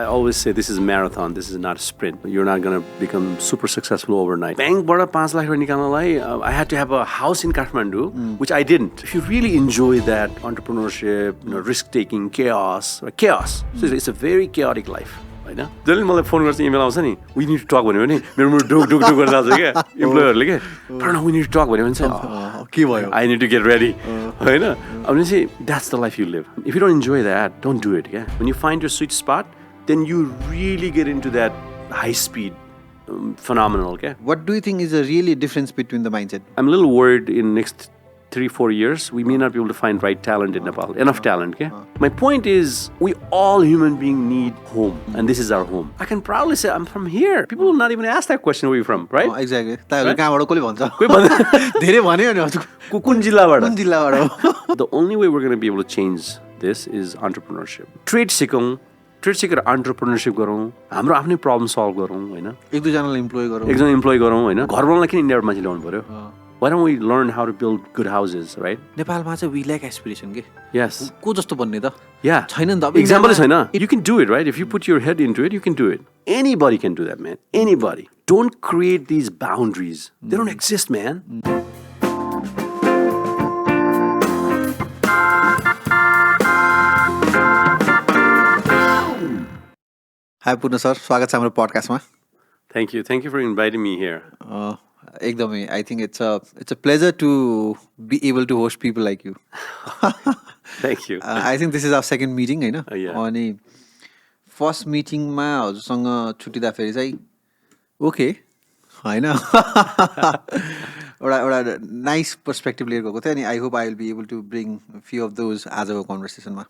I always say this is a marathon, this is not a sprint. You're not going to become super successful overnight. Bankबाट 5 lakh निकाल्नलाई I had to have a house in Kathmandu, which I didn't. If you really enjoy that entrepreneurship, risk-taking, chaos. So it's a very chaotic life. हैन जहिले मलाई phone गर्छ email आउँछ नि we need to talk भन्यो भने मेरो ढुक गर्दै आउँछ के एम्प्लोयरले के Purna we need to talk भन्यो भने चाहिँ के भयो I need to get ready हैन अनि चाहिँ that's the life you live. If you don't enjoy that, don't do it. When you find your sweet spot, then you really get into that high speed phenomenal. What do you think is a really difference between the mindset? I'm a little worried in next 3-4 years we may not be able to find right talent in Nepal, enough talent. My point is we all human beings need home, and this is our home. I can proudly say I'm from here. People will not even ask that question, where you from, right? Exactly. कहाँबाट कसले भन्छ धेरै भन्यो नि कुन जिल्लाबाट The only way we're going to be able to change this is entrepreneurship. Trade सिकेर entrepreneurship गरौँ, हाम्रो आफ्नै problem solve गरौँ हैन एक दुई जनालाई इम्प्लोय गरौँ हैन घर बनाउनलाई किन इन्डियाबाट मान्छे ल्याउनु पर्यो Why don't we learn how to build good houses, right? नेपालमा चाहिँ we lack aspiration के Yes. को जस्तो बन्ने त Yeah. छैन नि त Example छैन. You can do it, right? If you put your head into it, you can do it. Anybody can do that, man. Anybody. Don't create these boundaries. They don't exist, man. Hi Purna sir, स्वागत छ हाम्रो पडकास्टमा. Thank you. Thank you for inviting me here. एकदमै I think it's a pleasure to be able to host people like you. Thank you. I think this is our second meeting हैन Yeah. अनि first मिटिङमा हजुरसँग छुट्टिदा फेरि चाहिँ okay हैन एउटा nice perspective लिएर गएको थियो अनि I hope I will be able to bring few of those आजको कन्भर्सेसनमा.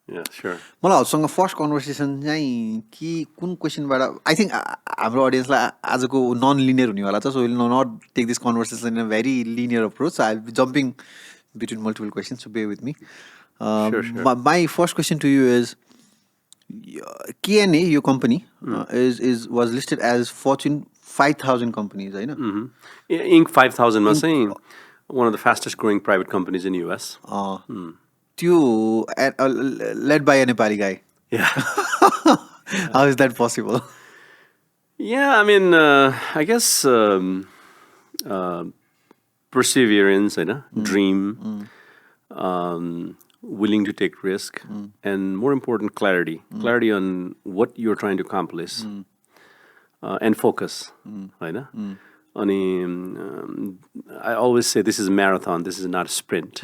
Yeah, sure. मलाई हजुरसँग फर्स्ट कन्भर्सेसन चाहिँ कि कुन क्वेसनबाट आई थिङ्क हाम्रो अडियन्सलाई आजको नन लिनियर हुनेवाला छ so will not take this conversation in a very linear approach I will be jumping between multiple questions so bear with me. My first question to you is K&A, your company, was listed as Fortune 5,000 companies, right? Inc. 5,000 was saying one of the fastest growing private companies in the US. Led by a Nepali guy. Yeah. How is that possible? Yeah, I mean, I guess perseverance, dream, willing to take risk, and more important, clarity. Clarity on what you're trying to accomplish, and focus. I always say this is a marathon, this is not a sprint.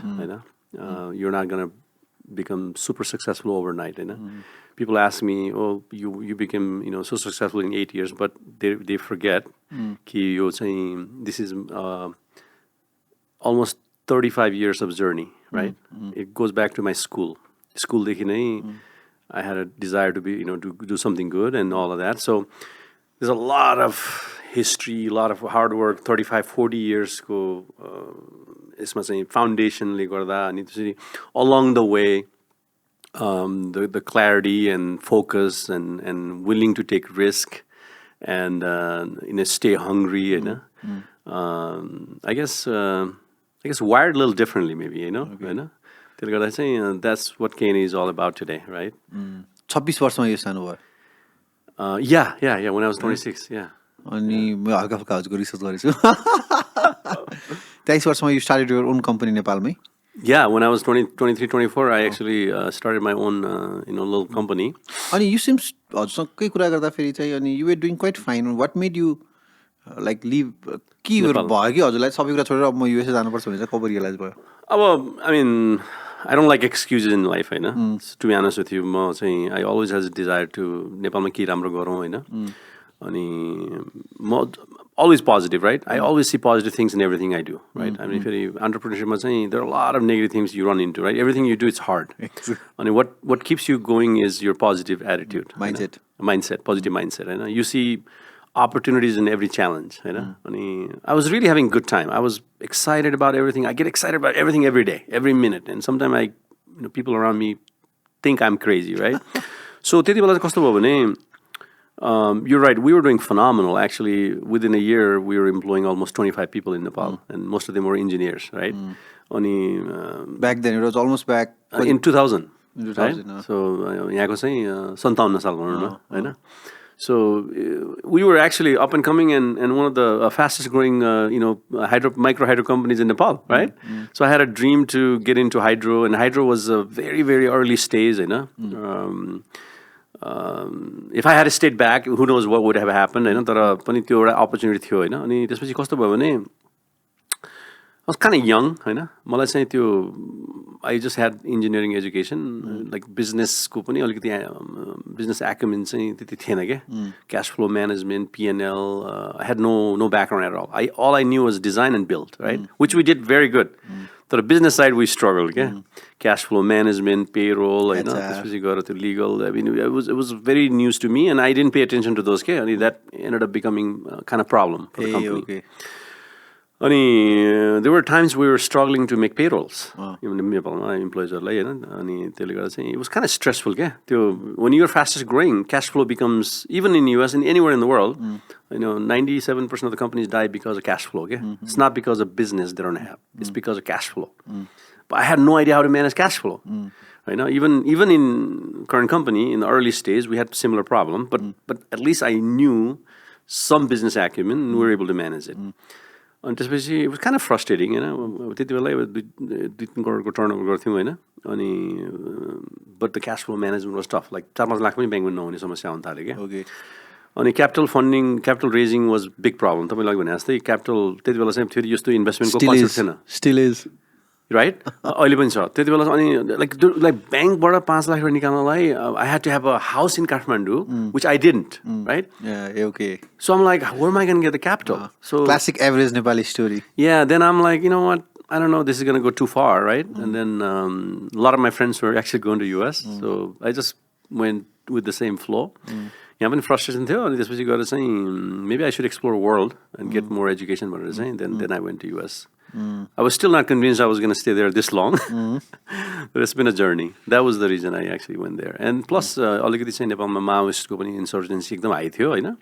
You're not going to become super successful overnight. People ask me, oh, you became so successful in 8 years, but they forget कि यो चाहिँ this is almost 35 years of journey, right? It goes back to my school देखि नै I had a desire to be to do something good and all of that. So there's a lot of history, a lot of hard work, 35-40 years को यसमा चाहिँ foundationले गर्दा अनि त्यसरी along the way the clarity and focus and willing to take risk and stay hungry I guess wired a little differently maybe त्यसले गर्दा चाहिँ that's what K&A is all about today, right? 26 वर्षमा यो सानो भयो. Yeah, when I was 26, yeah. अनि म हल्का फल्का हजुरको रिसर्च गरेछु. 23 वर्षमा you started your own company नेपालमै. Yeah, when I was 23-24 I actually started my own little company. अनि you seems हजुरसँगै कुरा गर्दा फेरि चाहिँ अनि you were doing quite fine. What made you like leave के भयो कि हजुरलाई सबै कुरा छोडेर अब म युएसए जानुपर्छ भने चाहिँ कब रियलाइज भयो? अब I mean I don't like excuses in life, to be honest with you. म चाहिँ I always has a desire to नेपालमा के राम्रो गरौँ अनि म always positive, right? I always see positive things in everything I do, right? I mean, फेरि entrepreneurship चाहिँ there are a lot of negative things you run into, right? Everything you do it's hard. And what keeps you going is your positive attitude. Positive mindset. You see opportunities in every challenge. I was really having a good time. I was excited about everything. I get excited about everything every day, every minute. And sometimes people around me think I'm crazy, right? So त्यति बेला चाहिँ कस्तो भयो भने you're right, we were doing phenomenal. Actually, within a year, we were employing almost 25 people in Nepal, and most of them were engineers, right? Back then, it was almost back... in 2000. right? So यहाँको चाहिँ 57 साल भनौँ न होइन. So we were actually up and coming and one of the fastest growing micro hydro companies in Nepal, right? So I had a dream to get into hydro, and hydro was a very, very early stage, you know. If I had stayed back, who knows what would have happened, you know. तर पनि त्यो एउटा opportunity थियो होइन. अनि त्यसपछि कस्तो भयो भने I was kind of young, होइन. मलाई चाहिँ त्यो I just had engineering education, like business को पनि अलिकति business acumen चाहिँ त्यति थिएन क्या. Cash flow management, P&L, I had no background at all. All I knew was design and build, right? Which we did very good. तर business side we struggled, क्या. Cash flow management, payroll, होइन. त्यसपछि गएर त्यो legal. I mean, it was very news to me, and I didn't pay attention to those, क्या. अनि that ended up becoming kind of problem for the company. Okay. अनि there were times we were struggling to make payrolls. नेपालमा employeesहरूलाई होइन. अनि त्यसले गर्दा चाहिँ it was kind of stressful, क्या. त्यो when you're fastest growing, cash flow becomes, even in US and anywhere in the world, you know, 97% of the companies die because of cash flow, okay? It's not because of business they don't have. It's because of cash flow. But I had no idea how to manage cash flow. Right now, even in current company, in the early stage, we had similar problem. But at least I knew some business acumen and we were able to manage it. And त्यसपछि it was kind of frustrating, होइन. त्यति बेला 2-3 करोडको turnover गर्थ्यौँ होइन. अनि but the cash flow management was tough. Like 4-5 lakh पनि ब्याङ्कमा नहुने समस्या आउन थाल्यो क्या. Okay. अनि capital raising was big problem. तपाईँले अघि भने जस्तै capital त्यति बेला चाहिँ फेरि यस्तो इन्भेस्टमेन्टको कन्सेप्ट थिएन. Still is. Right? अहिले पनि छ. त्यति बेला अनि like ब्याङ्कबाट 5 लाख रुपियाँ निकाल्नलाई I had to have a house in Kathmandu, which I didn't, right? Yeah, okay. So I'm like, where am I going to get the capital? So classic average Nepali story. Yeah, then I'm like, you know what? I don't know, this is going to go too far, right? And then a lot of my friends were actually going to US, so I just went with the same flow. यहाँ पनि frustration थियो. अनि त्यसपछि गएर चाहिँ maybe I should explore world and get more education भनेर चाहिँ then I went to US. I was still not convinced I was going to stay there this long. But it's been a journey. That was the reason I actually went there. And plus अलिकति चाहिँ नेपालमा माओइस्टको पनि insurgency एकदम high थियो होइन.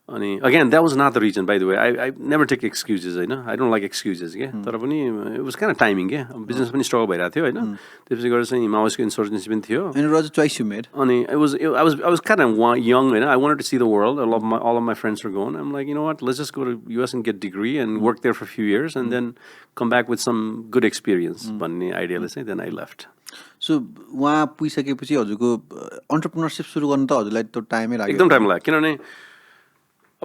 अनि again, that was not the reason, by the way. I never take excuses, होइन. I don't like excuses, क्या. तर पनि it was kind of timing, क्या. Business पनि struggle भइरहेको थियो होइन. त्यसपछि गएर चाहिँ माओइस्टको insurgency पनि थियो. And it was a choice you made. अनि I was kind of young, होइन. I wanted to see the world. All of my friends were going. I'm like, you know what? Let's just go to US and get degree and work there for a few years and then come back with some good experience. भन्ने आइडियाले चाहिँ then I left. So वहाँ पुगिसकेपछि हजुरको entrepreneurship सुरु गर्न त हजुरलाई त टाइमै लाग्यो. एकदम टाइम लाग्यो किनभने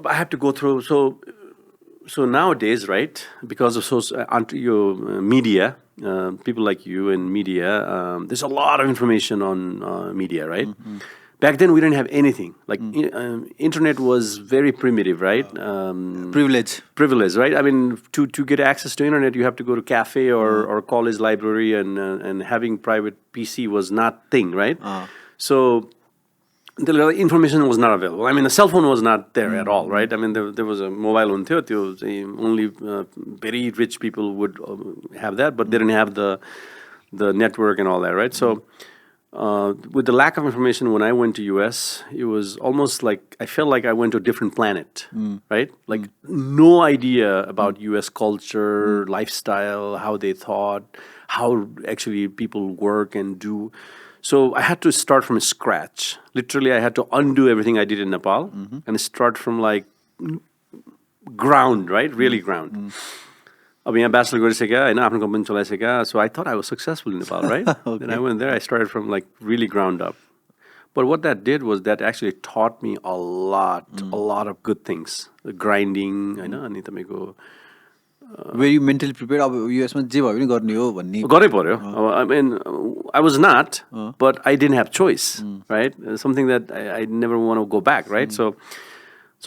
I have to go through, so nowadays, right, because of media, people like you and media, there's a lot of information on media, right? Back then, we didn't have anything. Like, internet was very primitive, right? Privilege, right? I mean, to get access to internet, you have to go to cafe or college library, and having private PC was not thing, right? So the information was not available. I mean, the cell phone was not there at all, right? I mean, there was a mobile phone too. Only very rich people would have that, but they didn't have the network and all that, right? So with the lack of information, when I went to US, it was almost like I felt like I went to a different planet, right? Like no idea about US culture, lifestyle, how they thought, how actually people work and do. So I had to start from scratch. Literally, I had to undo everything I did in Nepal and start from like ground, right? Really ground. अब यहाँ bachelor गरिसक्यो होइन आफ्नो company चलाइसक्यो. So I thought I was successful in Nepal, right? Then I went there. I started from like really ground up. But what that did was that actually taught me a lot of good things. The grinding, होइन अनि तपाईको Were you mentally prepared? अब युएसमा जे भयो पनि गर्ने हो भन्ने गरै पर्यो. I mean, I was not, but I didn't have choice, right? Something that I never want to go back, right? So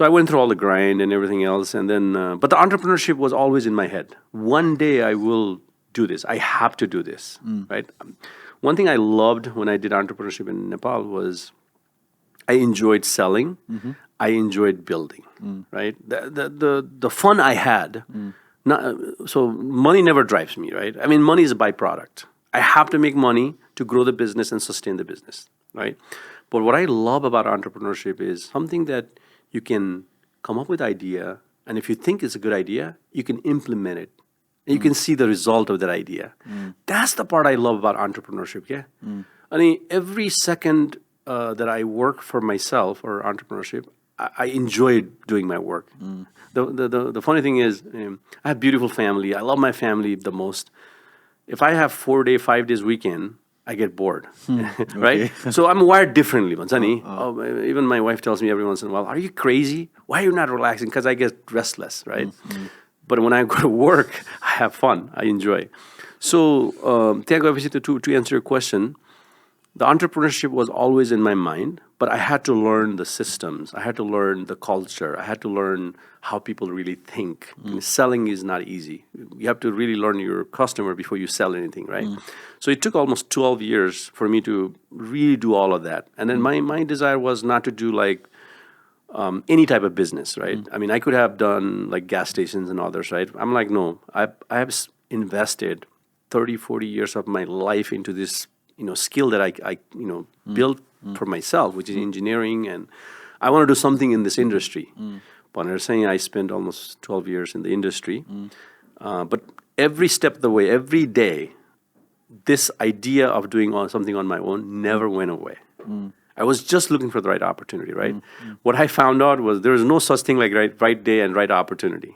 I went through all the grind and everything else, and then but the entrepreneurship was always in my head. One day I will do this. I have to do this, right? One thing I loved when I did entrepreneurship in Nepal was I enjoyed selling. I enjoyed building, right? The fun I had. So money never drives me, right? I mean, money is a byproduct. I have to make money to grow the business and sustain the business, right? But what I love about entrepreneurship is something that you can come up with idea, and if you think it's a good idea, you can implement it. And you can see the result of that idea. That's the part I love about entrepreneurship, yeah? अनि every second that I work for myself or entrepreneurship, I enjoy doing my work. The funny thing is, I have a beautiful family. I love my family the most. If I have 4 day, 5 days weekend, I get bored, right? So I'm wired differently. Even my wife tells me every once in a while, "Are you crazy? Why are you not relaxing?" Because I get restless, right? But when I go to work, I have fun. I enjoy. So to answer your question, the entrepreneurship was always in my mind, but I had to learn the systems. I had to learn the culture. I had to learn how people really think. Selling is not easy. You have to really learn your customer before you sell anything, right? So it took almost 12 years for me to really do all of that. And then my desire was not to do like any type of business, right? I mean, I could have done like gas stations and others, right? I'm like, no, I have invested 30, 40 years of my life into this skill that I built for myself, which is engineering, and I want to do something in this industry. But I'm saying I spent almost 12 years in the industry. But every step of the way, every day, this idea of doing something on my own never went away. I was just looking for the right opportunity, right? What I found out was there is no such thing like right day and right opportunity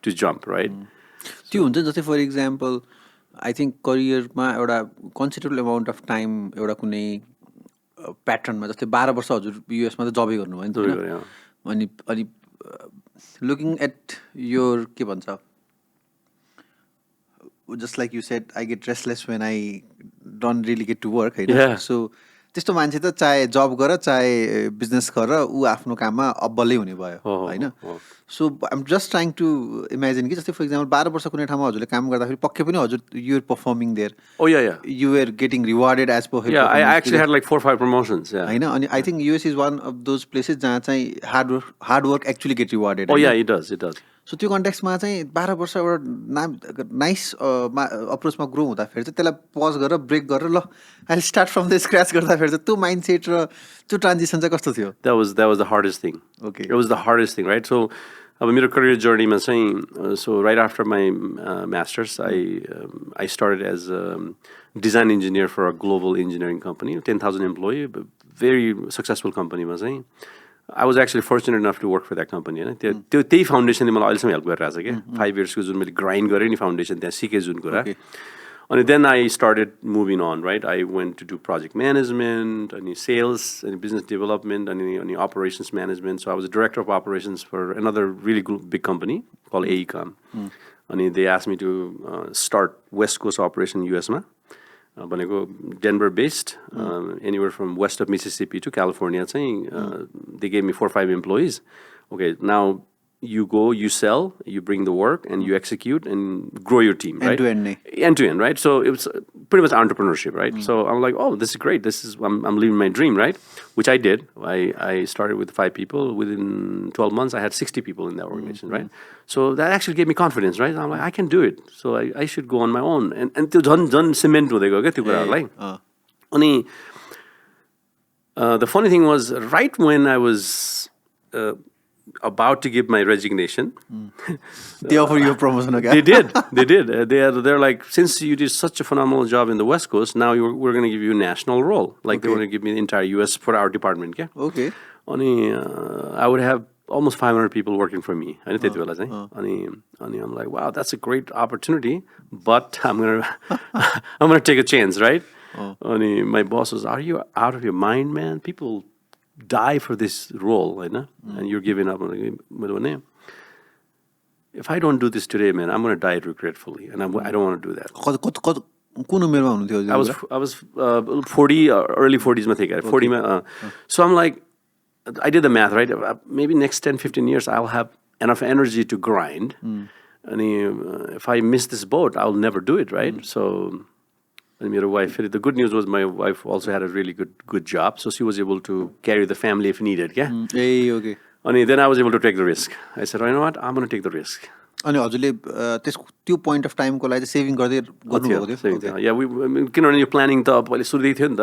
to jump, right? त्यो हुन्छ जस्तै for example I think करियरमा एउटा considerable amount of time एउटा कुनै प्याटर्नमा जस्तै 12 वर्ष हजुर युएसमा त जबै गर्नुभयो नि त अनि अनि लुकिङ एट योर के भन्छ just like you said I get restless when I don't really get to work होइन सो त्यस्तो मान्छे त चाहे जब गर चाहे बिजनेस गर ऊ आफ्नो काममा अब्बलै हुने भयो होइन so I'm just trying to imagine कि जस्तै फर इक्जाम्पल 12 वर्ष कुनै ठाउँमा हजुरले काम गर्दाखेरि पक्कै पनि हजुर you're performing there you are getting rewarded as per I actually had like 4 or 5 promotions. होइन अनि I think US is one of those places जहाँ चाहिँ hard work actually get rewarded It does. So त्यो कन्टेक्समा चाहिँ 12 वर्ष एउटा nice अप्रोचमा grow हुँदाखेरि चाहिँ त्यसलाई पज गरेर ब्रेक गरेर ल I start from the scratch गर्दाखेरि चाहिँ त्यो माइन्ड सेट र त्यो ट्रान्जिसन चाहिँ कस्तो थियो That was the hardest thing. Okay. It was the hardest thing, right? So अब मेरो career journey मा चाहिँ so right after my masters I started as a design engineer for a global engineering company, 10,000 employee, very successful company मा चाहिँ I was actually fortunate enough to work for that company. त्यही फाउन्डेसनले मलाई अहिलेसम्म help गरिरहेको छ क्या 5 yearsको जुन मैले ग्राइन्ड गरेँ नि फाउन्डेसन त्यहाँ सिकेँ जुन कुरा अनि then I started moving on, right? I went to do project management, and sales, and business development, and operations management. So I was the director of operations for another really big company called AECOM. And they asked me to start West Coast operation US ma. भनेको Denver based, anywhere from west of Mississippi to California. They gave me 4 or 5 employees. Okay, now you go, you sell, you bring the work, and you execute and grow your team, right? End to end, right? So it was pretty much entrepreneurship, right? So I'm like, oh, this is great. I'm living my dream, right? Which I did. I started with 5 people. Within 12 months, I had 60 people in that organization, right? So that actually gave me confidence, right? I'm like, I can do it. So I should go on my own. And त्यो झन् cement हुँदै गयो क्या त्यो कुराहरूलाई अनि the funny thing was, right when I was about to give my resignation, they offer you a promotion again. They did. They're like, since you did such a phenomenal job in the West Coast, now we're going to give you a national role. Like they want to give me the entire US for our department. Yeah. Okay. I would have almost 500 people working for me. I'm like, wow, that's a great opportunity, but I'm gonna take a chance, right? My boss was, are you out of your mind, man? People die for this role, right? And you're giving up. If I don't do this today, man, I'm going to die regretfully, and I don't want to do that. I was 40, early 40s, I think. 40. So I'm like, I did the math, right? Maybe next 10, 15 years, I'll have enough energy to grind. And if I miss this boat, I'll never do it, right? So... And my wife, the good news was my wife also had a really good job, so she was able to carry the family if needed. Yeah. Okay. And then I was able to take the risk. I said, you know what? I'm going to take the risk. अनि हजुरले त्यो point of टाइमको लागि saving गर्दै गर्नुभएको थियो या किनभने यो प्लानिङ त पहिले सुरुदेखि थियो नि त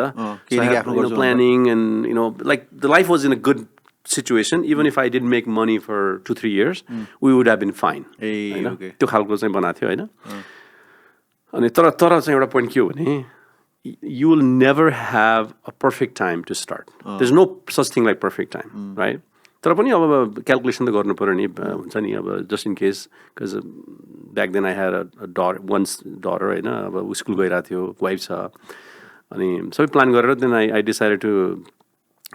planning and like the life was in a good situation. Even if I didn't make money for 2-3 years, we would have been fine. त्यो खालको चाहिँ बनाएको थियो होइन अनि तर चाहिँ एउटा पोइन्ट के हो भने you will never have a perfect time to start. There's no such thing like perfect time, right? तर पनि अब क्यालकुलेसन त गर्नु पऱ्यो नि हुन्छ नि अब just in case because back then I had a once daughter होइन अब स्कुल गइरहेको थियो वाइफ छ अनि सबै प्लान गरेर then I decided to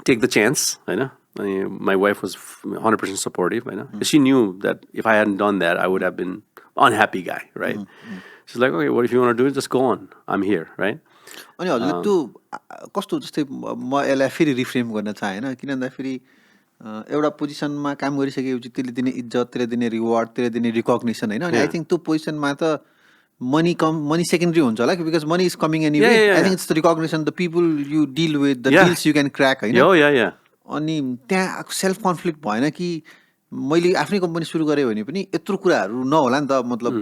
take the chance होइन अनि माई वाइफ वाज 100% सपोर्टिभ होइन she knew that if I had done that I would have been unhappy guy right she like okay what if you want do it just go on I am here right अनि हजुरले त्यो कस्तो जस्तै म यसलाई फेरि reframe गर्न चाहेँ होइन किन भन्दाखेरि एउटा पोजिसनमा काम गरिसकेपछि त्यसले दिने इज्जत त्यसले दिने रिवार्ड त्यसले दिने रिकग्निसन होइन अनि आई थिङ्क त्यो पोजिसनमा त मनी सेकेन्डरी हुन्छ होला because money is coming anyway I think it's the recognition the people you deal with the deals you can crack होइन अनि त्यहाँ सेल्फ कन्फ्लिक्ट भएन कि मैले आफ्नै कम्पनी सुरु गरेँ भने पनि यत्रो कुराहरू नहोला नि त मतलब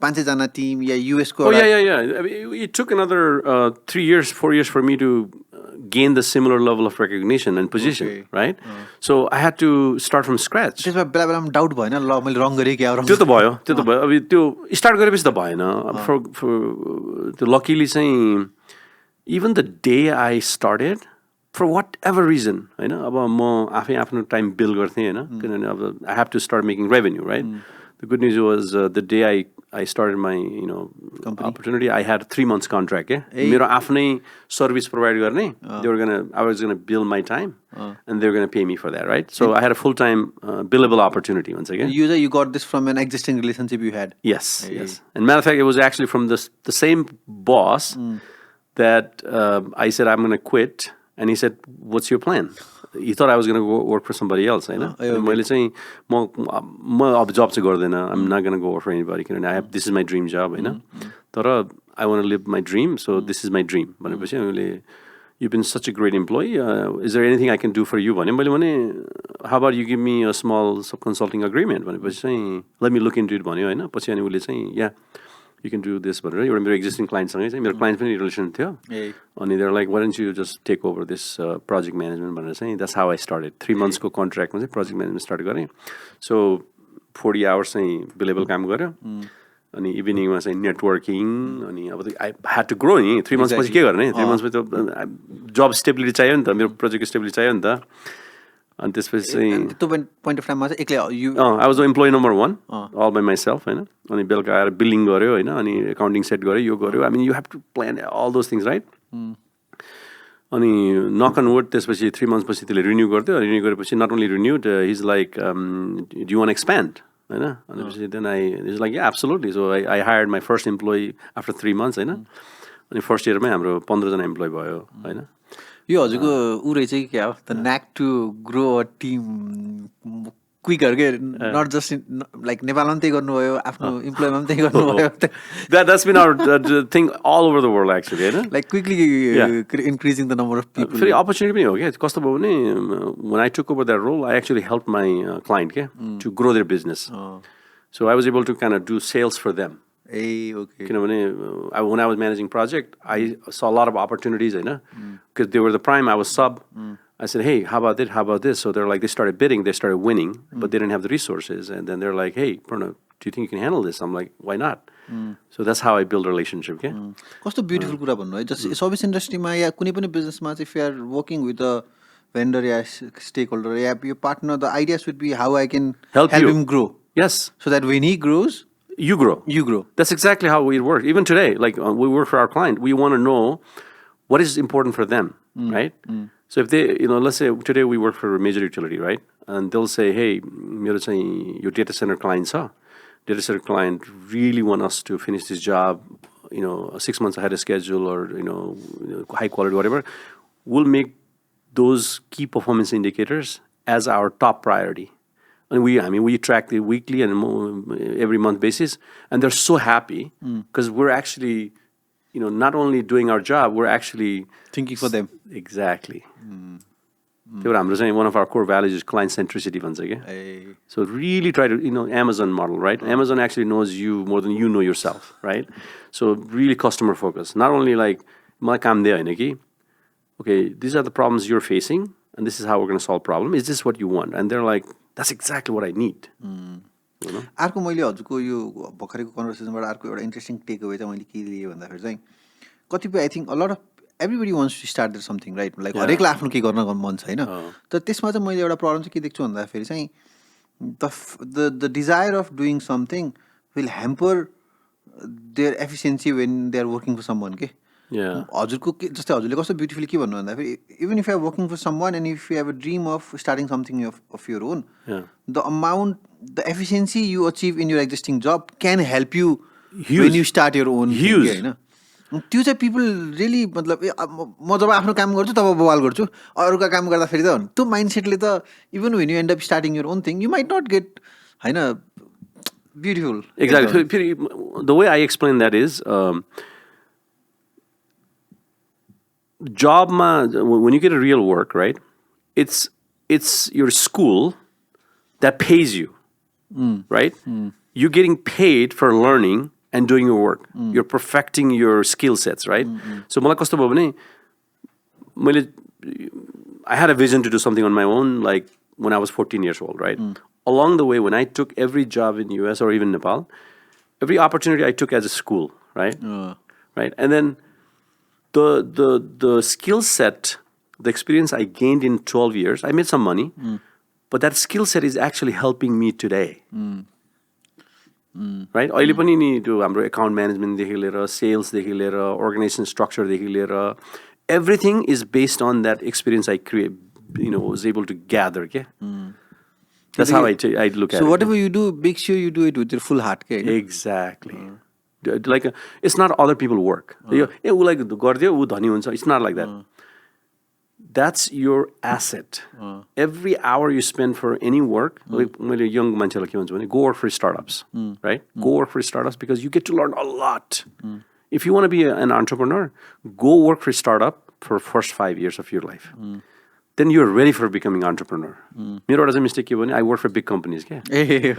500 जना टिम या युएसको it took another 3 years 4 years for me to gain the similar level of recognition and position right so I had to start from scratch त्यसमा बेला बेलामा डाउट भएन ल मैले रङ गरेँ क्या त्यो त भयो अब त्यो स्टार्ट गरेपछि त भएन त्यो लकिली चाहिँ even the day I started for whatever reason होइन अब म आफै आफ्नो टाइम बिल गर्थेँ होइन किनभने अब I have to start making revenue right the good news was the day I started my opportunity I had 3 months contract क्या मेरो आफ्नै सर्भिस प्रोभाइड गर्ने I was gonna bill my time and they were gonna pay me for that right so I had a full time billable opportunity भन्छ क्या you got this from an existing relationship you had yes and matter of fact it was actually from the same boss that I said I'm going to quit and he said what's your plan he thought I was going to go work for somebody else होइन मैले चाहिँ म अब जब चाहिँ गर्दैन I'm not going to go work for anybody किनभने I have this is my dream job होइन तर I want to live my dream so this is my dream भनेपछि मैले you've been such a great employee is there anything I can do for you भने मैले भने how about you give me a small consulting agreement भनेपछि चाहिँ let me look into it भन्यो होइन पछि अनि उसले चाहिँ yeah you can do this भनेर एउटा मेरो एक्जिस्टिङ क्लाइन्टसँगै चाहिँ मेरो क्लाइन्ट पनि रिलेसन थियो अनि there like why don't you just take over this project management भनेर चाहिँ द्याट्स हाउ आई स्टार्टेड 3 monthsको कन्ट्र्याक्टमा चाहिँ प्रोजेक्ट म्यानेजमेन्ट स्टार्ट गरेँ सो 40 hours चाहिँ बिलेबल काम गऱ्यो अनि इभिनिङमा चाहिँ नेटवर्किङ अनि अब आई ह्याड टु ग्रो नि 3 months पछि के गर्ने 3 months पछि त जब स्टेबिलिटी चाहियो नि त मेरो प्रोजेक्टको स्टेबिलिटी चाहियो नि त अनि त्यसपछि चाहिँ त्यो पोइन्ट अफ टाइममा चाहिँ एक्लै I was employee number 1 all by myself होइन अनि बेलुका आएर बिलिङ गऱ्यो होइन अनि एकाउन्टिङ सेट गऱ्यो यो गऱ्यो I mean you have to plan all those things right अनि नक अन वुड त्यसपछि 3 months पछि त्यसले रिन्यू गर्थ्यो रिन्यू गरेपछि not only renewed his like do want expand होइन अनि then I is like absolutely so I hired my first employee after 3 months होइन अनि फर्स्ट इयरमै हाम्रो 15 जना इम्प्लोइ भयो होइन यो हजुरको ऊ रहेछ कि क्या हो the knack to grow a team quicker के नट जस्ट लाइक नेपालमा पनि त्यही गर्नुभयो आफ्नो इम्प्लोइमा पनि त्यही गर्नुभयो that's been our thing all over the world actually होइन like quickly increasing the number of people फेरि अपर्च्युनिटी पनि हो क्या कस्तो भयो भने when I took over that role I actually helped my client to grow their business so I was able to kind of do sales for them okay किनभने when I was managing project I saw a lot of opportunities होइन because they were the prime I was sub I said hey how about this so they're like they started bidding they started winning but they didn't have the resources and then they're like hey Purna do you think you can handle this I'm like why not so that's how I build a relationship okay कस्तो beautiful कुरा भन्नु है just service इन्डस्ट्रीमा या कुनै पनि बिजनेसमा चाहिँ if you are working with a vendor yeah stakeholder yeah your partner the idea should be how I can help him grow yes so that when he grows you grow that's exactly how we work even today like we work for our client we want to know what is important for them right so if they let's say today we work for a major utility right and they'll say hey मेरो चाहिँ your data center clients data center client really want us to finish this job 6 months ahead of schedule or high quality whatever we'll make those key performance indicators as our top priority and we track the weekly and every month basis and they're so happy because we're actually not only doing our job we're actually thinking for them exactly one of our core values is client centricity भन्छ क्या so really try to Amazon model right Amazon actually knows you more than you know yourself right so really customer focus not only like मलाई काम दियो होइन कि okay these are the problems you're facing and this is how we're going to solve problem is this what you want and they're like that's exactly what I need अर्को मैले हजुरको यो भर्खरको कन्भर्सेसनबाट अर्को एउटा इन्ट्रेस्टिङ टेक अवे चाहिँ मैले के लिएँ भन्दाखेरि चाहिँ कतिपय I think a lot of everybody wants to start something, right? Like हरेकलाई आफ्नो के गर्न मन छ होइन. तर त्यसमा चाहिँ मैले एउटा प्रब्लम चाहिँ के देख्छु भन्दाखेरि चाहिँ the desire of doing something will hamper their efficiency when they are working for someone के. हजुरको के जस्तै हजुरले कस्तो ब्युटिफुली के भन्नु भन्दाखेरि even if you are working for someone and if you have a dream of starting something of your own the efficiency you achieve in your existing job can help you when you start your own होइन. त्यो चाहिँ people really मतलब म जब आफ्नो काम गर्छु तब बवाल गर्छु अरूका काम गर्दाखेरि त त्यो माइन्डसेटले त even when you end up starting your own thing you might not get होइन beautiful. Exactly. The way I explain that is job when you get a real work, right, it's your school that pays you, right? You're getting paid for learning and doing your work. You're perfecting your skill sets, right? So मलाई कस्तो भयो भने I had a vision to do something on my own like when I was 14 years old, right? Along the way, when I took every job in US or even Nepal, every opportunity I took as a school, right? Right? And then the skill set, the experience I gained in 12 years, I made some money, but that skill set is actually helping me today. Right? अहिले पनि नि त्यो हाम्रो account management देखि लिएर sales देखि लिएर organization structure देखि लिएर everything is based on that experience I was able to gather. Okay? That's how I look at it. So whatever you do, make sure you do it with your full heart. Okay? Exactly. Like it's not other people work. Like it's not like that. That's your asset. Every hour you spend for any work, like young go work for startups, right? Go work for startups because you get to learn a lot. If you want to be an entrepreneur, go work for a startup for first 5 years of your life. Then you're ready for becoming entrepreneur. मेरो एउटा चाहिँ mistake के भने I work for big companies क्या.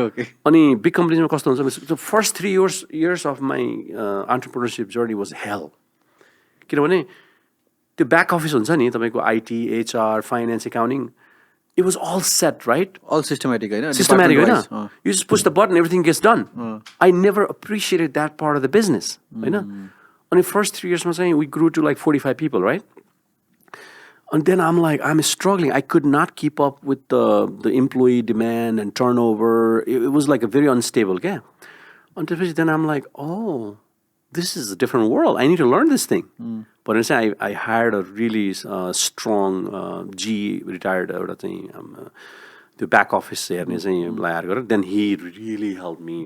Okay. अनि big companies मा कस्तो हुन्छ the first 3 years of my entrepreneurship journey was hell. किनभने त्यो back office हुन्छ नि तपाईको IT, HR, finance, accounting, it was all set, right? All systematic हैन? Systematic हैन? You just push the button, everything gets done. I never appreciated that part of the business, हैन? अनि first 3 years मा चाहिँ we grew to like 45 people, right? And then I'm like, I'm struggling. I could not keep up with the employee demand and turnover. It was like a very unstable game. Until then I'm like, oh, this is a different world. I need to learn this thing. But instead, I hired a really strong GE retired the back office there. Then he really helped me.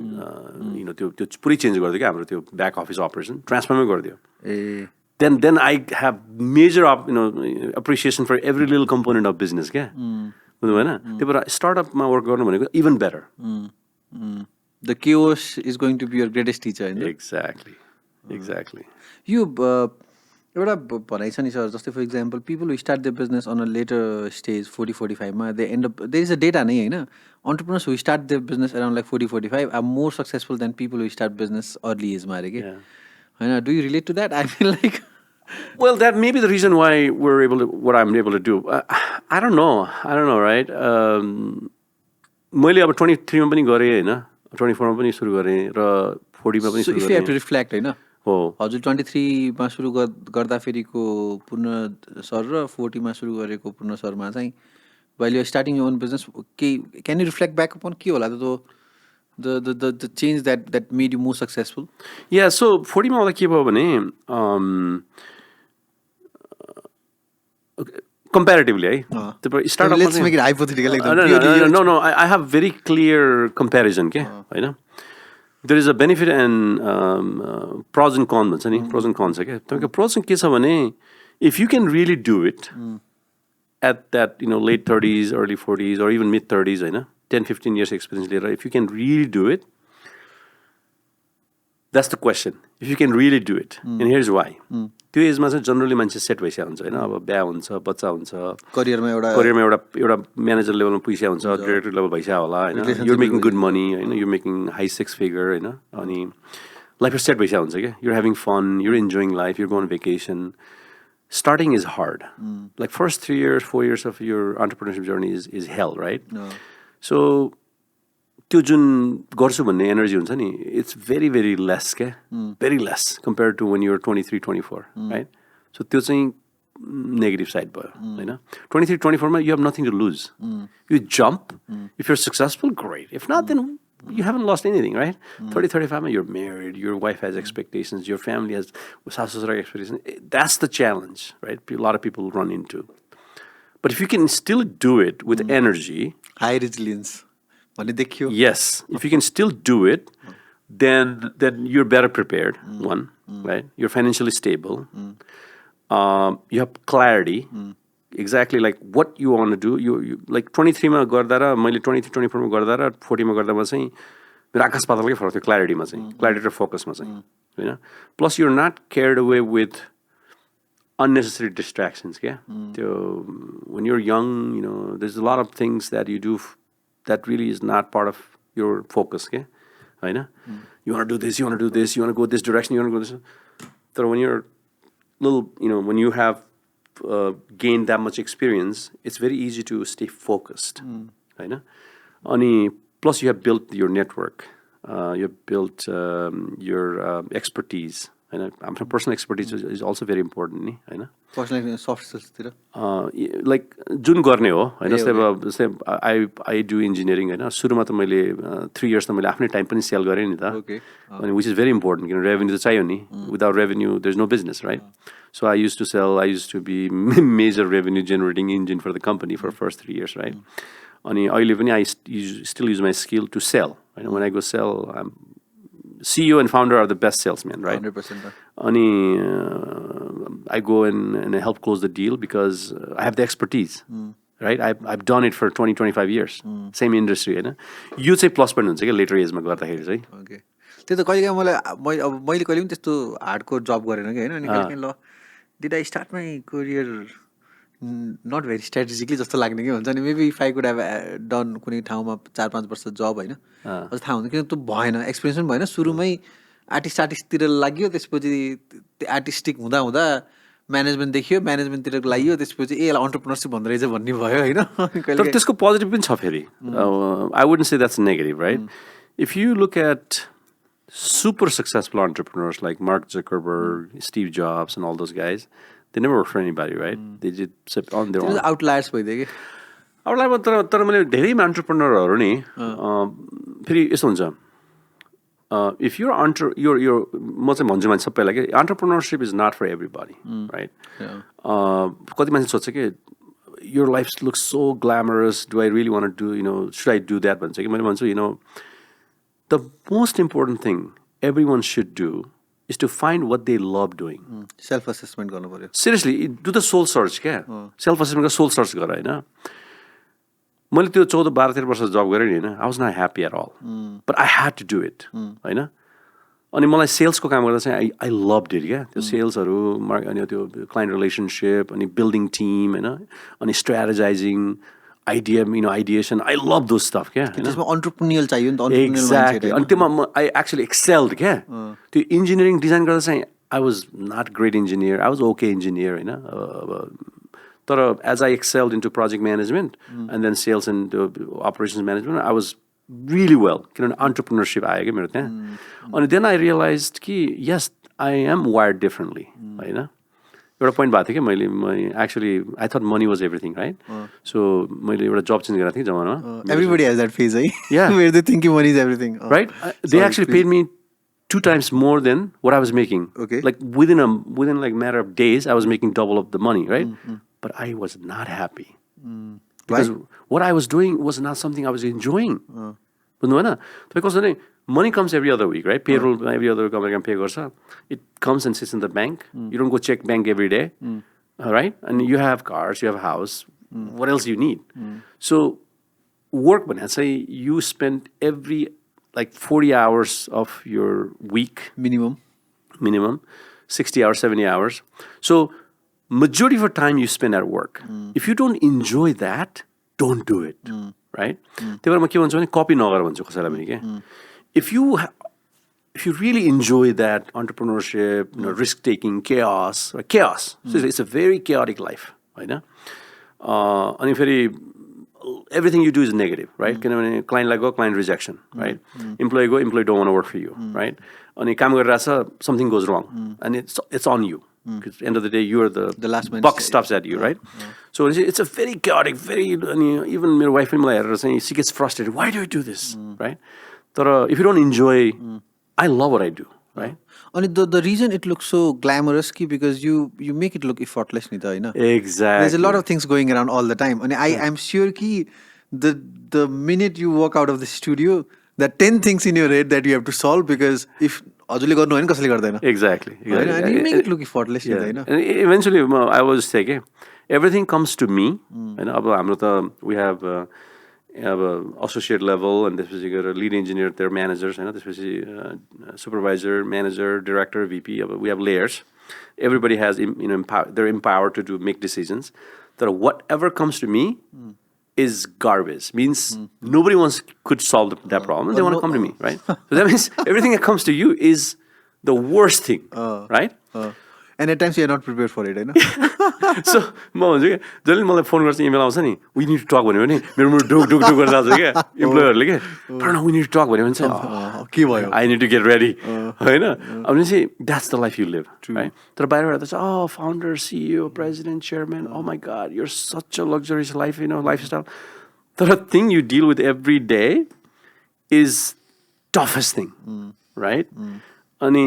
To puri change the back office operation. Transform it. Then I have major appreciation for every little component of business. But startup work even better. The chaos is going to be your greatest teacher. Exactly. You just for example, people who start their business on a later stage, 40-45, they end up, there is a data, entrepreneurs who start their business around like 40-45 are more successful than people who start business early age. Do you relate to that? I feel like well, that may be the reason why what I'm able to do. I don't know, right? मैले अब 23 मा पनि गरे हैन, 24 मा पनि सुरु गरे र 40 मा पनि सुरु गरे. So if you have to reflect हैन, हजुर 23 मा सुरु गर्दा फेरिको पूर्ण सर र 40 मा सुरु गरेको पूर्ण सरमा चाहिँ while you are starting your own business, can you reflect back upon के होला the change that made you more successful? Yeah, so 40 मा आउँदा के भयो भने comparatively, startup. Let's make it hypothetical. No. I have very clear comparison. There is a benefit and pros and cons. Pros and cons. Pros and cons. If you can really do it at that late 30s, early 40s, or even mid 30s, 10-15 years experience later, if you can really do it, that's the question. If you can really do it, and here's why. त्यो एजमा चाहिँ generally मान्छे set भइसकेको हुन्छ हैन, अब बिहा हुन्छ, बच्चा हुन्छ, करियरमा एउटा म्यानेजर लेभलमा पुगिसकेको हुन्छ, डाइरेक्टर लेभल भइसक्यो होला हैन, you're making good money हैन, you're making high six figure हैन, अनि लाइफ सेट भइसकेको हुन्छ के, you're having fun, you're enjoying life, you're going on vacation. Starting is hard. Like first 3 years, 4 years of your entrepreneurship journey is hell, right? So त्यो जुन गर्छु भन्ने energy हुन्छ नि, it's very, very less, very less compared to when you're 23, 24, right? So त्यो चाहिँ negative side भयो होइन 23, 24 मा you have nothing to lose. You jump. If you're successful, great. If not, then you haven't lost anything, right? 30, 35 मा you're married, your wife has expectations, your family has expectations. That's the challenge, right? A lot of people run into. But if you can still do it with energy, high resilience भन्ने देखियो. yes, if you can still do it, then you're better prepared. One, right? You're financially stable. You have clarity. Exactly like what you want to do. You like 23 मा गर्दा र मैले 23, 24 मा गर्दा र 40 मा गर्दामा चाहिँ मेरो आकाश पातालकै फरक थियो क्ल्यारिटीमा चाहिँ क्ल्यारिटी र फोकसमा चाहिँ होइन plus you're not carried away with unnecessary distractions. When you're young, there's a lot of things that you do that really is not part of your focus. You want to do this, you want to do this, you want to go this direction, you want to go this. So when you're little, when you have gained that much experience, it's very easy to stay focused. Plus you have built your network, you have built your expertise. And personal expertise is also very important. Personal soft skills. Like जुन गर्ने हो जस्तै I do engineering सुरुमा त मैले 3 years त मैले आफ्नै टाइम पनि सेल गरेँ नि त which is very important. Revenue त चाहियो नि. Without revenue there's no business, right? So I used to be major revenue generating engine for the company for first 3 years, right? अनि अहिले पनि I still use my skill to sell. When I go sell, CEO and founder are the best salesmen, right? 100%. I go and I help close the deal because I have the expertise, right? I've done it for 20, 25 years. Same industry, होइन यो चाहिँ plus point हुन्छ क्या letter एजमा गर्दाखेरि चाहिँ. Okay त्यो त कहिले मैले कहिले पनि त्यस्तो हार्डकोर जब गरेन कि होइन अनि कहिले ल did I start my career not very strategically जस्तो लाग्ने कि हुन्छ नि maybe if I could have done कुनै ठाउँमा 4-5 वर्ष जब होइन अझ थाहा हुन्छ किन त्यो भएन एक्सपिरियन्स पनि भएन सुरुमै आर्टिस्टतिर लाग्यो त्यसपछि आर्टिस्टिक हुँदा म्यानेजमेन्ट देखियो म्यानेजमेन्टतिर लाग्यो त्यसपछि यसलाई अन्टरप्रेन्योरसिप भन्दो रहेछ भन्ने भयो होइन तर त्यसको पोजिटिभ पनि छ फेरि I wouldn't say that's negative right if you look at super successful entrepreneurs like Mark Zuckerberg, Steve Jobs and all those guys, they never worked for anybody, right? They just sit on their own. Outliers भइदियो कि outlier तर मैले धेरै एन्टरप्रेन्योरहरू नि फेरि यस्तो हुन्छ if you're म चाहिँ भन्छु मान्छे सबैलाई कि entrepreneurship is not for everybody, right? कति मान्छे सोध्छ कि your life looks so glamorous, do I really want to do, should I do that भन्छ कि मैले भन्छु the most important thing everyone should do is to find what they love doing. Self-assessment गर्नु पर्यो. Seriously, do the soul search क्या self-assessment का soul search गर होइन मैले त्यो 14-13 वर्ष जब गरेँ नि होइन I was not happy at all. But I had to do it. होइन अनि मलाई सेल्सको काम गर्दा चाहिँ I loved it क्या त्यो सेल्सहरू अनि त्यो क्लाइन्ट रिलेसनसिप अनि बिल्डिङ टिम होइन अनि स्ट्राटेजाइजिङ ideation. I love those stuff. त्यसमा entrepreneurial चाहियो नि त exactly. अनि त्यसमा I actually excelled. त्यो engineering design गर्दा चाहिँ I was not great engineer. I was okay engineer. तर as I excelled into project management and then sales and operations management, I was really well. किनभने entrepreneurship आयो क्या मेरो त्यहाँ. अनि then I realized कि yes, I am wired differently. होइन एउटा पोइन्ट भएको थियो कि मैले actually I thought money was everything right so मैले एउटा जब चेन्ज गरेको थिएँ जमानामा एभ्रिबडी हेज दैट फेज है where they think money is everything right they actually paid me 2 times more than what I was making. Okay. Like within like matter of days I was making double of the money, right? But I was not happy. Because what I was doing was not something I was enjoying. बुझ्नु भएन because money comes every other week, right? Payroll every other week American pay गर्छ. It comes and sits in the bank. You don't go check bank every day, right? And you have cars, you have a house. What else you need? So work when I say you spend every like 40 hours of your week minimum 60 hours 70 hours. So majority of the time you spend at work. If you don't enjoy that, don't do it. Right? त्यही भएर म के भन्छु भने copy नगर भन्छु कसैलाई पनि के if you really enjoy that entrepreneurship, risk taking, chaos. So it's a very chaotic life, होइन अनि फेरि everything you do is negative, right? किनभने क्लाइन्टलाई गयो क्लाइन्ट रिजेक्सन राइट इम्प्लोइ गयो employee don't want to work for you right अनि काम गरिरहेछ something goes wrong and it's on you Because end of the day, you're The last man buck say- stops at you, right? So it's a very chaotic, very, even my wife and I saying, she gets frustrated. Why do you do this, right? But if you don't enjoy, I love what I do, right? And the reason it looks so glamorous ki because you make it look effortless ni ta haina. Exactly. There's a lot of things going around all the time. And I'm sure ki the minute you walk out of the studio, there are 10 things in your head that you have to solve because if हजुरले गर्नु होइन कसैले गर्दैन. Exactly. And you make it look effortless ni ta Yeah. haina. And eventually, I always say, okay, everything comes to me. And we have a associate level, and this was you got a lead engineer, their managers, this was supervisor, manager, director, VP. We have layers. Everybody has, they're empowered to make decisions. That whatever comes to me is garbage. Means nobody could solve that problem. They want to come to me, right? So that means everything that comes to you is the worst thing, right? And at times you are not prepared for it, होइन? So म भन्छु क्या जसले मलाई phone गर्छ email आउँछ नि we need to talk भन्यो भने मेरो ढुक ढुक ढुक गर्दा आउँछ क्या इम्प्लोयरले क्या Pranav we need to talk भन्यो भने चाहिँ के भयो? I need to get ready होइन अनि चाहिँ that's the life you live right तर बाहिरबाट चाहिँ founder CEO president chairman oh my god you're such a luxurious life lifestyle तर thing you deal with every day is toughest thing right Ani,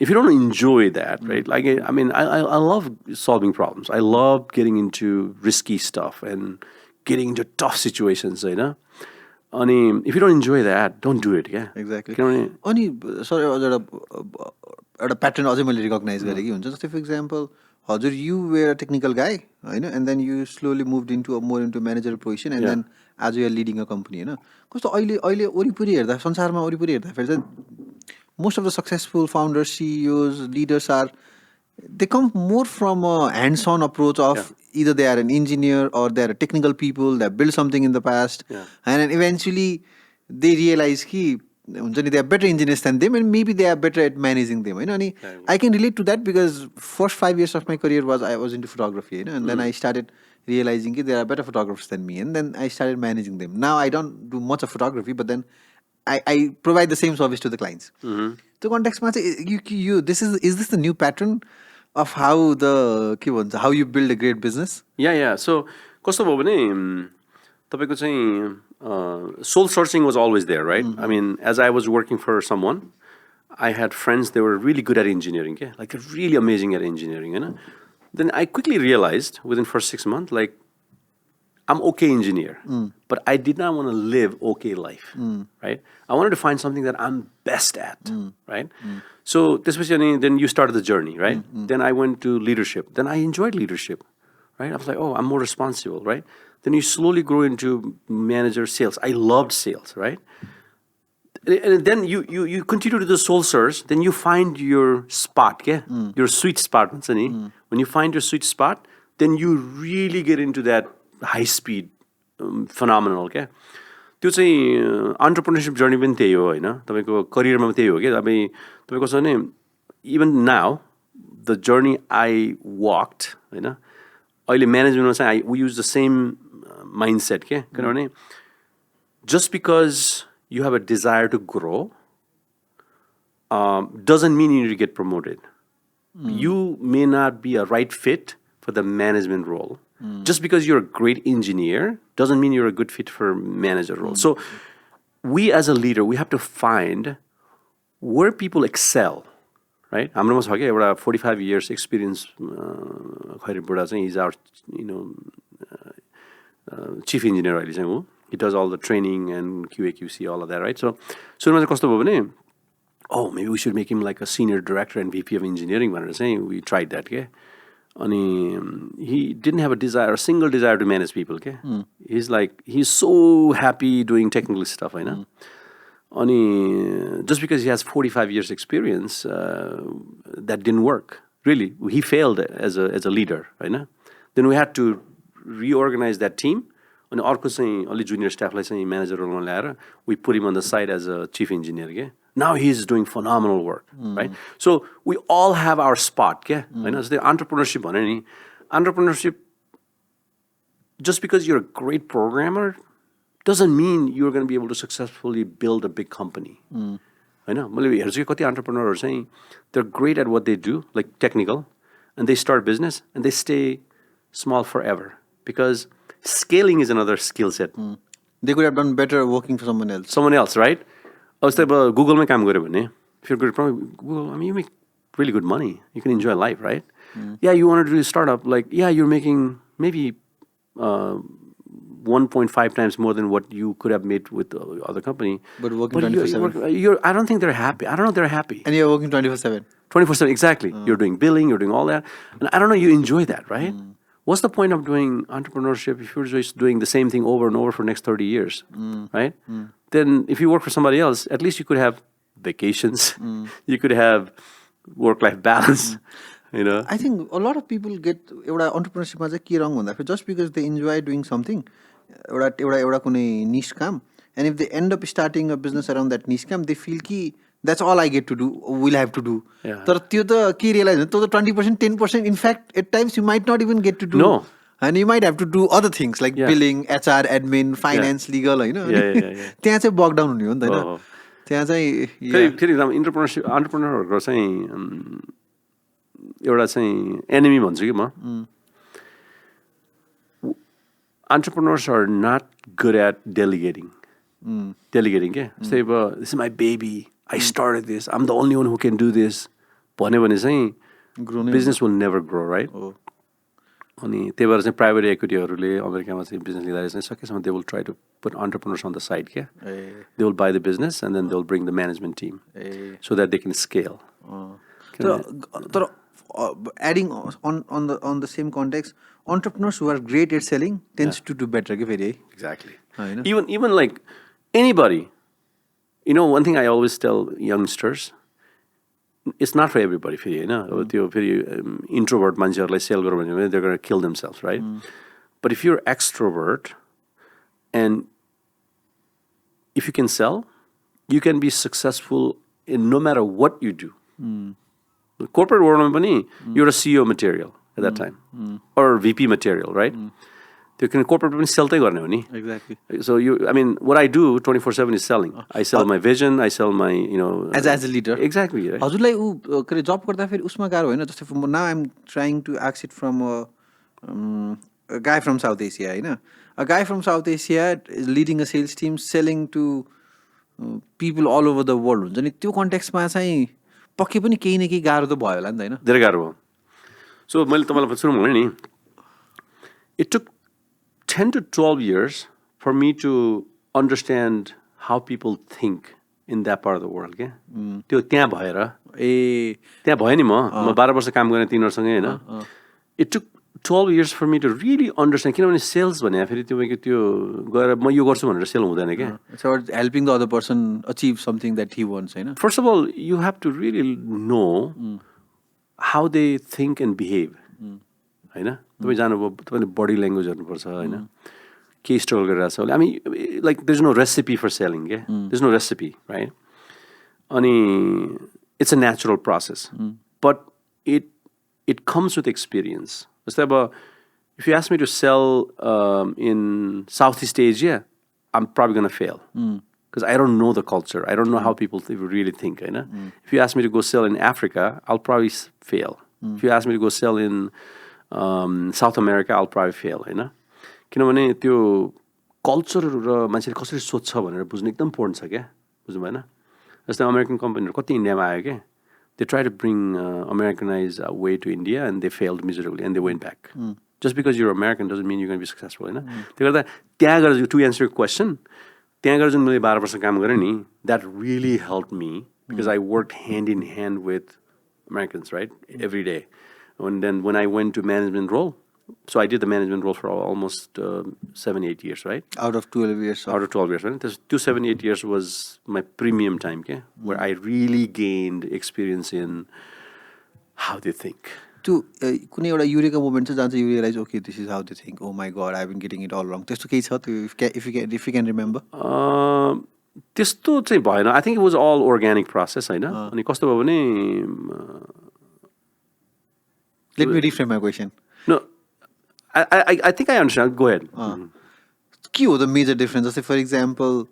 if you don't enjoy that, right? Like, I mean, I love solving problems. I love getting into risky stuff and getting into tough situations, you know? Ani, if you don't enjoy that, don't do it, yeah? Exactly. किनभने अनि sir एउटा pattern अझै मैले recognise गरेँ कि हुन्छ जस्तै for example हजुर you were a technical guy होइन and then you slowly move into more into manager position and then आज युआर लिडिङ अ कम्पनी होइन कस्तो अहिले वरिपरि हेर्दा संसारमा वरिपरि हेर्दाखेरि चाहिँ most of the successful founders, CEOs, leaders they come more from a hands-on approach of either they are an engineer or they are technical people that built something in the past. And then eventually they realize that they are better engineers than them and maybe they are better at managing them. I can relate to that because first 5 years of my career I was into photography. And then I started realizing that there are better photographers than me. And then I started managing them. Now I don't do much of photography, but then I provide the same service to the clients. The context is this the new pattern of how you build a great business? Yeah. So कस्तो भयो भने तपाईको चाहिँ soul searching was always there, right? I mean, as I was working for someone, I had friends they were really good at engineering, like they're really amazing at engineering, you know. Then I quickly realized within first 6 months, like I'm okay engineer, but I did not want to live okay life, right? I wanted to find something that I'm best at, right? So this was then you started the journey, right? Then I went to leadership. Then I enjoyed leadership, right? I was like, oh, I'm more responsible, right? Then you slowly grow into manager sales. I loved sales, right? And then you continue to do the soul search. Then you find your spot, your sweet spot. When you find your sweet spot, then you really get into that high speed phenomenal त्यो चाहिँ entrepreneurship journey पनि त्यही हो होइन तपाईको करियरमा त्यही हो के तपाईको छ भने even now the journey I walked होइन अहिले म्यानेजमेन्टमा चाहिँ we use the same mindset के किनभने just because you have a desire to grow doesn't mean you need to get promoted. You may not be a right fit for the management role. Just because you're a great engineer doesn't mean you're a good fit for manager role. So we as a leader, we have to find where people excel, right? हाम्रोमा छ के एउटा 45 years experience खैरी बुढा चाहिँ he's our chief engineer अहिले चाहिँ he does all the training and QA QC all of that, right? So सुरुमा चाहिँ कस्तो भयो भने oh maybe we should make him like a senior director and VP of engineering भनेर चाहिँ we tried that के अनि he didn't have a single desire to manage people, okay? He's so happy doing technical stuff, होइन अनि just because he has 45 years experience that didn't work. Really, he failed as a leader, होइन Then we had to reorganize that team अनि अर्को चाहिँ अलि junior staffलाई चाहिँ manager रोलमा ल्याएर we put him on the side as a chief engineer, okay? Now he's doing phenomenal work, right? So we all have our spot, okay? The entrepreneurship भने नि entrepreneurship just because you're a great programmer doesn't mean you're going to be able to successfully build a big company. होइन मैले हेर्छु कि कति entrepreneurहरू चाहिँ they're great at what they do, like technical, and they start business and they stay small forever because scaling is another skill set. They could have done better working for someone else. Someone else, right? I was like, Google mein kaam garyo bhane, if you're good at Google, I mean, you make really good money. You can enjoy life, right? Yeah, you want to do a startup, like, yeah, you're making maybe 1.5 times more than what you could have made with the other company. But working 24/7. I don't think they're happy. I don't know if they're happy. And you're working 24/7. 24/7, exactly. You're doing billing, you're doing all that. And I don't know, you enjoy that, right? What's the point of doing entrepreneurship if you're just doing the same thing over and over for the next 30 years, right? Then if you work for somebody else, at least you could have vacations. You could have work-life balance, you know? I think a lot of people get entrepreneurship ma ke wrong bhanda just because they enjoy doing something, एउटा कुनै niche काम, and if they end up starting a business around that niche काम, they feel कि that's all I get to do, will have to do. तर त्यो त के realize त्यो त 20%, 10%, in fact, at times you might not even get to do. No. And you might have to do other things like billing, HR, admin, finance, legal, होइन? त्यहाँ चाहिँ bog down हुने हो नि त होइन? त्यहाँ चाहिँ फेरि एन्टरप्रेन्योरहरूको चाहिँ एउटा चाहिँ एनिमी भन्छु कि म. Entrepreneurs are not good at delegating. Delegating, के? Say, this is my baby. I started this. I'm the only one who can do this. भन्यो भने चाहिँ business will never grow, right? अनि त्यही भएर चाहिँ प्राइभेट इक्विटीहरूले अमेरिकामा चाहिँ बिजनेस लिँदाखेरि चाहिँ सकेसम्म they will try to put entrepreneurs on the side, क्या? They will buy the business and then they will bring the management team so that they can scale. तर adding on the same context, entrepreneurs who are great at selling tends to do better, के फेरि? Exactly. Even like anybody, you know, one thing I always tell youngsters, it's not for everybody. फेरि हैन त्यो फेरि introvert मान्छेहरूलाई sale गर्नु भने they're going to kill themselves, right? But if you're extrovert and if you can sell, you can be successful in no matter what you do. The corporate world पनि you're a CEO material at that time or VP material, right? त्यो किन corporate पनि sell तै गर्ने हो नि. Exactly. So I mean, what I do 24/7 is selling. I sell my vision, I sell my, you know, as a leader. Exactly. Right? हजुरलाई उ के जब गर्दा फेरि उसमा गाह्रो होइन, जस्तै now I'm trying to exit from a guy from South Asia, होइन? A guy from South Asia is leading a sales team selling to people all over the world हुन्छ नि. त्यो कन्टेक्स्टमा चाहिँ पक्कै पनि केही न केही गाह्रो त भयो होला नि त हैन? धेरै गाह्रो भयो. So मैले तपाईलाई सुरु भने नि, it took 10 to 12 years for me to understand how people think in that part of the world, के? त्यो त्यहाँ भएर त्यहाँ भयो नि म 12 वर्ष काम गर्ने तिनीहरुसँगै हैन. It took 12 years for me to really understand, किनभने सेल्स भने फेरि तिमीको त्यो गएर म यो गर्छु भनेर सेल हुँदैन के. It's about helping the other person achieve something that he wants, हैन? First of all, you have to really know how they think and behave. हैन? तपाई जानुभयो, तपाईले बडी ल्याङ्ग्वेज हेर्नुपर्छ हैन? के स्ट्रगल गरिरहेछ होला. I mean, like there's no recipe for selling, के? There's no recipe, right? अनि it's a natural process. But it comes with experience. जस्तै अब if you ask me to sell in Southeast Asia, I'm probably going to fail. Because I don't know the culture. I don't know how people really think. If you ask me to go sell in Africa, I'll probably fail. If you ask me to go sell in South America, I'll probably fail. किनभने त्यो culture र मान्छेले कसरी सोच्छ भनेर बुझ्नु एकदम important छ क्या. बुझ्नु भएन? जस्तै अमेरिकन कम्पनीहरू कति इन्डियामा आयो क्या. They tried to bring Americanized way to India and they failed miserably and they went back. Just because you're American doesn't mean you're going to be successful. त्यही गर्दा त्यहाँ गएर to answer your question, त्यहाँ गएर जुन मैले 12 वर्ष काम गरेँ नि, that really helped me because I worked hand in hand with Americans, right? Every day. And then when I went to management role, so I did the management role for almost 7-8 years, right? Out of 12 years. Out of 12 years, right? This 7-8 years was my premium time, okay? Where I really gained experience in how they think. To कुनै एउटा eureka moment छ जहाँ चाहिँ you realize, okay, this is how they think. Oh my God, I've been getting it all wrong. त्यस्तो केही छ त्यो if you can remember? त्यस्तो चाहिँ भएन. I think it was all organic process, हैन? अनि कस्तो भयो भने Let me reframe my question. No, I think I understand. Go ahead. के हो the major difference? जस्तै for example,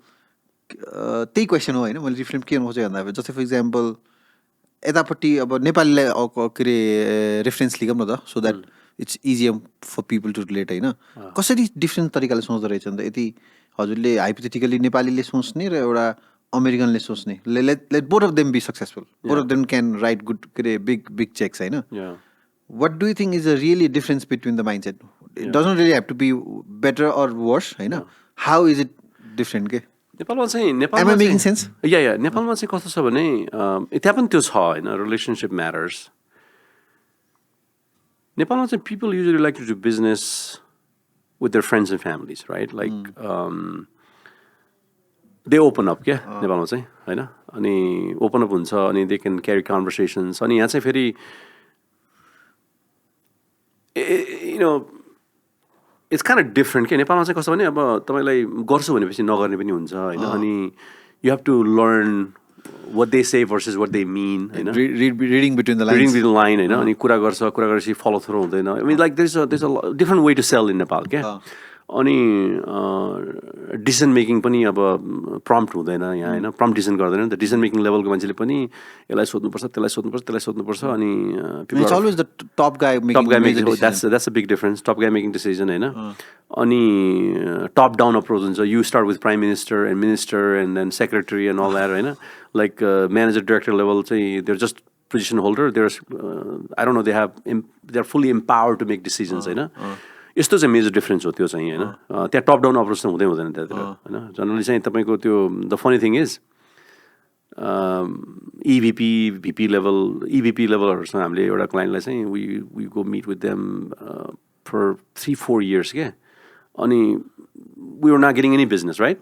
त्यही question हो हैन? मैले reframe के गर्नु खोजेँ भन्दा जस्तै for example, यतापट्टि अब नेपालीलाई के अरे रेफरेन्स लिगौँ न त so that it's easier for people to relate होइन कसरी डिफ्रेन्ट तरिकाले सोच्दो रहेछ नि त यति हजुरले हाइपोथेटिकली नेपालीले सोच्ने र एउटा अमेरिकनले सोच्ने let both of them be successful both of them can right good के अरे बिग चेक्स होइन what do you think is the really difference between the mindset? It doesn't really have to be better or worse, होइन how is it different के नेपालमा चाहिँ Am I making sense? या नेपालमा चाहिँ कस्तो छ भने त्यहाँ पनि त्यो छ होइन रिलेसनसिप म्याटर्स नेपालमा चाहिँ people usually like to do business with their friends and families right like they open up क्या नेपालमा चाहिँ होइन अनि ओपन अप हुन्छ अनि दे क्यान क्यारी कन्भर्सेसन्स अनि यहाँ चाहिँ फेरि you know it's kind of different के नेपालमा चाहिँ कस्तो भने अब तपाईँलाई गर्छु भनेपछि नगर्ने पनि हुन्छ होइन अनि you have to learn what they say versus what they mean होइन reading between the lines reading between the line होइन अनि कुरा गरेपछि follow through हुँदैन I mean like there's a different way to sell in Nepal क्या अनि decision making पनि अब प्रम्प्ट हुँदैन यहाँ होइन प्रम्प्ट डिसिजन गर्दैन नि त डिसिजन मेकिङ लेभलको मान्छेले पनि यसलाई सोध्नुपर्छ त्यसलाई सोध्नुपर्छ अनि it's always the top guy making that's a big difference top guy making decision होइन अनि top down approach हुन्छ you start with prime minister and then secretary and all that होइन like manager director level चाहिँ they're just position holder there's I don't know they're fully empowered to make decisions होइन यस्तो चाहिँ major difference हो त्यो चाहिँ होइन त्यहाँ टप डाउन अप्रोच चाहिँ हुँदैन त्यहाँतिर होइन जनरली चाहिँ तपाईँको त्यो the funny thing is VP लेभलहरूसँग हामीले एउटा क्लाइन्टलाई चाहिँ we go meet with them for 3-4 years क्या अनि we are not getting any business right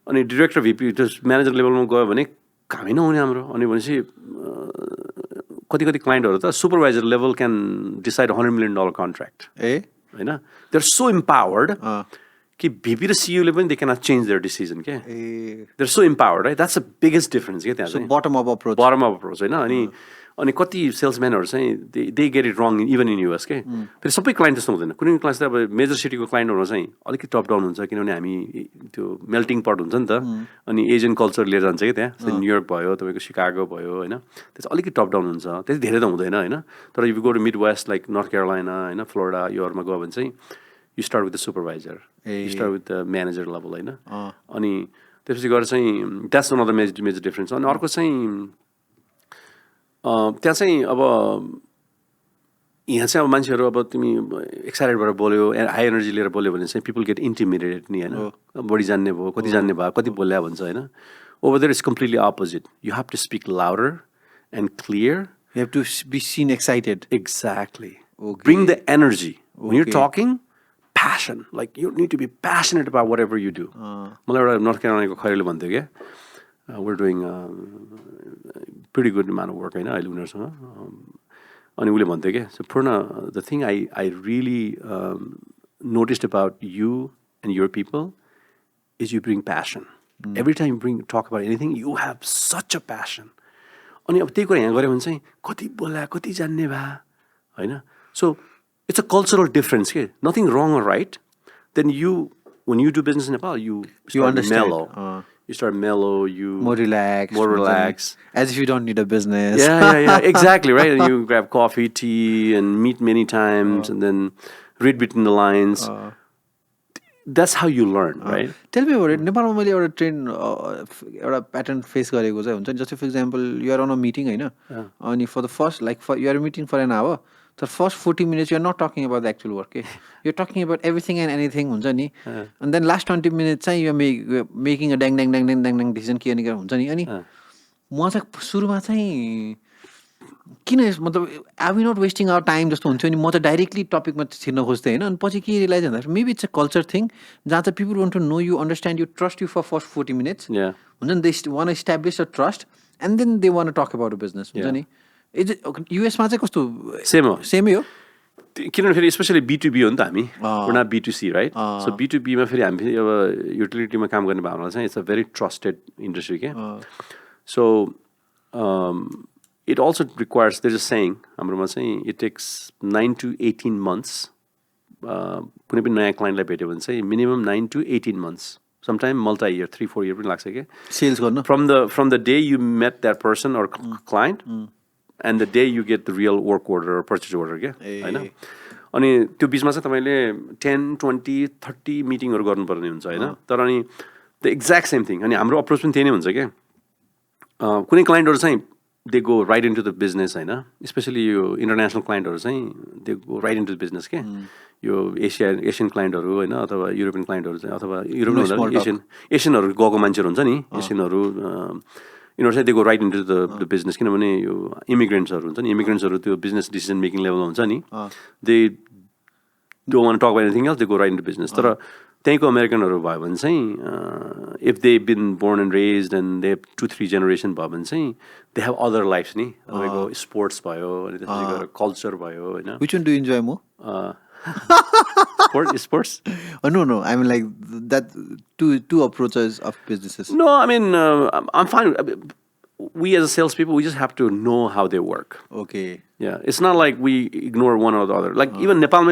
अनि डिरेक्टर भिपी त्यो म्यानेजर लेभलमा गयो भने कामै नहुने हाम्रो अनि भनेपछि कति क्लाइन्टहरू त supervisor level can decide $100 million contract होइन दे आर सो इम्पावर्ड कि भिपी र सिइओले पनि they cannot change their decision क्या दे आर सो इम्पावर्ड है द्याट्स द बिगेस्ट डिफरेन्स क्या त्यहाँ बटम अप अप्रोच होइन अनि कति सेल्सम्यानहरू चाहिँ they get it wrong even in US के फेरि सबै क्लाइन्ट त्यस्तो हुँदैन कुनै क्लाइन्ट चाहिँ अब मेजर सिटीको क्लाइन्टहरू चाहिँ अलिकति टप डाउन हुन्छ किनभने हामी त्यो मेल्टिङ पट हुन्छ नि त अनि एजियन कल्चर लिएर जान्छ क्या त्यहाँ न्युयोर्क भयो तपाईँको सिकागो भयो होइन त्यो चाहिँ अलिकति टप डाउन हुन्छ त्यति धेरै त हुँदैन होइन तर you go to midwest like north Carolina होइन फ्लोरिडा योहरूमा गयो भने चाहिँ you start with the supervisor you start with the manager level होइन अनि त्यसपछि गएर चाहिँ that's one of the major difference अनि अर्को चाहिँ त्यहाँ चाहिँ अब यहाँ चाहिँ अब मान्छेहरू अब तिमी एक्साइटेड भएर बोल्यो हाई एनर्जी लिएर बोल्यो भने चाहिँ पिपल गेट इन्टिमिडेटेड नि होइन बढी जान्ने भयो कति जान्ने भयो कति बोल्या भन्छ होइन over there is completely opposite you have to speak louder and clear you have to be seen excited exactly bring the energy when you're talking passion like you need to be passionate about whatever you do मलाई एउटा north क्यारोलाइनाको खरेलले भन्थ्यो क्या we're doing pretty good amount of work होइन अहिले उनीहरूसँग अनि उसले भन्थ्यो क्या so Purna the thing I really noticed about you and your people is you bring passion every time you talk about anything you have such a passion अनि अब त्यही कुरा यहाँ गऱ्यो भने चाहिँ कति बोला कति जान्ने भा होइन so it's a cultural difference here. Nothing wrong or right. Then when you do business in Nepal, you understand. Mellow. You start mellow. You more relaxed. As if you don't need a business. Yeah. Exactly, right? And you grab coffee, tea, and meet many times, and then read between the lines. That's how you learn, right? Tell me about it. नेपालमा मैले एउटा trend एउटा pattern face गरेको चाहिँ हुन्छ नि जस्तै for example you're on a meeting होइन अनि for the first like you're meeting for an hour the first 40 minutes you're not talking about the actual work you're talking about everything and anything हुन्छ नि and then last 20 minutes चाहिँ you're making a dang decision के हुन्छ नि अनि म चाहिँ सुरुमा चाहिँ किन मतलब are we not wasting our time जस्तो हुन्थ्यो नि म त डाइरेक्टली टपिकमा छिर्न खोज्थेँ होइन अनि पछि के रियलाइज भन्दाखेरि maybe it's a culture thing जहाँ चाहिँ people want to know you understand you trust you for first 40 minutes हुन्छ नि they want establish a trust and then they want talk about a business हुन्छ नि युएसमा चाहिँ कस्तो सेमै हो किनभने फेरि स्पेसली B2B हो नि त हामी न B2C राइट सो B2Bमा फेरि हामी फेरि अब युटिलिटीमा काम गर्ने भावना चाहिँ it's a very trusted industry क्या so it also requires there is a saying हाम्रोमा चाहिँ इट टेक्स 9 to 18 months कुनै पनि नयाँ क्लाइन्टलाई भेट्यो भने चाहिँ minimum 9 to 18 months sometime multi-year 3-4 year पनि लाग्छ क्या सेल्स गर्न from the day you met that person or client and the day you get the real work order or purchase order क्या होइन अनि त्यो बिचमा चाहिँ तपाईँले 10, 20, 30 मिटिङहरू गर्नुपर्ने हुन्छ होइन तर अनि द एक्ज्याक्ट सेम थिङ अनि हाम्रो अप्रोच पनि त्यही नै हुन्छ क्या कुनै क्लाइन्टहरू चाहिँ they go right into the business होइन स्पेसली यो इन्टरनेसनल क्लाइन्टहरू चाहिँ they go right into the business क्या यो एसियन क्लाइन्टहरू होइन अथवा युरोपियन क्लाइन्टहरू चाहिँ अथवा युरोपियन एसियनहरू गएको मान्छेहरू हुन्छ नि एसियनहरू यिनीहरू चाहिँ they go right into the business किनभने यो इमिग्रेन्ट्सहरू हुन्छ नि इमिग्रेन्ट्सहरू त्यो बिजनेस डिसिजन मेकिङ लेभलमा हुन्छ नि they don't want talk about anything else they go right into business तर त्यहीँको अमेरिकनहरू भयो भने चाहिँ if they been born and raised and they 2-3 generation भयो भने चाहिँ दे हेभ अदर लाइफ्स नि तपाईँको स्पोर्ट्स भयो अनि त्यसपछि गएर कल्चर भयो होइन Which one do you enjoy more? Sports? No. I mean, like that two approaches of businesses. No, I mean, I'm fine. We as salespeople, we just have to know how they work. Okay. Yeah, it's not like we ignore one or the other. Like even Nepal,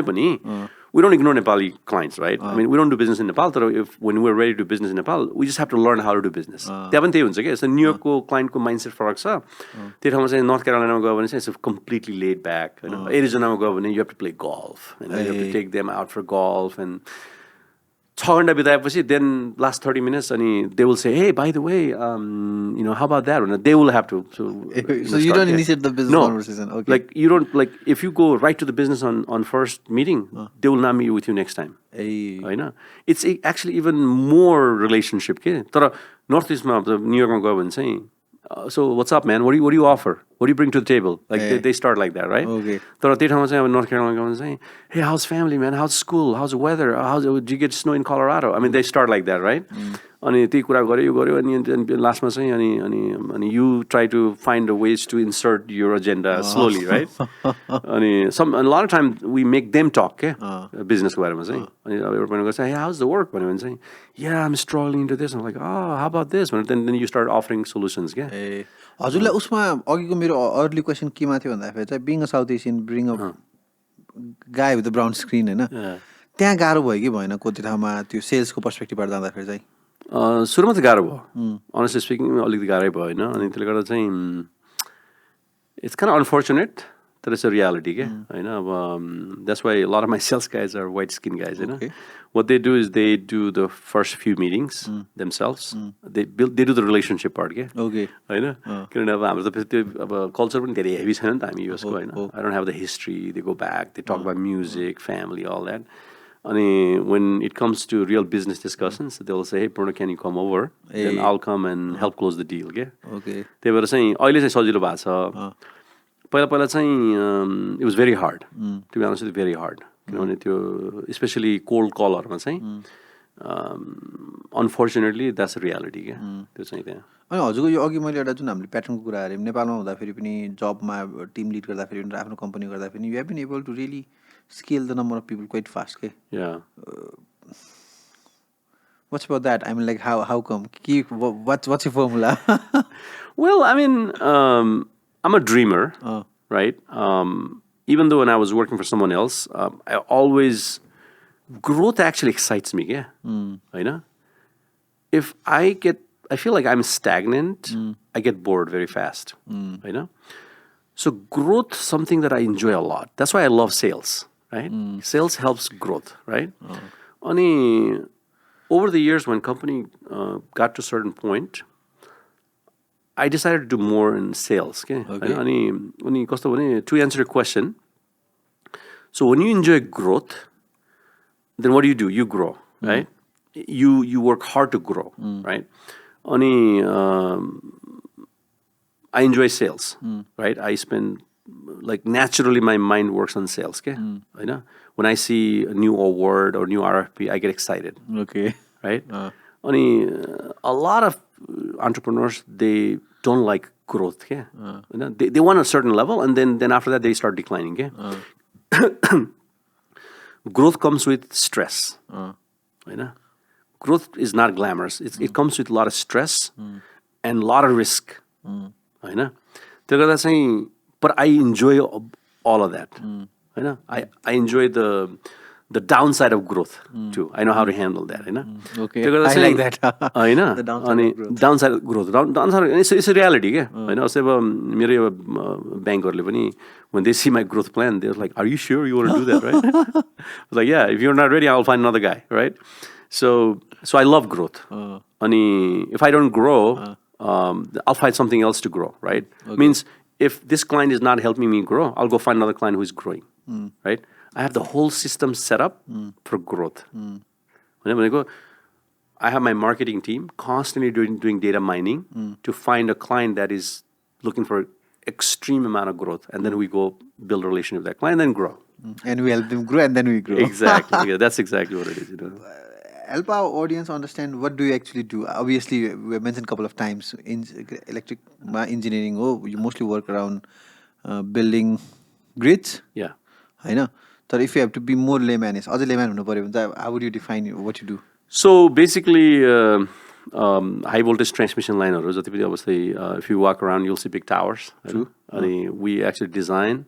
we don't ignore Nepali clients, right? I mean, we don't do business in Nepal. But when we're ready to do business in Nepal, we just have to learn how to do business. So New York client mindset for us. North Carolina, it's completely laid back. Arizona, you have to play golf. You have to take them out for golf and. Then last 30 minutes and they will say, hey, by the way, how about that? And they will have to. So you don't initiate the business conversation. Okay. Like you don't if you go right to the business on first meeting, they will not meet with you next time. I know. It's actually even more relationship. But Northeast of the New York go and say, so what's up, man? What do you offer? What do you bring to the table? Like they start like that, right? Okay. So they come and North Carolina go and say, hey, how's family, man? How's school? How's the weather? Did you get snow in Colorado? I mean, they start like that, right? अनि त्यही कुरा गऱ्यो अनि लास्टमा चाहिँ अनि you try to find a ways to insert your agenda slowly, right? अनि a lot of time we make them talk क्या बिजनेसको बारेमा चाहिँ अनि एउटा गर्छ hey, how's the work भन्यो भने चाहिँ yeah, I'm struggling into this. I'm like, oh, how about this? Then you start offering solutions क्या हजुरलाई उसमा अघिको मेरो अर्ली क्वेसन केमा थियो भन्दाखेरि चाहिँ being a south Asian bring a गाई विथ द ब्राउन स्क्रिन होइन त्यहाँ गाह्रो भयो कि भएन कति ठाउँमा त्यो सेल्सको पर्सपेक्टिभबाट जाँदाखेरि चाहिँ सुरुमा त गाह्रो भयो अनेस्टली स्पिकिङ अलिकति गाह्रै भयो होइन अनि त्यसले गर्दा चाहिँ इट्स काइन्ड अनफर्चुनेट तर इट्स अ रियालिटी क्या होइन अब that's why lot of my sales guys are white skin guys होइन what they do is they do the first few meetings themselves. They do the relationship part. Okay. होइन किनभने अब हाम्रो त त्यो अब कल्चर पनि धेरै हेभी छैन नि त हामी युएसको होइन I don't have the history they go back they talk about music family all that अनि when it comes to real business discussions they will say hey Purna, can you come over then I'll come and help close the deal Okay. त्यही भएर चाहिँ अहिले चाहिँ सजिलो भएको छ पहिला चाहिँ it was very hard to be honest with you very hard किनभने त्यो स्पेसली कोल्ड कलहरूमा चाहिँ अनफर्चुनेटली द्याट्स रियालिटी क्या त्यो चाहिँ त्यहाँ अनि हजुरको यो अघि मैले एउटा जुन हामीले प्याटर्नको कुरा हेऱ्यौँ नेपालमा हुँदाखेरि पनि जबमा टिम लिड गर्दाखेरि पनि आफ्नो कम्पनी गर्दा पनि you have been able to really scale the number of people quite fast के What's about that? I mean, like, how come? What's your formula? Well, I mean, I'm a dreamer, right? Even though when I was working for someone else, I always growth actually excites me. Yeah, you know, if I feel like I'm stagnant, I get bored very fast. You know, so growth is something that I enjoy a lot. That's why I love sales. Right, sales helps growth. Right, only over the years when company got to a certain point. I decided to do more in sales. Okay. To answer your question, so when you enjoy growth, then what do? You grow, right? You work hard to grow, right? I enjoy sales, right? I spend naturally my mind works on sales. Okay, when I see a new award or new RFP, I get excited. Okay, right? A lot of entrepreneurs they don't like growth. They want a certain level and then after that they start declining. Growth comes with stress. Growth is not glamorous. It comes with a lot of stress and a lot of risk. But I enjoy all of that. I enjoy the downside of growth too. I know how to handle that, होइन. Okay, त्यो गर्दा I चाहिँ like that. होइन The downside अनि of growth. Downside growth downside it's a reality क्या होइन. अस्ति अब मेरो यो ब्याङ्कहरूले पनि when they see my growth plan, they're like, are you sure you want to do that, right? I was like, yeah, if you're not ready, I'll find another guy, right? So I love growth. And if I don't grow, I'll find something else to grow, right? Means if this client is not helping me grow, I'll go find another client who is growing, right? I have the whole system set up for growth. I have my marketing team constantly doing data mining to find a client that is looking for extreme amount of growth, and then we go build a relationship with that client and then grow. And we help them grow, and then we grow. Exactly. Yeah, that's exactly what it is. Help our audience understand what do you actually do. Obviously, we mentioned a couple of times in electric engineering. Oh, you mostly work around building grids. Yeah. I know. So if you have to be more layman, how would you define what you do? So basically, high voltage transmission line, obviously, if you walk around, you'll see big towers. True. We actually design,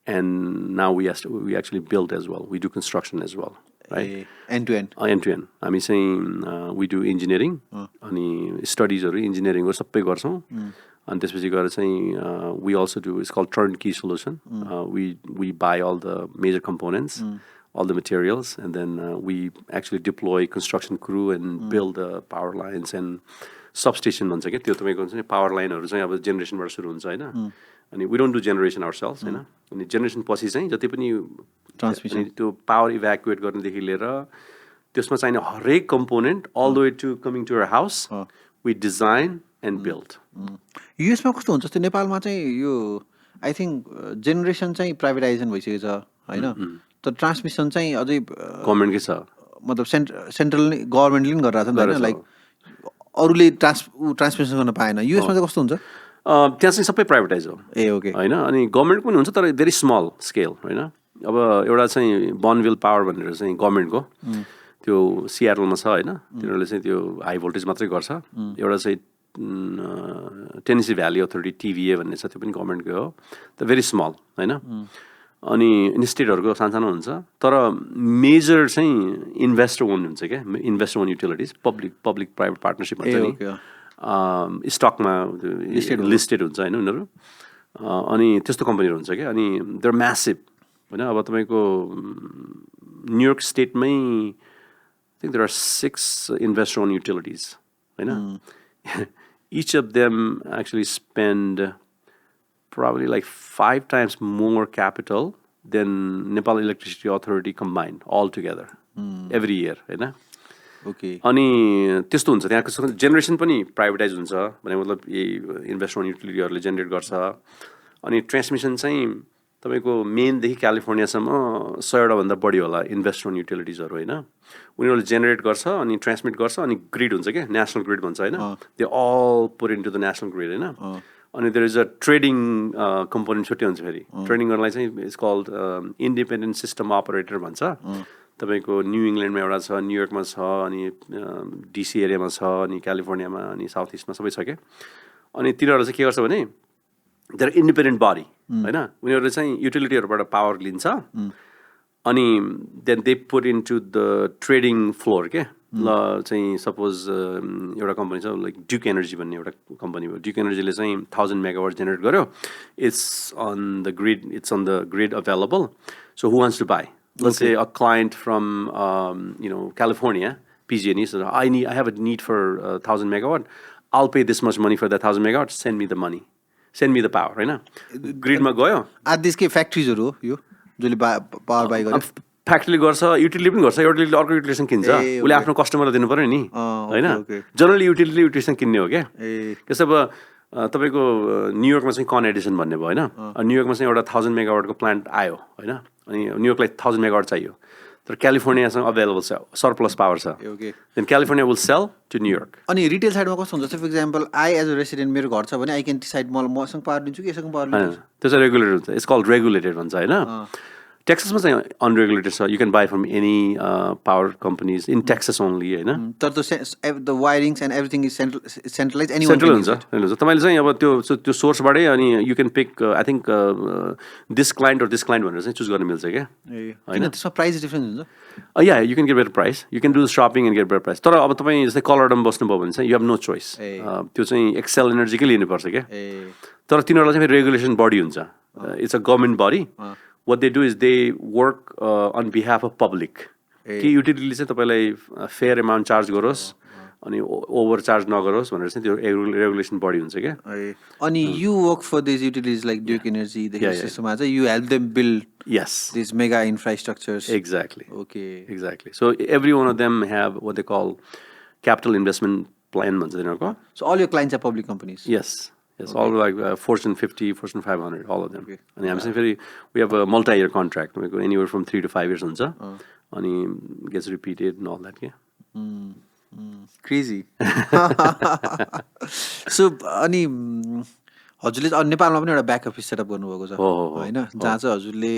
and now we actually build as well. We do construction as well, right? End to end. End to end. I'm saying we do engineering, studies or engineering or sabai garchau. And त्यसपछि गएर चाहिँ we also do, it's called turnkey solution. We buy all the major components, all the materials, and then we actually deploy construction crew and build the power lines and substation भन्छ क्या. त्यो तपाईँको हुन्छ नि power लाइनहरू चाहिँ अब जेनेरेसनबाट सुरु हुन्छ होइन. अनि we don't do generation ourselves होइन. अनि जेनेरेसन पछि चाहिँ जति पनि ट्रान्समिसन त्यो पावर इभ्याकुएट गर्नेदेखि लिएर त्यसमा चाहिने हरेक component all the way to coming to our house, we design and build. युएसमा कस्तो हुन्छ त्यो नेपालमा चाहिँ यो आई थिङ्क जेनेरेसन चाहिँ प्राइभेटाइजेसन भइसकेको छ होइन. तर ट्रान्समिसन चाहिँ अझै गभर्मेन्टकै छ, मतलब सेन्ट्रल गभर्मेन्टले पनि गरिरहेको छ नि होइन. लाइक अरूले ट्रान्समिसन गर्न पाएन. युएसमा चाहिँ कस्तो हुन्छ? त्यहाँ चाहिँ सबै प्राइभेटाइज हो. ए ओके होइन. अनि गभर्मेन्ट पनि हुन्छ तर भेरी स्मल स्केल होइन. अब एउटा चाहिँ बर्नभिल पावर भनेर चाहिँ गभर्मेन्टको त्यो सियाटलमा छ होइन. तिनीहरूले चाहिँ त्यो हाई भोल्टेज मात्रै गर्छ. एउटा चाहिँ टेनेसी भ्याली अथोरिटी टिभीए भन्ने छ, त्यो पनि गभर्मेन्टकै हो. त भेरी स्मल होइन. अनि स्टेटहरूको सानसानो हुन्छ तर मेजर चाहिँ इन्भेस्टर ओन हुन्छ क्या. Investor owned utilities public private partnership भन्छ नि. स्टकमा लिस्टेड हुन्छ होइन उनीहरू. अनि त्यस्तो कम्पनीहरू हुन्छ क्या. अनि देयर म्यासिभ होइन. अब तपाईँको न्युयोर्क स्टेटमै I think there are 6 investor owned utilities होइन. Each of them actually spend probably like 5 times more capital than Nepal Electricity Authority combined all together every year, होइन. ओके. अनि त्यस्तो हुन्छ त्यहाँको जेनेरेसन पनि प्राइभेटाइज हुन्छ भने मतलब यही इन्भेस्ट ओन युटिलिटीहरूले जेनेरेट गर्छ. अनि ट्रान्समिसन चाहिँ तपाईँको मेनदेखि क्यालिफोर्नियासम्म 100वटा भन्दा बढी होला इन्भेस्ट ओन युटिलिटिजहरू होइन. उनीहरूले जेनेरेट गर्छ अनि ट्रान्समिट गर्छ अनि ग्रिड हुन्छ क्या, नेसनल ग्रिड भन्छ होइन. They all put into the national grid होइन. अनि there is a trading component छुट्टै हुन्छ फेरि. ट्रेडिङ गर्नलाई चाहिँ it's called independent system operator भन्छ. तपाईँको न्यू इङ्ल्यान्डमा एउटा छ, न्युयोर्कमा छ, अनि डिसी एरियामा छ, अनि क्यालिफोर्नियामा, अनि साउथ इस्टमा सबै छ क्या. अनि तिनीहरू चाहिँ के गर्छ भने देयर इन्डिपेन्डेन्ट बडी होइन. उनीहरूले चाहिँ युटिलिटीहरूबाट पावर लिन्छ अनि then they put into the trading floor के. ल चाहिँ सपोज एउटा कम्पनी छ लाइक ड्युक एनर्जी भन्ने एउटा कम्पनी हो. ड्युक एनर्जीले चाहिँ 1000 मेगावाट जेनेरेट गर्यो. It's on the grid available. So who wants to buy? Let's say a client from California, PG&E, so I have a need for 1000 megawatt. I'll pay this much money for that 1000 megawatt. Send me the money. Send me the power, होइन. ग्रिडमा गयो. त्यसकै फ्याक्ट्रिजहरू हो यो जसले power by गर्छ. फ्याक्ट्रीले गर्छ, utility पनि गर्छ. युटिलिटीले अर्को युटिलिटीसँग किन्छ. उसले आफ्नो कस्टमरलाई दिनु पऱ्यो नि होइन. जनरली युटिलिटीले युटिलिटीसँग किन्ने हो क्या. त्यसो अब तपाईँको न्युयोर्कमा चाहिँ कन एडिसन भन्ने भयो होइन. न्युयोर्कमा चाहिँ एउटा 1000 मेगावाटको प्लान्ट आयो होइन. अनि न्युयोर्कलाई 1000 मेगावाट चाहियो तर क्यालिफोर्नियासँग अभाइलेबल छ, सरप्लस पावर छ. Then California will sell to New York. अनि रिटेल साइडमा कस्तो हुन्छ? For example I as a resident मेरो घर छ भने आई क्यान डिसाइड मसँग पावर लिन्छु कि यससँग पावर लिन्छु. त्यो चाहिँ रेगुलेटेड हुन्छ. इट्स कल्ड रेगुलेटेड भन्छ होइन. टेक्सासमा चाहिँ अनरेगुलेटेड छ. You can buy from any power companies in Texas only होइन. तर the wirings and everything is centralize central हुन्छ. तपाईँले चाहिँ अब त्यो सोर्सबाटै अनि you can pick I think this client or this client भनेर चाहिँ चुज गर्न मिल्छ क्या. होइन त्यसमा प्राइस डिफ्रेन्स हुन्छ. या you can get better price. You can do shopping and get better price. तर अब तपाईँ जस्तै कलरडम बस्नुभयो भने चाहिँ यु हेभ नो चोइस. त्यो चाहिँ एक्सेल एनर्जीकै लिनुपर्छ क्या. तर तिनीहरूलाई चाहिँ फेरि रेगुलेसन बडी हुन्छ. It's a government body. what they do is they work on behalf of public. कि युटिलिटीले चाहिँ तपाईँलाई फेयर एमाउन्ट चार्ज गरोस् अनि ओभर चार्ज नगरोस् भनेर चाहिँ त्यो रेगुलेसन बडी हुन्छ क्या. अनि you work for this utilities like Duke Energy सिस्टममा चाहिँ you help them build this mega infrastructures. Exactly. Okay. Exactly. So every one of them have what they call capital investment plan भन्छ तिनीहरूको. So all your clients are public companies? Yes. Yes, all like Fortune 50, Fortune 500, all of them. And I'm saying we have a multi-year contract. We go anywhere from 3 to 5 years हुन्छ. अनि gets repeated and all that. Crazy. So अनि हजुरले नेपालमा पनि एउटा back office setup गर्नुभएको छ होइन, जहाँ चाहिँ हजुरले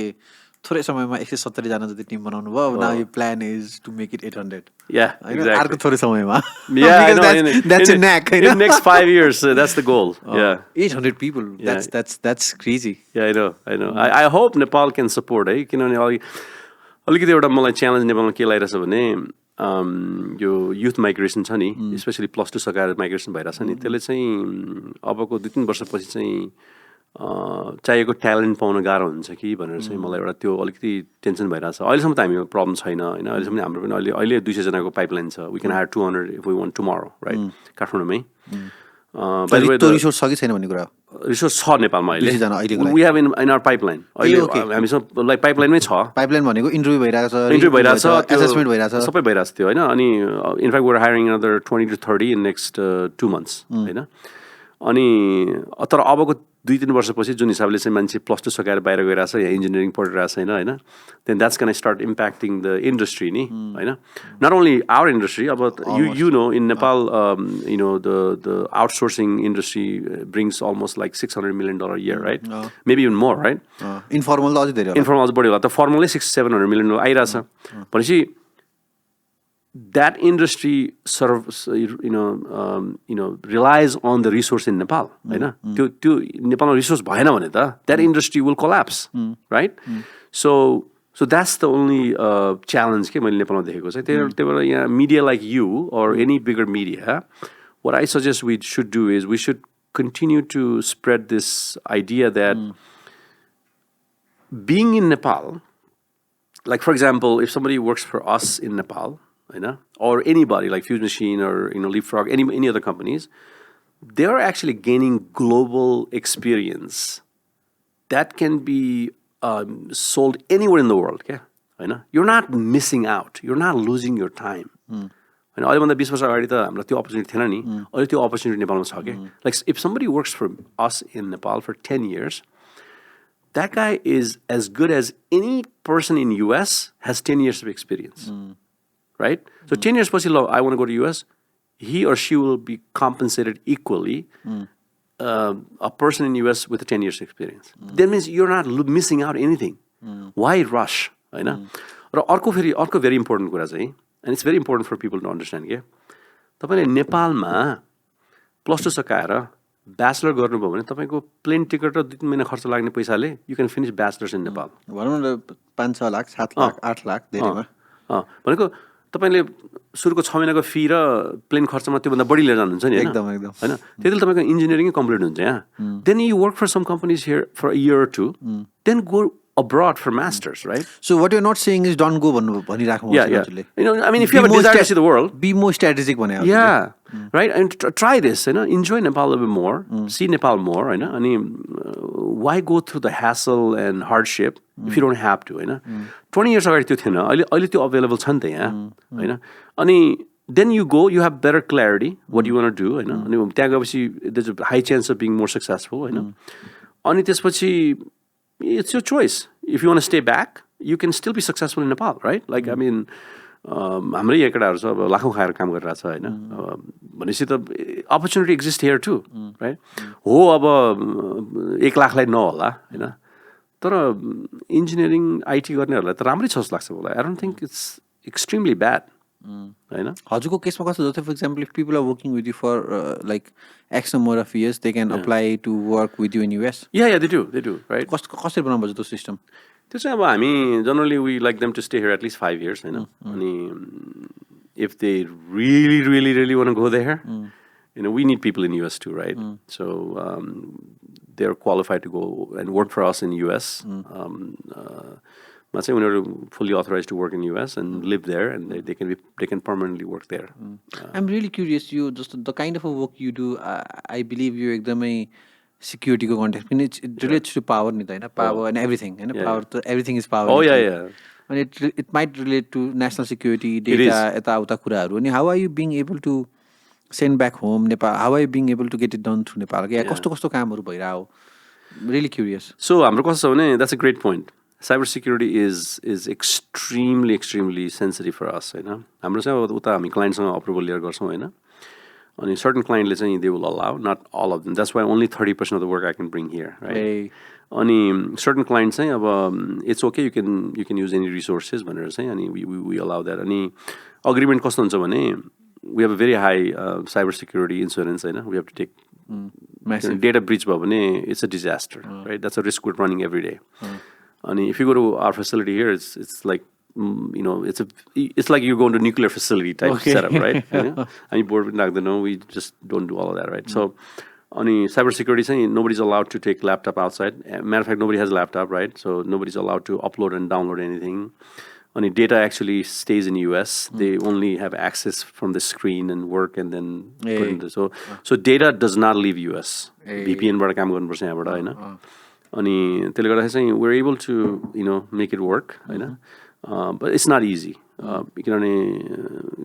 थोरै समयमा 170 जना जति टिम बनाउनु भयो. Now your plan is to make it 800. Yeah, exactly. अर्को थोरै समयमा. Yeah, I know. That's a knack. In the next 5 years, that's the goal. Yeah. 800 people. That's crazy. Yeah, I know. I hope Nepal can support है. किनभने अलिकति एउटा मलाई challenge नेपालमा के लागिरहेछ भने यो युथ माइग्रेसन छ नि, स्पेसली +2 सकाएर माइग्रेसन भइरहेछ नि, त्यसले चाहिँ अबको 2-3 वर्षपछि चाहिँ चाहिएको ट्यालेन्ट पाउन गाह्रो हुन्छ कि भनेर चाहिँ मलाई एउटा त्यो अलिकति टेन्सन भइरहेछ. अहिलेसम्म त हामीको प्रब्लम छैन होइन. अहिलेसम्म हाम्रो पनि अहिले 200 जनाको पाइपलाइन छ. We can hire 200 if we want tomorrow, right? काठमाडौँमै. त्यो रिसोर्स छ कि छैन भन्ने कुरा. रिसोर्स छ नेपालमा अहिले. We have in our pipeline. अहिले हामीसँग लाइक पाइपलाइनमै छ. पाइपलाइन भनेको इन्टरभ्यू भइरहेछ, एसेसमेन्ट भइरहेछ, सबै भइरहेछ त्यो होइन. अनि in fact we are hiring another 20 to 30 in next 2 months होइन. अनि तर अबको 2-3 वर्षपछि जुन हिसाबले चाहिँ मान्छे +2 सकाएर बाहिर गइरहेछ या इन्जिनियरिङ पढिरहेछ छैन होइन, then that's can start impacting the industry नि होइन. Not only our industry. अब you know in Nepal you know the outsourcing industry brings almost like $600 million a year, right? Maybe even more, right? Informal त अझै धेरै होला. Informal अझै बढी होला. त फर्मलै $600-700 million आइरहेछ भनेपछि that industry serves relies on the resource in Nepal होइन. त्यो नेपालमा रिसोर्स भएन भने त that industry will collapse, right? So that's the only challenge के मैले नेपालमा देखेको चाहिँ. त्यही भएर यहाँ media like you or any bigger media, what I suggest we should do is we should continue to spread this idea that being in Nepal, like for example, if somebody works for us in Nepal, or anybody like Fuse Machine or Leapfrog, any other companies, they are actually gaining global experience that can be sold anywhere in the world. Okay? You're not missing out. You're not losing your time. And अहिलेभन्दा 20 वर्ष अगाडि त हामीलाई त्यो opportunity थिएन नि. अहिले त्यो opportunity नेपालमा छ के. Like if somebody works for us in Nepal for 10 years, that guy is as good as any person in US has 10 years of experience. Right? So 10 years पछि I want to go to US, he or she will be compensated equally a person in US with a 10 years experience. That means you're not missing out anything. Why rush? होइन. र अर्को very important कुरा चाहिँ, and it's very important for people to understand के, तपाईँले नेपालमा +2 सकाएर bachelor गर्नुभयो भने तपाईँको प्लेन टिकट र 2-3 महिना खर्च लाग्ने पैसाले you can finish bachelors in Nepal. भनौँ न 5-6 लाख 7 लाख 8 लाख धेरैमा. भनेको तपाईँले सुरुको 6 महिनाको फी र प्लेन खर्चमा त्योभन्दा बढी लिएर जानुहुन्छ नि एकदम होइन. त्यतिले तपाईँको इन्जिनियरिङै कम्प्लिट हुन्छ यहाँ. Then you work for some companies here for a year or 2, then go abroad for masters, right? So what you're not saying is don't go भनिराख्नु. Yeah. I mean, if you have a desire to see the world, be more strategic भने. Yeah, right? And try this, enjoy Nepal a little bit more, see Nepal more, अनि why go through the hassle and hardship if you don't have to, 20 years अगाडि त्यो थिएन. अहिले त्यो available छ नि त यहाँ, होइन. अनि then you go, you have better clarity what you want to do, होइन. अनि त्यहाँ गएपछि there's a high chance of being more successful, होइन. अनि त्यसपछि it's your choice. If you want to stay back, you can still be successful in Nepal, right? Like, I mean, हाम्रै यहाँ केटाहरू छ अब लाखौँ खाएर काम गरिरहेछ होइन. भनेपछि त opportunity exist here too, right? हो अब 1 लाखलाई नहोला होइन, तर इन्जिनियरिङ आइटी गर्नेहरूलाई त राम्रै छ जस्तो लाग्छ मलाई. I don't think it's extremely bad होइन. हजुरको केसमा कस्तो जस्तो for example if people are working with you for like X number of years they can apply to work with you in US. Yeah they do right. कसरी बनाउनु पर्छ त्यो सिस्टम? त्यो चाहिँ अब हामी generally we like them to stay here at least 5 years होइन. अनि if they really really really want go there, we need people in US too, right? So they're qualified to go and work for us in US. Let's say when fully authorized to work in US and live there, and they can permanently work there. I'm really curious. You just the kind of a work you do. I believe you एकदमै security को context. It relates to power नि त हैन, power and everything. And power, everything is power. Oh yeah. And it might relate to national security, data, यताउता कुराहरु. अनि how are you being able to send back home Nepal? How are you being able to get it done through Nepal? कस्तो कामहरु भइराहो? Really curious. So हाम्रो कस्तो छ भने, that's a great point. Cybersecurity is extremely sensitive for us होइन. हाम्रो चाहिँ उता हामी क्लाइन्टसँग अप्रुभल लिएर गर्छौँ होइन. अनि सर्टन क्लाइन्टले चाहिँ they will allow, not all of them. That's why only 30% of the work I can bring here, right? अनि सर्टन क्लाइन्ट चाहिँ अब it's okay, you can use any resources भनेर चाहिँ अनि we allow that. अनि agreement कस्तो हुन्छ भने, we have a very high cybersecurity insurance होइन. We have to take massive data breach भयो भने it's a disaster, right? That's a risk we're running every day. And if you go to our facility here, it's like it's like you're going to a nuclear facility type setup, right? And you board with we just don't do all of that, right? So on cybersecurity saying nobody's allowed to take laptop outside. Matter of fact, nobody has a laptop, right? So nobody's allowed to upload and download anything. And data actually stays in US. They only have access from the screen and work and then put into so data does not leave US. VPN बाट काम गर्नुपर्छ यहाँबाट हैन. अनि त्यसले गर्दा चाहिँ we're able to make it work हैन. But it's not easy.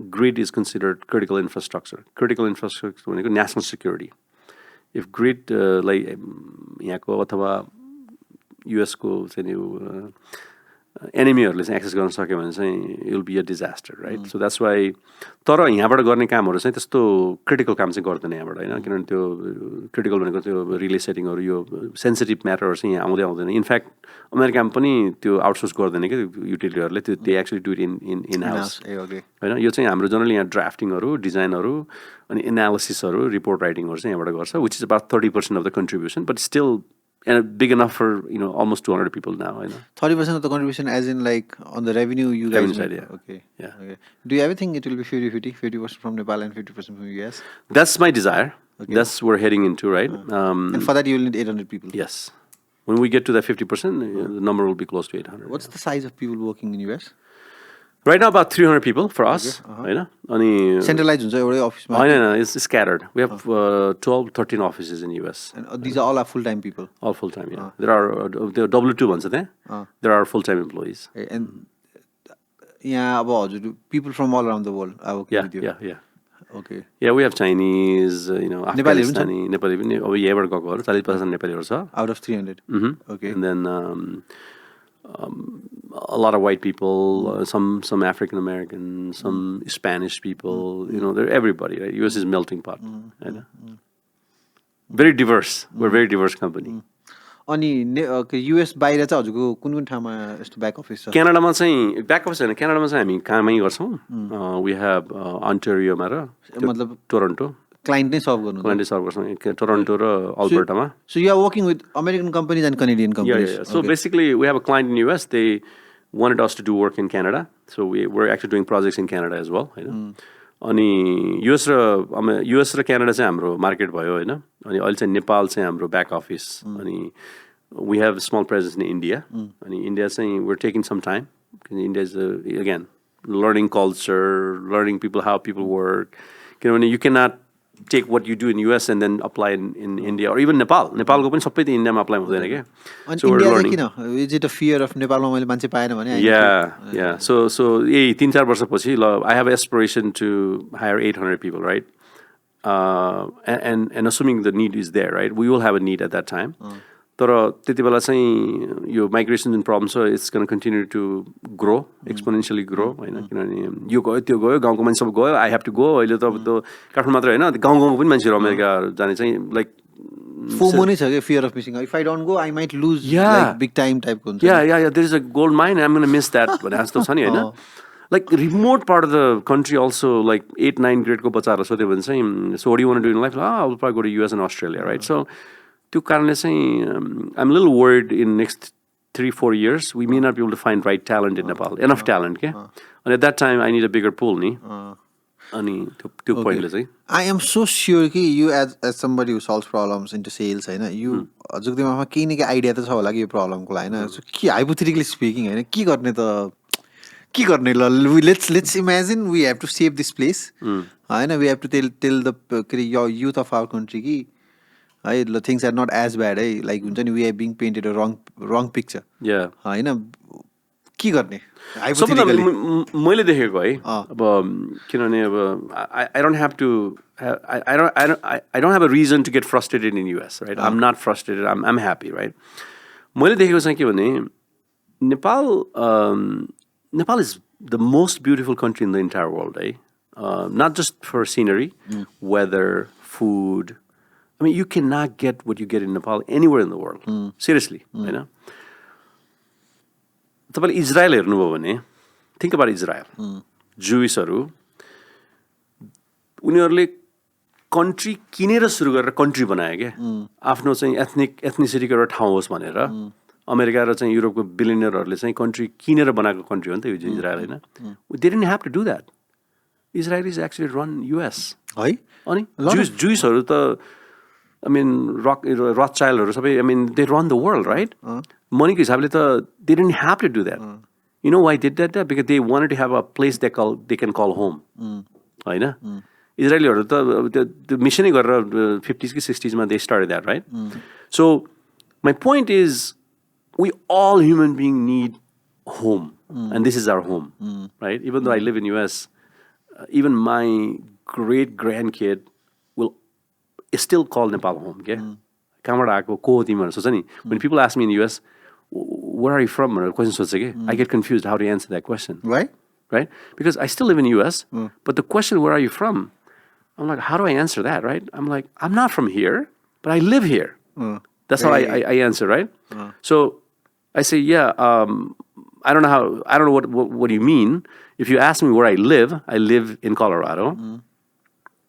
Grid is considered critical infrastructure. Critical infrastructure भनेको national security. If grid like यहाँको अथवा US को चाहिँ एनिमीहरूले चाहिँ एक्सेस गर्न सक्यो भने चाहिँ it will be a disaster, right? So that's why तर यहाँबाट गर्ने कामहरु चाहिँ त्यस्तो क्रिटिकल काम चाहिँ गर्दैन यहाँबाट हैन. किनभने त्यो क्रिटिकल भनेको त्यो रिले सेटिङहरु यो सेन्सिटिभ म्याटरहरु चाहिँ यहाँ आउँदैन. इनफ्याक्ट अमेरिकामा पनि त्यो आउटसोर्स गर्दैन के युटिलिटीहरुले. त्यो they actually do it in house हैन. यो चाहिँ हाम्रो जनरली यहाँ ड्राफ्टिङहरु, डिजाइनहरु अनि एनालिसिसहरु, रिपोर्ट राइटिङहरु चाहिँ यहाँबाट गर्छ, which is about 30% of the contribution, but still big enough for almost 200 people now. 30% of the contribution, as in like on the revenue you guys. Side, yeah. Okay. Do you ever think it will be 50% from Nepal and 50% from US? That's my desire. Okay. That's what we're heading into, right? And for that you will need 800 people. Yes. When we get to that 50%, the number will be close to 800. What's the size of people working in US? Right now about 300 people for us. Centralized हुन्छ एउटै अफिसमा? No, it's scattered. We have 12-13 offices in US. And these are all full-time people? All full-time, yeah. There are W2 ones there. There are full-time employees. And yeah, about people from all around the world are working with you? Yeah. Okay. Yeah, we have Chinese, Afghanistani, Nepali पनि अब यहाँबाट गएकोहरु 40% नेपालीहरु छ. Out of 300? Okay. And then a lot of white people, some African Americans, some Spanish people, they're everybody, right? US is melting pot. Right? Very diverse. We're a very diverse company. अनि US बाहिर चाहिँ हजुरको कुन ठाउँमा यस्तो back office छ? क्यानाडामा चाहिँ back office हैन, क्यानाडामा चाहिँ हामी कामै गर्छौं. We have Ontarioमा र मतलब टोरन्टो. Client नै सर्भ गर्नु. Client सर्भ गर्छौं टोरन्टो र अल्बर्टामा. So you are working with American companies and Canadian companies. Yeah. So basically we have a client in US. They wanted us to do work in Canada. So we're actually doing projects in Canada as well, हैन. अनि US र Canada चाहिँ हाम्रो market भयो हैन. अनि अहिले चाहिँ नेपाल चाहिँ हाम्रो ब्याक अफिस. अनि we have a small presence in India. अनि India चाहिँ we're taking some time. India is again learning culture, learning how people work. You cannot take what you do in US and then apply in India or even Nepal. Nepalको पनि सबै इन्डियामा apply हुँदैन के. So we're learning. Is it a fear of Nepalमा मैले मान्छे पाएन भने? Yeah. So 3-4 वर्षपछि I have aspiration to hire 800 people, right? And assuming the need is there, right? We will have a need at that time. तर त्यति बेला चाहिँ यो माइग्रेसन जुन प्रब्लम छ, it's going to continue to grow, exponentially grow, हैन. किनभने यो गयो त्यो गयो, गाउँको मान्छे सब गयो, I have to go. अहिले त अब त काठमाडौँ मात्र हैन, गाउँ गाउँको पनि मान्छेहरु अमेरिका जाने चाहिँ like FOMO नै छ क्या, fear of missing out. If I don't go, I might lose like big time type को हुन्छ. Yeah. There is a gold mine. I'm going to miss that. But that's the funny, right? Like remote part of the country also, like 8-9 grade ko bachara so they will say, so what do you want to do in life? I'll probably go to US and Australia, right? So to karanle say, I'm a little worried in next 3-4 years we may not be able to find right talent in Nepal, enough talent, okay? And at that time I need a bigger pool, ni. Ani two pointless, eh? I am so sure कि you as somebody who solves problems into sales, हैन, you हजुरको दिमागमा केही न केही idea त छ होला कि यो प्रब्लमको लागि, हैन? So के hypothetically speaking, हैन, के गर्ने त के गर्ने ल, let's imagine we have to save this place, हैन, we have to tell the youth of our country कि है things are not as bad, है, like हुन्छ नि, we are being painted a wrong picture, हैन, के गर्ने hypothetically मैले देखेको है अब किनभने अब I don't have to I don't have a reason to get frustrated in US, right? I'm not frustrated, I'm happy, right? मैले देखेको चाहिँ के भने Nepal is the most beautiful country in the entire world, eh? Not just for scenery, weather, food. I mean, you cannot get what you get in Nepal anywhere in the world. Seriously, you know. तपाईले Israel हेर्नुभयो भने think about Israel. Jewishहरु उनीहरुले country किनेर सुरु गरेर country बनाए के आफ्नो चाहिँ एथनिसिटीको एउटा ठाउँ होस् भनेर अमेरिका र चाहिँ युरोपको बिलियनरहरुले चाहिँ कन्ट्री किनेर बनाएको कन्ट्री हो नि त यो इजरायल हैन. They didn't have to do that. Israelis actually run US. है अनि Jewishहरु त I mean Rothschildहरु सबै I mean they run the world, right? Money ko hisabले त they didn't have to do that. You know why they did that? Because they wanted to have a place they can call home. हैन. इजरायलीहरु त the mission नै गरेर 50s ki 60s मा they started that, right? So my point is we all human beings need home, and this is our home, right? Even though I live in US, even my great grandkid will still call Nepal home, okay? When people ask me in the US, where are you from? I get confused how to answer that question. Right? Right? Because I still live in the US, but the question, where are you from? I'm like, how do I answer that, right? I'm like, I'm not from here, but I live here. That's how I answer, right? So I say, yeah, I don't know what you mean. If you ask me where I live in Colorado.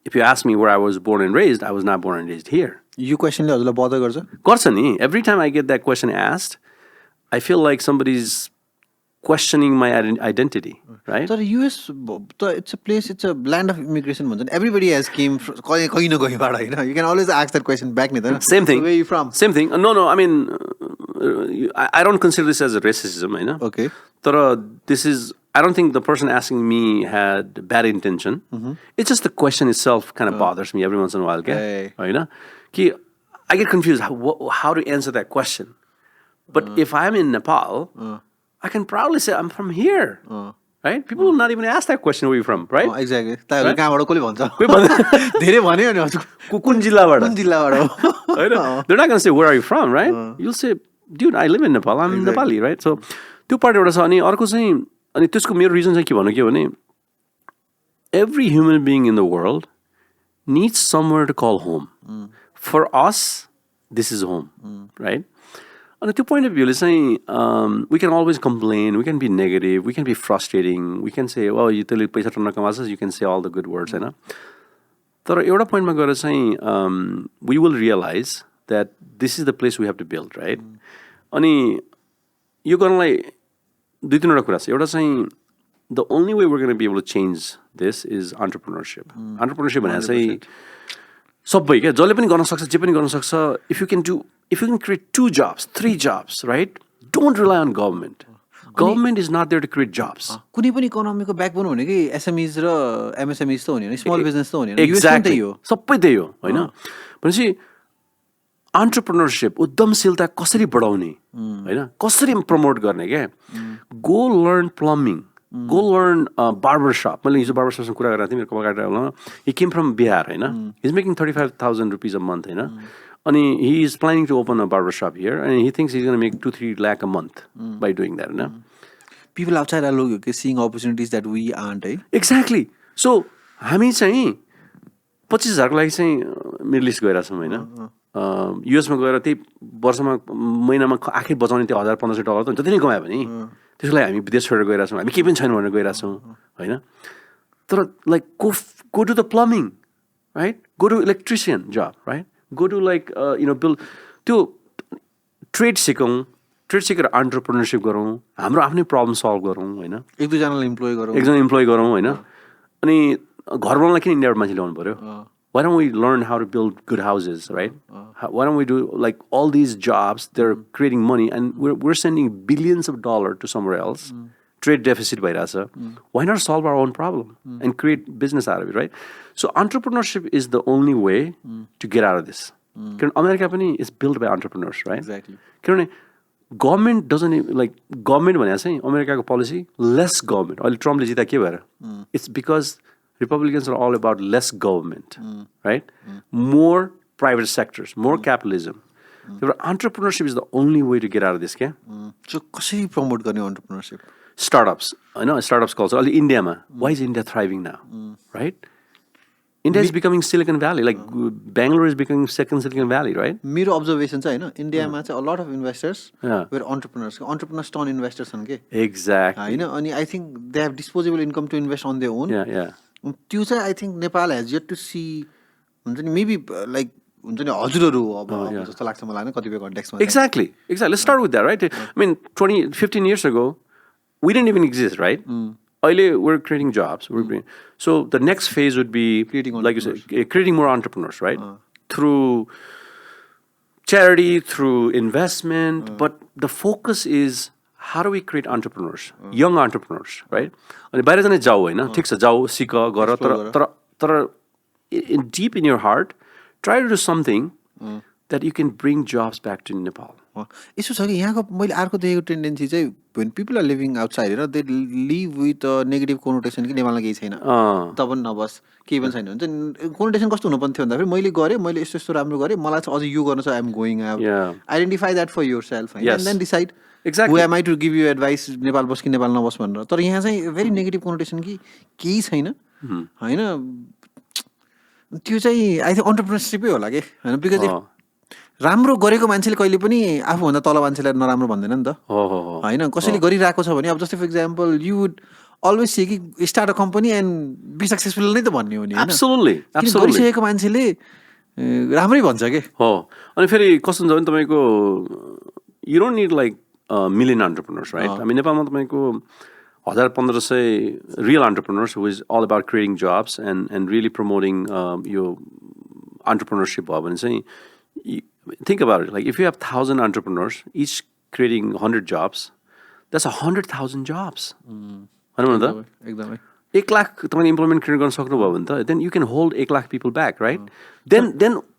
If you ask me where I was born and raised, I was not born and raised here. You question le हजुरलाई bother गर्छ? गर्छ नि. Every time I get that question asked, I feel like somebody's questioning my identity, right? So the US, it's a place, it's a land of immigration भन्छ नि. Everybody has came कहीं न कहीँबाट हैन. You can always ask that question back नि त. Same thing. Where are you from? Same thing. No, I mean I don't consider this as a racism, हैन. Okay. तर this is, I don't think the person asking me had bad intention. It's just the question itself kind of bothers me every once in a while. Okay? I get confused how to answer that question. But if I'm in Nepal, I can proudly say I'm from here. Right? People will not even ask that question, where are you from, right? Exactly. Right? कहाँबाट कसले भन्छ? धेरै भन्यो नि कुन जिल्लाबाट? कुन जिल्लाबाट हो? They're not going to say where are you from, right? You'll say, dude, I live in Nepal. I'm Nepali, right? So त्यो part एउटा छ अनि अर्को चाहिँ अनि त्यसको मेरो रिजन चाहिँ के भन्नु के भने every human being in the world needs somewhere to call home. For us, this is home, right? And to point of view, we can always complain, we can be negative, we can be frustrating, we can say, well, you tell paisa tarna kamasas, you can say all the good words, हैन. तर एउटा पोइन्टमा गएर चाहिँ we will realize that this is the place we have to build, right? अनि यो गर्नलाई दुई तीनवटा कुरा छ. एउटा चाहिँ the only way we're going to be able to change this is entrepreneurship. Entrepreneurship भनेको चाहिँ सबै क्या जसले पनि गर्न सक्छ जे पनि गर्न सक्छ. If you can create 2 jobs, 3 jobs, right? Don't rely on government. Government is not there to create jobs. कुनै पनि इकोनोमीको ब्याकबोन हुने कि SMEs र MSMEs त हुने नि, स्मल बिजनेस त हुने नि. Exactly. सबै त्यही हो हैन. भनेपछि entrepreneurship उद्यमशीलता कसरी बढाउने हैन, कसरी प्रमोट गर्ने के. Go learn plumbing. Go learn barber shop. मैले हिजो barber shop सँग कुरा गरिरहेको थिएँ, मेरो कपाल काटेर होला. He came from Bihar हैन. He's making 35,000 rupees a month हैन. अनि he is planning to open a barber shop here and he thinks he's going to make 2-3 lakh a month by doing that, हैन. People outside are seeing opportunities that we aren't, eh? Exactly. So हामी चाहिँ 25,000 को लागि चाहिँ middle east गइरहेछौँ हैन. युएसमा गएर त्यही वर्षमा महिनामा आखिर बचाउने त्यो $1,000-1,500 त जति नै कमायो भने त्यसको लागि हामी विदेश छोडेर गइरहेछौँ, हामी केही पनि छैन भनेर गइरहेछौँ होइन. तर like go to the plumbing, right? Go to electrician job, right? Go to like build त्यो ट्रेड सिकौँ, ट्रेड सिकेर एन्टरप्रेन्योरसिप गरौँ, हाम्रो आफ्नै प्रब्लम सल्भ गरौँ होइन. एकजना इम्प्लोय गरौँ होइन. अनि घर बनाउनलाई किन इन्डियाबाट मान्छे ल्याउनु पऱ्यो? Why don't we learn how to build good houses, right? Why don't we do like all these jobs? They're creating money, and we're sending billions of dollars to somewhere else. Trade deficit bhairasa. Why not solve our own problem and create business out of it, right? So entrepreneurship is the only way to get out of this. America is built by entrepreneurs, right? Exactly. Government doesn't like government भने चाहिँ अमेरिकाको policy less government. अहिले ट्रम्पले जिता के भएर? It's because Republicans are all about less government, right? More private sectors, more capitalism. Entrepreneurship is the only way to get out of this. So कसरी promote गर्ने entrepreneurship? Startups, I know startups culture. Only India ma. Why is India thriving now? Right? India is becoming Silicon Valley. Like Bangalore is becoming second Silicon Valley, right? मेरो observation चाहिँ हैन, इन्डियामा चाहिँ a lot of investors were entrepreneurs. Entrepreneurs turn investors छन् के. Exactly. हैन, अनि I think they have disposable income to invest on their own. Yeah. त्यो चाहिँ I think Nepal has yet to see. हुन्छ नि, maybe like हुन्छ नि हजुरहरू अब जस्तो लाग्छ मलाई हैन कतिपय कन्टेक्स्टमा. Exactly. Let's start with that, right? I mean, 15 years ago, we didn't even exist, right? We're creating jobs. So the next phase would be, like you said, creating more entrepreneurs, right? Through charity, through investment. But the focus is, how do we create entrepreneurs, young entrepreneurs, right? अनि बाहिर जाने जाऊ होइन, ठिक छ जाऊ सिक गर, तर deep in your heart, try to do something that you can bring jobs back to Nepal. यसो छ कि यहाँको मैले अर्को देखेको टेन्डेन्सी चाहिँ when people are living outside, they live with a negative connotation कि नेपालमा केही छैन, त पनि नबस, केही पनि छैन हुन्छ. connotation कस्तो हुनुपर्ने थियो भन्दाखेरि मैले गरेँ, मैले यस्तो यस्तो राम्रो गरेँ, मलाई चाहिँ अझै यो गर्न छ, I'm going out. Identify that for yourself, and then decide who am I to give you advice, Nepal बस कि नेपाल नबस भनेर. तर यहाँ चाहिँ very negative connotation कि केही छैन होइन. त्यो चाहिँ I think entrepreneurship होला के होइन, because राम्रो गरेको मान्छेले कहिले पनि आफूभन्दा तल मान्छेलाई नराम्रो भन्दैन नि त होइन. कसैले गरिरहेको छ भने अब जस्तै for example you would always say कि start a company and be successful नै त भन्ने हो नि होइन. गरिसकेको मान्छेले राम्रै भन्छ के हो. अनि फेरि कस्तो हुन्छ भने तपाईँको you don't need like million entrepreneurs, right? हामी नेपालमा तपाईँको 1,500 real entrepreneurs who is all about creating jobs and really promoting यो एन्टरप्रेन्योरसिप भयो भने चाहिँ think about it, like if you have 1,000 entrepreneurs, each creating 100 jobs, that's 100,000 jobs. I don't know that. Exactly. 1 lakh तपाईले employment create गर्न सक्नुभयो भने त, then you can hold 1 lakh people back, right? Then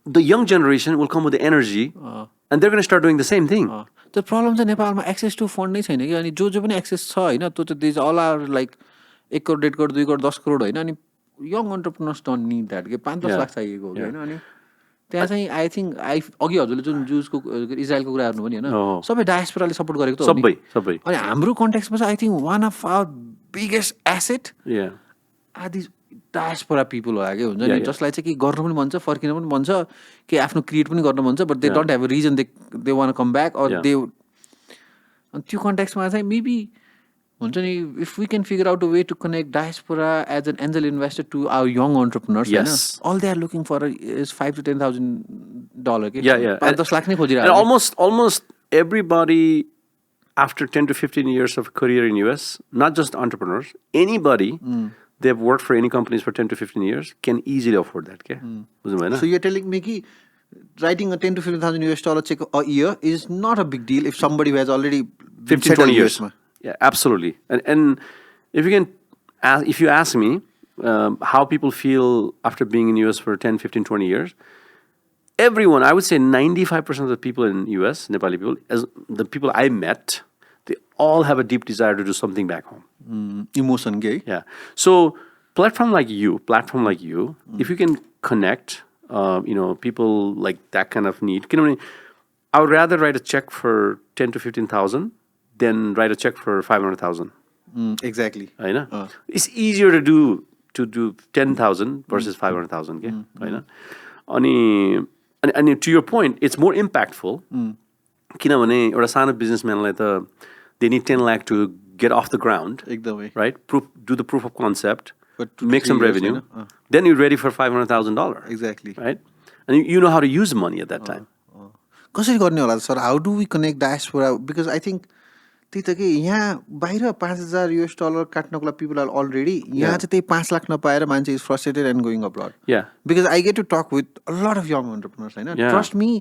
the young generation will come with the energy and they're going to start doing the same thing. The problem चाहिँ नेपालमा access to fund नै छैन कि. अनि जो पनि access छ होइन, त्यो चाहिँ these all are like 1 crore 1 crore 2 crore 10 crore होइन. अनि young entrepreneurs don't need that के. 5-10 लाख चाहिएको हो होइन. अनि त्यहाँ चाहिँ आई थिङ्क अघि हजुरले जुन जुजको इजरायलको कुरा गर्नु पनि होइन, सबै डायस्पोराले सपोर्ट गरेको त सबै. अनि हाम्रो कन्टेक्स्टमा चाहिँ I think one of our biggest asset are this diaspora people होला कि हुन्छ नि, जसलाई चाहिँ कि गर्नु पनि भन्छ, फर्किन पनि भन्छ, कि आफ्नो क्रिएट पनि गर्न भन्छ, but they don't have a reason they want come back or they. अनि त्यो कन्टेक्स्टमा चाहिँ मेबी हुन्छ नि, if we can figure out a way to connect diaspora as an angel investor to our young entrepreneurs होइन, all they are looking for is $5,000 to $10,000 कि 5-10 लाख नै खोजिरहेको. Almost everybody after 10 to 15 years of career in US, not just entrepreneurs, anybody they've worked for any companies for 10 to 15 years can easily afford that. Okay? So you're telling me कि writing a $10,000 to $15,000 check a year is not a big deal if somebody who has already 15-20 years. Yeah, absolutely. And if you ask me how people feel after being in US for 10, 15, 20 years, everyone, I would say 95% of the people in US, Nepali people, as the people I met, they all have a deep desire to do something back home. Emotion gay. Yeah. So platform like you, if you can connect, people like that kind of need. I would rather write a check for 10 to 15,000 than write a check for 500,000. Exactly. I know. It's easier to do 10,000 versus 500,000. Right? Ani And to your point, it's more impactful. किनभने एउटा सानो बिजनेसम्यानलाई त they need 10 lakh to get off the ground, एकदमै right? Do the proof of concept, For 2 to make 3 some years, revenue, होइन? then you're ready for $500,000. Exactly. Right? And you know how to use money at that time. कसरी गर्ने होला sir? How do we connect diaspora? Because I think त्यही त कि यहाँ बाहिर $5,000 काट्नको लागि पिपल आर अलरेडी, यहाँ चाहिँ त्यही 5 लाख नपाएर मान्छे is frustrated and going abroad. Yeah. Because I get to talk with a lot of young entrepreneurs, होइन? Yeah. Trust me,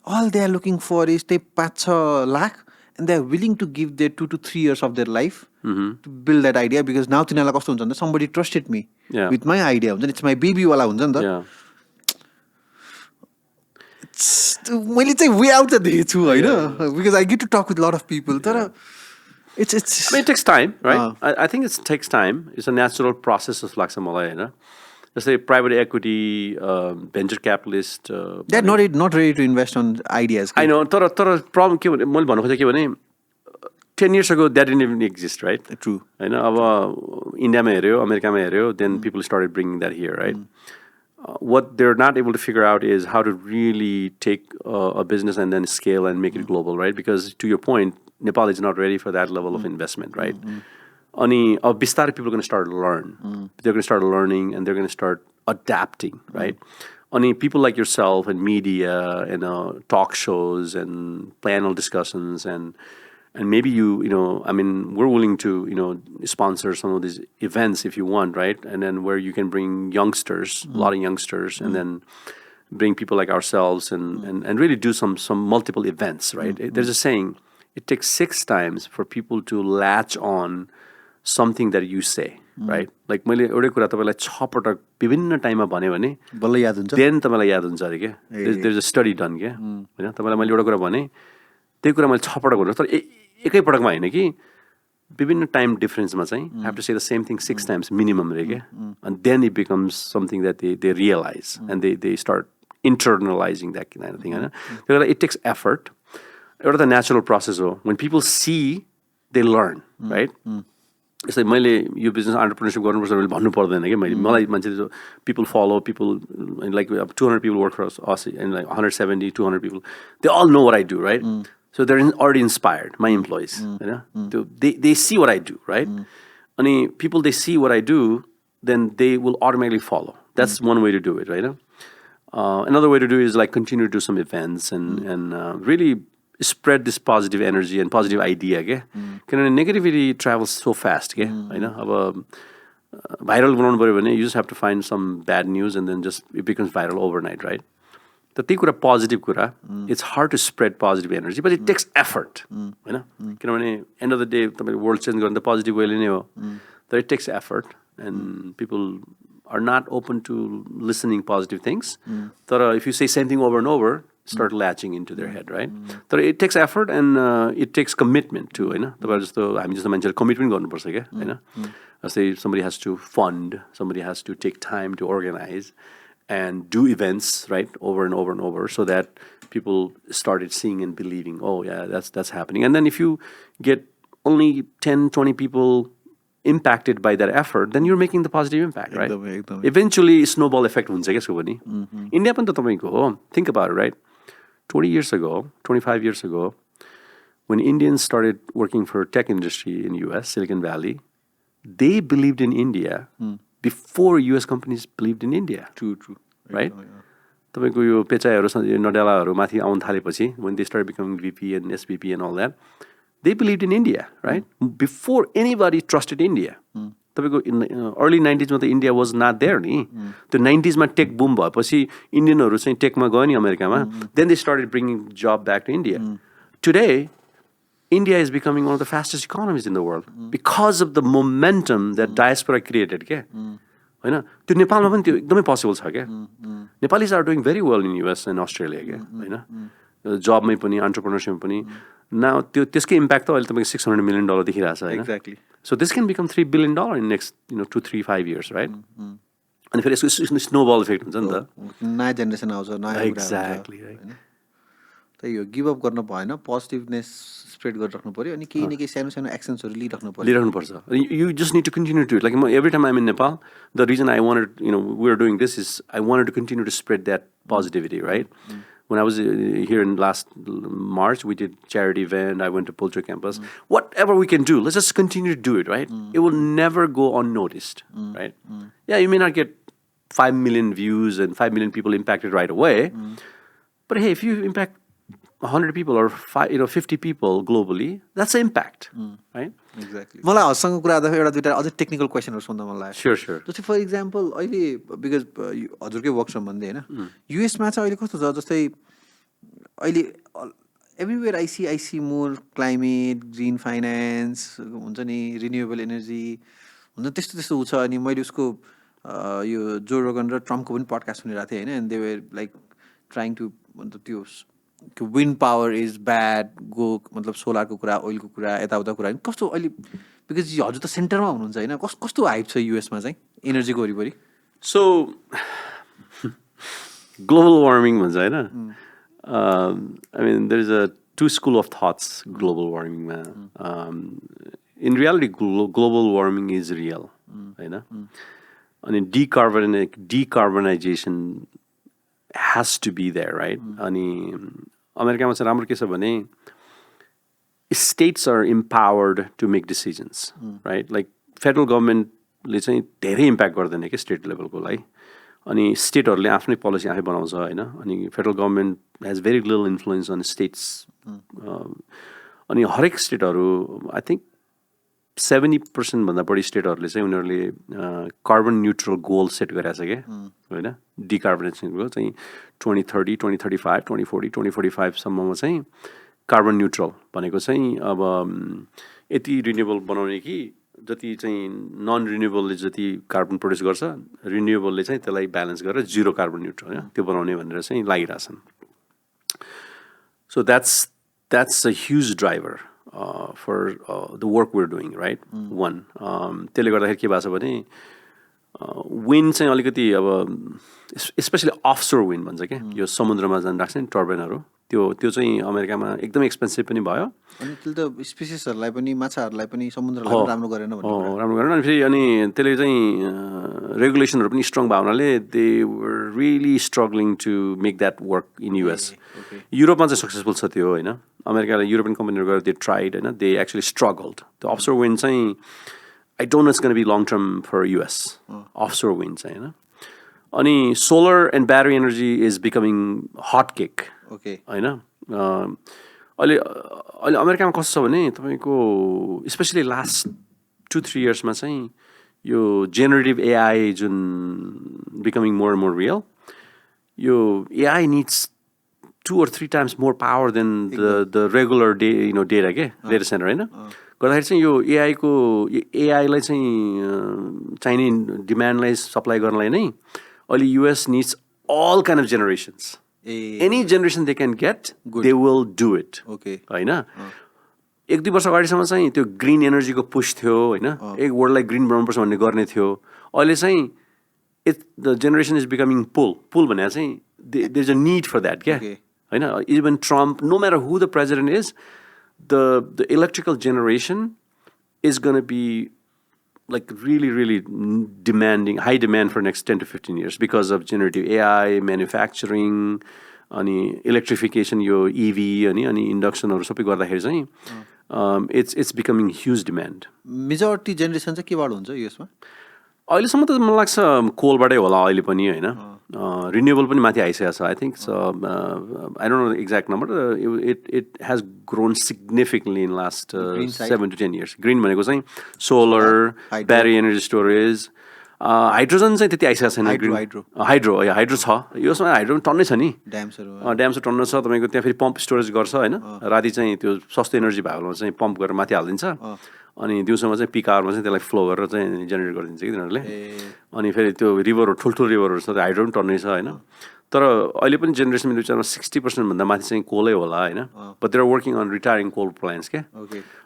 all they are looking for is त्यही 5-6 lakh and they are willing to give their 2 to 3 years of their life to build that idea, because now तिनीहरूलाई कस्तो हुन्छ भने somebody trusted me Yeah. with my idea, हुन्छ नि, it's my baby वाला हुन्छ नि त. Yeah. मैले चाहिँ वे आउट त देखेको छु होइन, because I get to talk with lot of people. तर it's I mean, it takes time, right? I think it takes time. It's a natural process जस्तो लाग्छ मलाई होइन. जस्तै private equity, venture capitalist, they are not ready to invest on ideas. I know. तर problem के भने मैले भन्नु खोजेँ के भने 10 years ago that didn't even exist, right? True होइन. अब इन्डियामा हेऱ्यो, अमेरिकामा हेऱ्यो, then people started bringing that here, right? What they're not able to figure out is how to really take a business and then scale and make it global, right? Because to your point, Nepal is not ready for that level of investment, right? Ani bistar people are going to start to learn. They're going to start learning and they're going to start adapting, right? Ani people like yourself and media and talk shows and panel discussions and maybe you know, I mean, we're willing to, you know, sponsor some of these events if you want, right? And then where you can bring youngsters, a lot of youngsters, and then bring people like ourselves and really do some multiple events, right? There's a saying, it takes 6 times for people to latch on something that you say, right? Like मैले एउटै कुरा तपाईलाई 6 पटक विभिन्न टाइममा भने बल्ल याद हुन्छ, देन तपाईलाई याद हुन्छ अरे के. There's a study done के हैन. तपाईलाई मैले एउटा कुरा भने त्यही कुरा मैले 6 पटक भन्नु, तर एकै पटकमा हैन कि विभिन्न टाइम डिफरेन्समा चाहिँ have to say the same thing 6 times minimum रे के. And then it becomes something that they realize and they start internalizing that kind of thing, हैन. त्यही भएर it takes effort. एउटा त natural process हो. When people see, they learn, right? यसै मैले यो बिजनेस अन्टरप्रेन्योरशिप गर्नुपर्छ मैले भन्नु पर्दैन कि मैले, मलाई मान्छेले people follow, people like 200 people work for us and like 170, 200 people, they all know what I do, right? So they're already inspired, my employees, they see what I do, right? And people, they see what I do, then they will automatically follow. That's one way to do it, right? Another way to do it is like continue to do some events and really spread this positive energy and positive idea, okay? Because negativity travels so fast, okay? You know, viral बनाउनु पर्यो भने you just have to find some bad news and then just it becomes viral overnight, right? त त्यही कुरा positive कुरा, it's hard to spread positive energy, but it takes effort, हैन? किनभने end of the day तपाईले world change गर्नु त positive way ले नै हो. But it takes effort and people are not open to listening positive things. तर if you say same thing over and over, start latching into their head, right? So it takes effort and it takes commitment too, हैन? तपाईहरु जस्तो हामी जस्तो मान्छेले commitment गर्नुपर्छ के, हैन? Say somebody has to fund, somebody has to take time to organize and do events, right? Over and over and over, so that people started seeing and believing, oh yeah, that's happening. And then if you get only 10, 20 people impacted by that effort, then you're making the positive impact, right? Eventually snowball effect हुन्छ के यसको पनि. India पनि त तपाईको हो. Think about it, right? 20 years ago, 25 years ago, when Indians started working for tech industry in US, Silicon Valley, they believed in India before US companies believed in India. True. Right? तपाईको यो पेचाइहरु नडेलाहरु माथि आउन थालेपछि, when they started becoming VP and SVP and all that, they believed in India, right? Before anybody trusted India. तपाईको in early 90s मा त India was not there नि. The 90s मा टेक बुम भएपछि इन्डियनहरु चाहिँ टेकमा गयो नि अमेरिकामा. Then they started bringing job back to India. Today, India is becoming one of the fastest economies in the world because of the momentum that diaspora created, के? हैन? त्यो नेपालमा पनि त्यो एकदमै पोसिबल छ के? Nepalis are doing very well in US and Australia, के? हैन? जबमै पनि entrepreneurship पनि. Now त्यसको impact त अहिले तपाईको $600 million देखिरहेको छ, हैन? Exactly. So this can become $3 billion in next 2, 3, 5 years, right? अनि फेरि यसको snowball effect हुन्छ नि त. नयाँ जेनेरेसन आउँछ, नयाँ कुरा हुन्छ. Exactly, right? त्यही हो, गिभ अप गर्न भएन, पोजिटिभनेस स्प्रेड गरिराख्नु पऱ्यो अनि केही न केही सानो सानो एक्सन्सहरू लिइराख्नु पऱ्यो. लिइराख्नुपर्छ. You just need to continue to do it. Like every time I'm in Nepal, the reason I wanted, we're doing this is I wanted to continue to spread that positivity, right? When I was here in last March, we did charity event. I went to Pulcher campus. Whatever we can do, let's just continue to do it, right? It will never go unnoticed, right? Yeah, you may not get 5 million views and 5 million people impacted right away, but hey, if you impact 100 people or 50 people globally, that's an impact, right? Exactly. मलाई हजुरसँग कुरा गर्दा एउटा दुइटा अझै technical क्वेसनहरू सोध्न मन लाग्यो. Sure. जस्तै फर इक्जाम्पल अहिले बिकज हजुरकै वर्कसप भन्दै होइन, युएसमा चाहिँ अहिले कस्तो छ, जस्तै अहिले everywhere I see more climate, green finance हुन्छ नि, रिन्युएबल एनर्जी हुन्छ, त्यस्तो ऊ छ. अनि मैले उसको यो जो रोगन र ट्रम्पको पनि पडकास्ट सुनिरहेको थिएँ होइन, and they were like trying to मतलब त्यो विन्ड पावर इज ब्याड, मतलब सोलरको कुरा, ओइलको कुरा, यताउता कुरा कस्तो अहिले, बिकज हजुर त सेन्टरमा हुनुहुन्छ होइन, कस्तो हाइप छ युएसमा चाहिँ एनर्जीको वरिपरि? So, global warming भन्छ होइन. I mean, there's a two school of thoughts global warming मा. In reality, global warming is real, होइन. अनि decarbonization has to be there, right? अनि अमेरिकामा चाहिँ राम्रो के छ भने states are empowered to make decisions, right? Like federal governmentले चाहिँ धेरै इम्प्याक्ट गर्दैन कि स्टेट लेभलकोलाई. अनि स्टेटहरूले आफ्नै पोलिसी आफै बनाउँछ होइन. अनि federal government has very little influence on states. अनि हरेक स्टेटहरू आई थिङ्क 70% भन्दा बढी स्टेटहरूले चाहिँ उनीहरूले कार्बन न्युट्रल गोल सेट गरेको छ क्या होइन. डिकार्बनाइजेसनको चाहिँ 2030, 2035, 2040, 2045सम्ममा चाहिँ कार्बन न्युट्रल भनेको चाहिँ अब यति रिन्युएबल बनाउने कि जति चाहिँ नन रिन्युएबलले जति कार्बन प्रड्युस गर्छ, रिन्युएबलले चाहिँ त्यसलाई ब्यालेन्स गरेर जिरो कार्बन न्युट्रल होइन त्यो बनाउने भनेर चाहिँ लागिरहेछन्. So that's a huge driver for the work we're doing, right? One त्यसले गर्दाखेरि के भएको छ भने विन्ड चाहिँ अलिकति अब स्पेसली अफसोर विन्ड भन्छ क्या, यो समुद्रमा जान राख्छ नि टर्बाइनहरू, त्यो चाहिँ अमेरिकामा एकदमै एक्सपेन्सिभ पनि भयो. अनि त्यसले त स्पिसिसहरूलाई पनि, माछाहरूलाई पनि, समुद्रलाई पनि राम्रो गरेन राम्रो गरेन. अनि फेरि अनि त्यसले चाहिँ रेगुलेसनहरू पनि स्ट्रङ भएको हुनाले they were really struggling to make that work in US. युरोपमा चाहिँ सक्सेसफुल छ त्यो होइन. अमेरिकाले युरोपियन कम्पनीहरू गरेर दे ट्राइड होइन, दे एक्चुली स्ट्रगल्ड. त्यो अफसोर विन्ड चाहिँ I don't know it's gonna be long term for US offshore wind चाहिँ होइन. अनि solar and battery energy is becoming hot cake होइन. अहिले अमेरिकामा कस्तो छ भने तपाईँको स्पेसली लास्ट 2-3 इयर्समा चाहिँ यो जेनेरेटिभ एआई जुन becoming more and more real, यो AI needs 2 or 3 times more power than the regular data के data center होइन. गर्दाखेरि चाहिँ यो एआईलाई चाहिँ चाहिने डिमान्डलाई सप्लाई गर्नलाई नै अहिले US needs all kind of generations. Any generation they can get, they will do it. होइन. 1-2 वर्ष अगाडिसम्म चाहिँ त्यो ग्रिन एनर्जीको पुश थियो होइन, एक वर्ल्डलाई ग्रिन बनाउनुपर्छ भन्ने गर्ने थियो. अहिले चाहिँ the generation is becoming pull भनेर चाहिँ there is a need for that क्या होइन. Even Trump, no matter who the president is, the electrical generation is gonna be like really demanding, high demand for next 10 to 15 years because of generative AI, manufacturing, अनि electrification, यो EV अनि inductionहरू सबै गर्दाखेरि चाहिँ it's becoming huge demand. Majority generation चाहिँ केबाट हुन्छ युएसमा? अहिलेसम्म त मलाई लाग्छ कोलबाटै होला अहिले पनि होइन. रिन्युएबल पनि माथि आइसकेको छ. I think I don't no exact number. It has grown significantly in last 7 to 10 years. Green भनेको चाहिँ solar, battery energy storage, hydrogen चाहिँ त्यति आइसकेको छैन. हाइड्रो छ यसमा, हाइड्रो टन्नै छ नि, ड्याम्सहरू टन्न छ. तपाईँको त्यहाँ फेरि पम्प स्टोरेज गर्छ होइन. राति चाहिँ त्यो सस्तो एनर्जी भएको बेलामा चाहिँ पम्प गरेर माथि हालिदिन्छ अनि दिउँसोमा चाहिँ पिक आवरमा चाहिँ त्यसलाई फ्लो गरेर चाहिँ जेनेरेट गरिदिन्छ कि तिनीहरूले. अनि फेरि त्यो रिभरहरू ठुल्ठुलो रिभरहरू छ, त्यो हाइड्रो पनि टन्नै छ होइन. तर अहिले पनि जेनेरेसन विचारमा 60% भन्दा माथि चाहिँ कोलै होला होइन. But they are working on retiring coal plants क्या.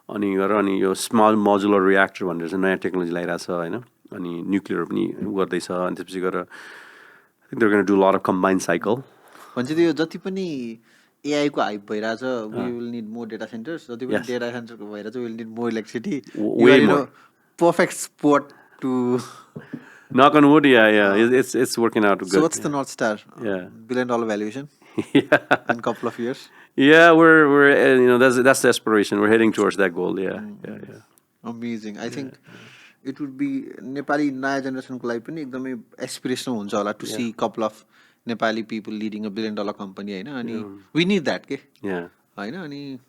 अनि गरेर अनि यो स्मल मोजुलर रियाक्टर भनेर चाहिँ नयाँ टेक्नोलोजी ल्याइरहेको छ होइन. अनि न्युक्लियर पनि गर्दैछ. अनि त्यसपछि गएर I think they are gonna do lot of combined cycle. भन्छ त्यो जति पनि AI को हाइप भइरहेछ, we will need more data centers. जति पनि data center को भइरहेछ, we will need more electricity. Way You more. know, perfect spot to. Knock on wood, yeah. It's working out good. So what's the North Star? Yeah. $1 billion valuation Yeah. in a couple of years. Yeah, we're that's the aspiration. We're heading towards that goal. Yeah. Amazing. I think it would be Nepali नयाँ जेनेरेसनको लागि पनि एकदमै aspirational हुन्छ होला to see couple of Nepali people leading $1 billion company हैन, अनि we need that के Yeah. हैन, अनि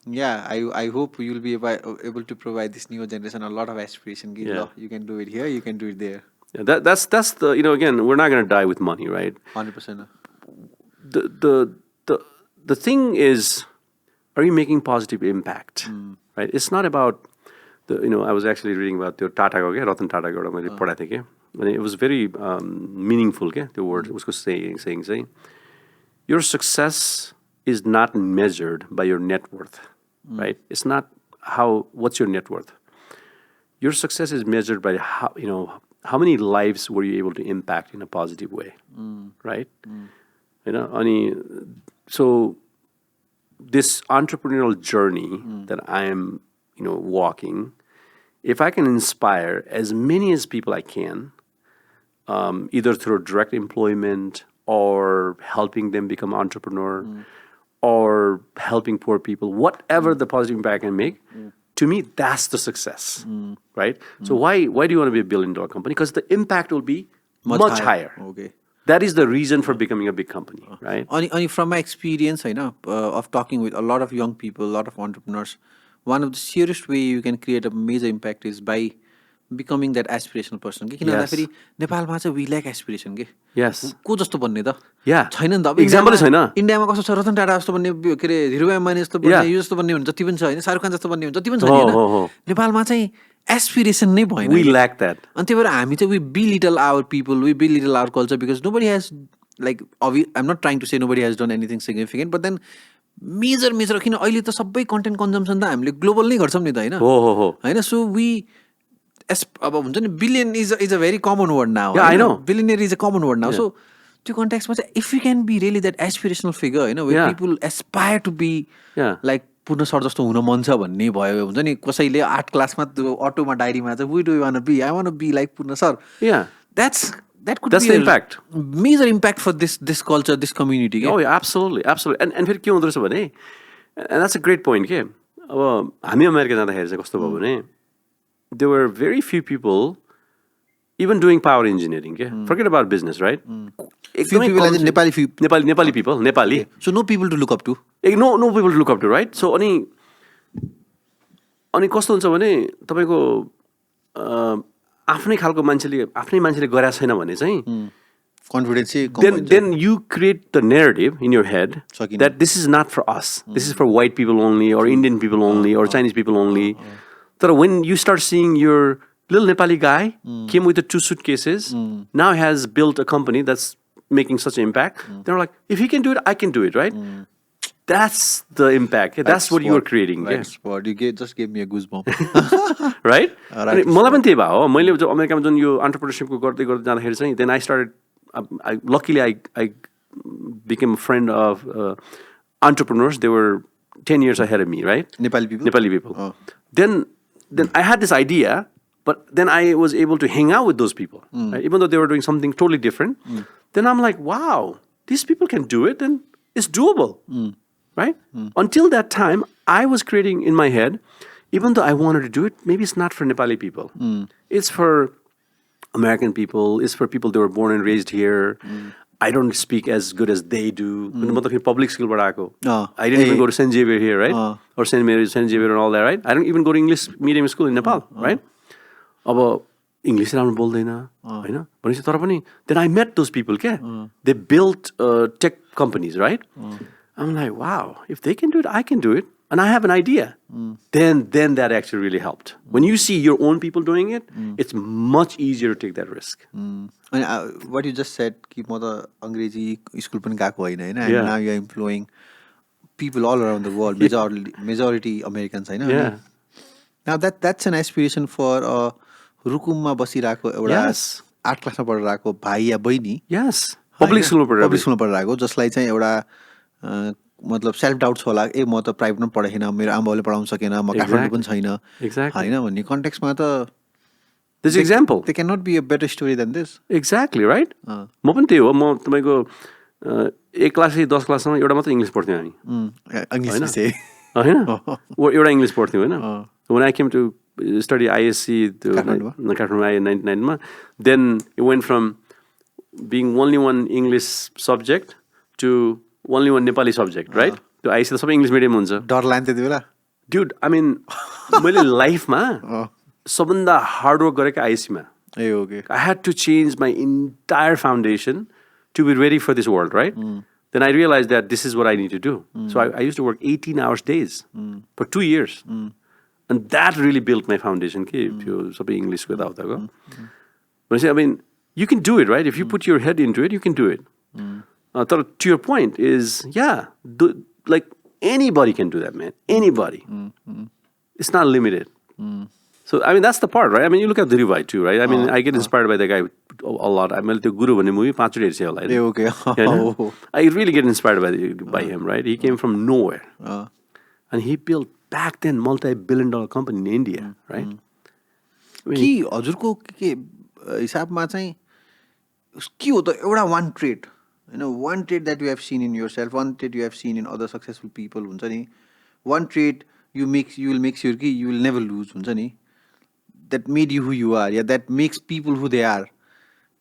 yeah, I hope you will be able to provide this new generation a lot of aspiration. Yeah. You can do it here, you can do it there. Yeah, that's the again, we're not going to die with money, right? 100%. The thing is, are you making positive impact? Right? It's not about I was actually reading about the Tata ko Ratan Tata ko मैले पढाएको थिएँ के, and it was very meaningful के त्यो word उसको saying चाहिँ your success is not measured by your net worth, right? It's not what's your net worth. Your success is measured by how many lives were you able to impact in a positive way, right? So this entrepreneurial journey that I am walking, if I can inspire as many as people I can, either through direct employment or helping them become entrepreneur or helping poor people, whatever the positive impact I can make, to me, that's the success, right? So why do you want to be $1 billion company? Because the impact will be much higher. Okay. That is the reason for becoming a big company, right? Only from my experience, of talking with a lot of young people, a lot of entrepreneurs, one of the surest way you can create a major impact is by becoming that aspirational person. किन भन्दाखेरि नेपालमा चाहिँ we lack aspiration के. Yes. को जस्तो बन्ने त? Yeah. छैन नि त. Example छैन. इन्डियामा कस्तो छ, रतन टाटा जस्तो बन्ने, के अरे धीरुभाइ अम्बानी जस्तो बन्ने, यो जस्तो बन्ने हुन्छ जति पनि छ हैन, शाहरुख खान जस्तो बन्ने हुन्छ जति पनि छ हैन. नेपालमा चाहिँ aspiration नै भएन. We lack that. अनि त्यही भएर हामी चाहिँ we belittle our people, we belittle our culture because nobody has, like, I'm not trying to say nobody has done anything significant, but then major किन अहिले त सबै कन्टेन्ट कन्जम्सन त हामीले ग्लोबल नै गर्छौँ नि त हैन हैन. सो वी अब हुन्छ नि billion is a very common word now. I know. Billionaire is a common word now. So त्यो कन्टेक्स्टमा चाहिँ if you can be really that aspirational figure हैन, where people aspire to be like पूर्ण sir जस्तो हुन मन छ भन्ने भयो हुन्छ नि. कसैले 8 क्लासमा अटोमा डायरीमा चाहिँ we do want be, I want be like पूर्ण sir. That could be the impact. Major impact for this culture, this community. Oh yeah, absolutely. And फेरि के हुँदो रहेछ भने, and that's a great point के, अब हामी अमेरिका जाँदाखेरि चाहिँ कस्तो भयो भने, there were very few people even doing power engineering के. Forget about business, right? Few people as in Nepali people, Nepali. Okay. So no people to look up to. No people to look up to, right? So अनि कस्तो हुन्छ भने तपाईको आफ्नै खालको मान्छेले गरेको छैन भने चाहिँ confidence then you create the narrative in your head that this is not for us, this is for white people only or Indian people only or Chinese people only. So when you start seeing your little Nepali guy came with the 2 suitcases, now has built a company that's making such an impact, they're like, if he can do it, I can do it, right? That's the impact. That's what you are creating. You just gave me a goosebump. Right? मलाई पनि त्यही भयो. मैले जो अमेरिकामा जुन यो एन्टरप्रेन्योरशिपको गर्दै जाँदाखेरि चाहिँ then I started, luckily I became a friend of entrepreneurs. They were 10 years ahead of me, right? Nepali people. Oh. Then I had this idea, but then I was able to hang out with those people, right? Even though they were doing something totally different. Then I'm like, wow, these people can do it, and it's doable. Right? Until that time, I was creating in my head, even though I wanted to do it, maybe it's not for Nepali people. It's for American people. It's for people that were born and raised here. I don't speak as good as they do. Public school I didn't even go to St. Xavier here, right? Or St. Mary's, St. Xavier and all that, right? I don't even go to English medium school in Nepal, right? English राम्रो बोल्दैन हैन भनेपछि तर पनि then I met those people के. They built tech companies, right? I'm like, wow, if they can do it, I can do it. And I have an idea. Then that actually really helped. When you see your own people doing it, it's much easier to take that risk. And what you just said, कि म त अंग्रेजी school पनि गएको होइन हैन, and now you are employing people all around the world, majority Americans हैन. Yeah. Now that's an aspiration for रुकुममा बसिरहेको एउटा 8 क्लासमा पढेर आएको भाइ या बहिनी. Yes. Public school पढेर आएको जसलाई चाहिँ एउटा मतलब सेल्फ डाउट्स होला ए म त प्राइभेटमा पढेन मेरो आमाबाउले पढाउन सकेन म काठमाडौँ पनि छैन होइन भन्ने कन्टेक्स्टमा त this example they can not be a better story than this exactly right म पनि त्यही हो म तपाईँको 1 क्लासदेखि 10 क्लाससम्म एउटा मात्र इङ्ग्लिस पढ्थ्यौँ हामी होइन एउटा इङ्ग्लिस पढ्थ्यौँ होइन when I came to study ISC Kathmandu आए 99 मा then it went from being only one English subject to only one Nepali subject, right? त्यो ISC त सबै इङ्ग्लिस मिडियम हुन्छ डर लाग्थ्यो त्यति बेला ड्युड आई मिन मैले लाइफमा सबभन्दा हार्ड वर्क गरेको आइएससीमा ए okay I had to change my entire foundation to be ready for this world, right? Then I realized that this is what I need to do. So I used to work 18 hours days for 2 years. And that really built my foundation. If you speak English without that. But I mean, you can do it, right? If you put your head into it, you can do it. To your point is, like anybody can do that, man. Anybody. It's not limited. So, I mean, that's the part, right? I mean, you look at Dhirubhai too, right? I mean, I get inspired by the guy a lot. I mean, the Guru in the movie, okay. I really get inspired by him, right? He came from nowhere. And he built back then multi-billion-dollar company in India, right? कि हजुरको के हिसाबमा चाहिँ के हो त एउटा one trait होइन one trait that you have seen in yourself one trait you have seen in other successful people हुन्छ नि one trait you will make sure कि यु विल नेभर लुज हुन्छ नि that made you who you are या that makes people who they are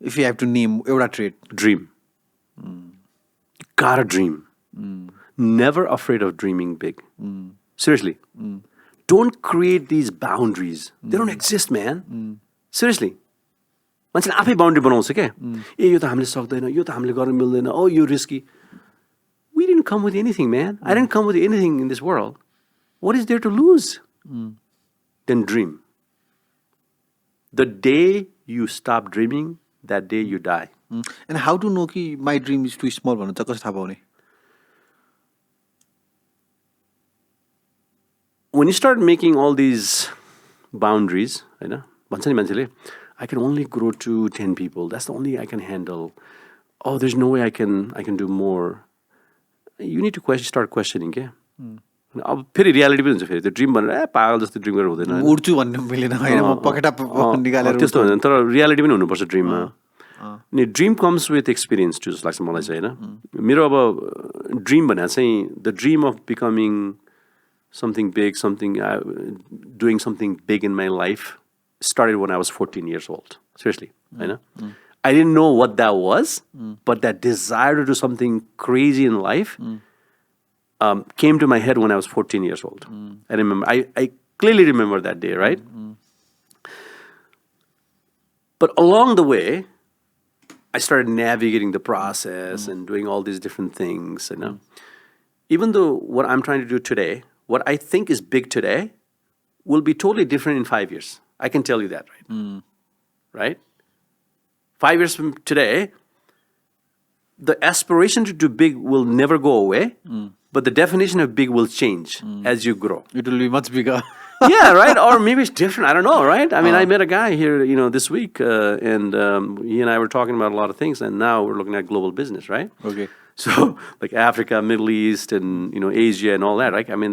if you have to name एउटा trait dream gotta dream. Never afraid of dreaming big. Seriously. Don't create these boundaries. They don't exist, man. Seriously. मान्छेले आफै boundary बनाउँछ क्या ए यो त हामीले सक्दैन यो त हामीले गर्न मिल्दैन ओ यो risky We didn't come with anything, man. I didn't come with anything in this world. What is there to lose? Then dream. The day you stop dreaming, that day you die. And how to know कि my dream is too small भन्नु चाहिँ कसरी थाहा पाउने When you start making all these boundaries, होइन भन्छ नि मान्छेले I can only grow to 10 people. That's the only I can handle. Oh, there's no way I can do more. You need to start questioning क्या अब फेरि reality पनि हुन्छ फेरि त्यो ड्रिम भनेर ए पागल जस्तो ड्रिम गरेर हुँदैन उड्छु भन्ने मिलेन होइन म पकेटा निकालेर त्यस्तो हुँदैन तर रियालिटी पनि हुनुपर्छ ड्रिममा अनि dream comes with experience too जस्तो लाग्छ मलाई चाहिँ होइन मेरो अब ड्रिम भनेर चाहिँ the dream of becoming something big, doing something big in my life started when I was 14 years old. Seriously, I know. I didn't know what that was, but that desire to do something crazy in life came to my head when I was 14 years old. I remember, I clearly remember that day, right? But along the way, I started navigating the process and doing all these different things, you know. Even though what I'm trying to do today, what I think is big today will be totally different in 5 years. I can tell you that, right? Right? 5 years from today, the aspiration to do big will never go away, but the definition of big will change as you grow. It will be much bigger. Yeah, right? Or maybe it's different. I don't know, right? I mean, I met a guy here, this week, and he and I were talking about a lot of things, and now we're looking at global business, right? Okay. So, like Africa, Middle East, and Asia, and all that, right? I mean,